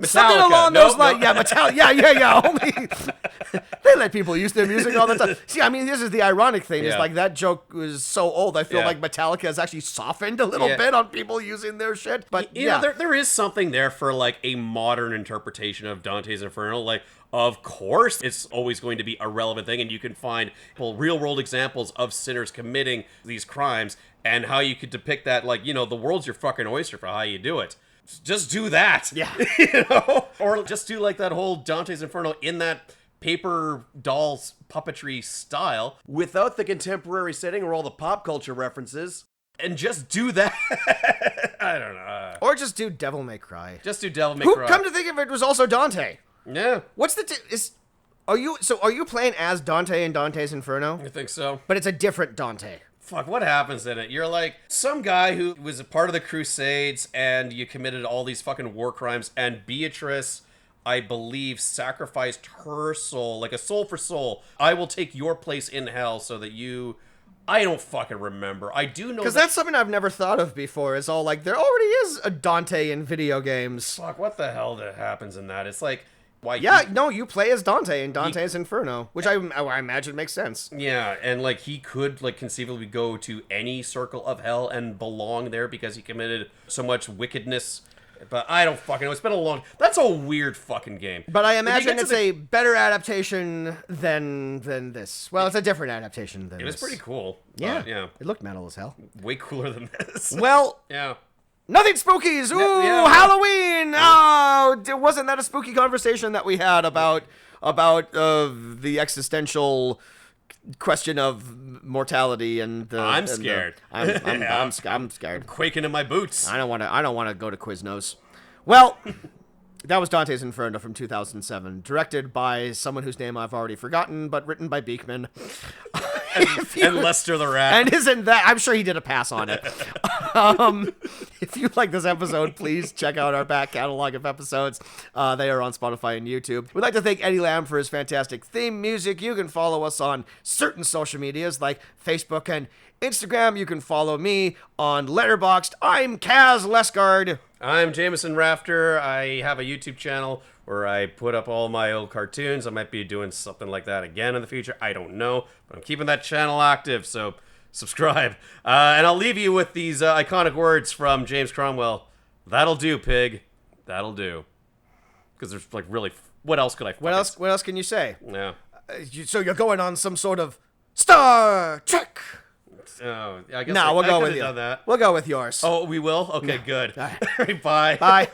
Speaker 2: something along those lines. Yeah, Metallica. Yeah. Only they let people use their music all the time. See, I mean, this is the ironic thing is like that joke was so old. I feel like Metallica has actually softened a little bit on people using their shit. But
Speaker 1: you know, there is something there for like a modern interpretation of Dante's Inferno. Like, of course, it's always going to be a relevant thing, and you can find real-world examples of sinners committing these crimes and how you could depict that. Like, you know, the world's your fucking oyster for how you do it. Just do that.
Speaker 2: Yeah.
Speaker 1: You know? Or just do like that whole Dante's Inferno in that paper dolls puppetry style without the contemporary setting or all the pop culture references, and just do that. I don't know.
Speaker 2: Or just do Devil May Cry.
Speaker 1: Just do Devil May Cry.
Speaker 2: Come to think of it, was also Dante.
Speaker 1: Yeah.
Speaker 2: What's are you playing as Dante in Dante's Inferno?
Speaker 1: I think so.
Speaker 2: But it's a different Dante.
Speaker 1: Fuck, what happens in it? You're like some guy who was a part of the Crusades and you committed all these fucking war crimes, and Beatrice, I believe, sacrificed her soul, like a soul for soul. I will take your place in hell so that you... I don't fucking remember. I do know
Speaker 2: because that's something I've never thought of before. Is all like there already is a Dante in video games.
Speaker 1: Fuck, what the hell that happens in that? It's like... Why
Speaker 2: you play as Dante in Dante's Inferno, which I imagine makes sense.
Speaker 1: Yeah, and like he could like conceivably go to any circle of hell and belong there because he committed so much wickedness. But I don't fucking know. It's been that's a weird fucking game.
Speaker 2: But I imagine it's a better adaptation than this. Well, it's a different adaptation than this.
Speaker 1: It was pretty cool.
Speaker 2: Yeah. It looked metal as hell.
Speaker 1: Way cooler than this.
Speaker 2: Well,
Speaker 1: yeah.
Speaker 2: Nothing spookies. Ooh, Halloween. Oh, wasn't that a spooky conversation that we had about about the existential question of mortality and the.
Speaker 1: I'm scared.
Speaker 2: I'm scared.
Speaker 1: I'm quaking in my boots.
Speaker 2: I don't want to go to Quiznos. Well, that was Dante's Inferno from 2007, directed by someone whose name I've already forgotten, but written by Beekman.
Speaker 1: And Lester the Rat.
Speaker 2: And isn't that? I'm sure he did a pass on it. If you like this episode, please check out our back catalog of episodes. They are on Spotify and YouTube. We'd like to thank Eddie Lamb for his fantastic theme music. You can follow us on certain social medias like Facebook and Instagram. You can follow me on Letterboxd. I'm Kaz Lesgard.
Speaker 1: I'm Jameson Rafter. I have a YouTube channel where I put up all my old cartoons. I might be doing something like that again in the future. I don't know, but I'm keeping that channel active, so subscribe. And I'll leave you with these iconic words from James Cromwell. That'll do, pig. That'll do. Because there's like really, what else could I?
Speaker 2: What else can you say?
Speaker 1: Yeah.
Speaker 2: So you're going on some sort of Star Trek.
Speaker 1: Oh, I guess
Speaker 2: No, we'll go with you.
Speaker 1: Done that.
Speaker 2: We'll go with yours.
Speaker 1: Oh, we will? Okay, good.
Speaker 2: All
Speaker 1: All right, bye.
Speaker 2: Bye.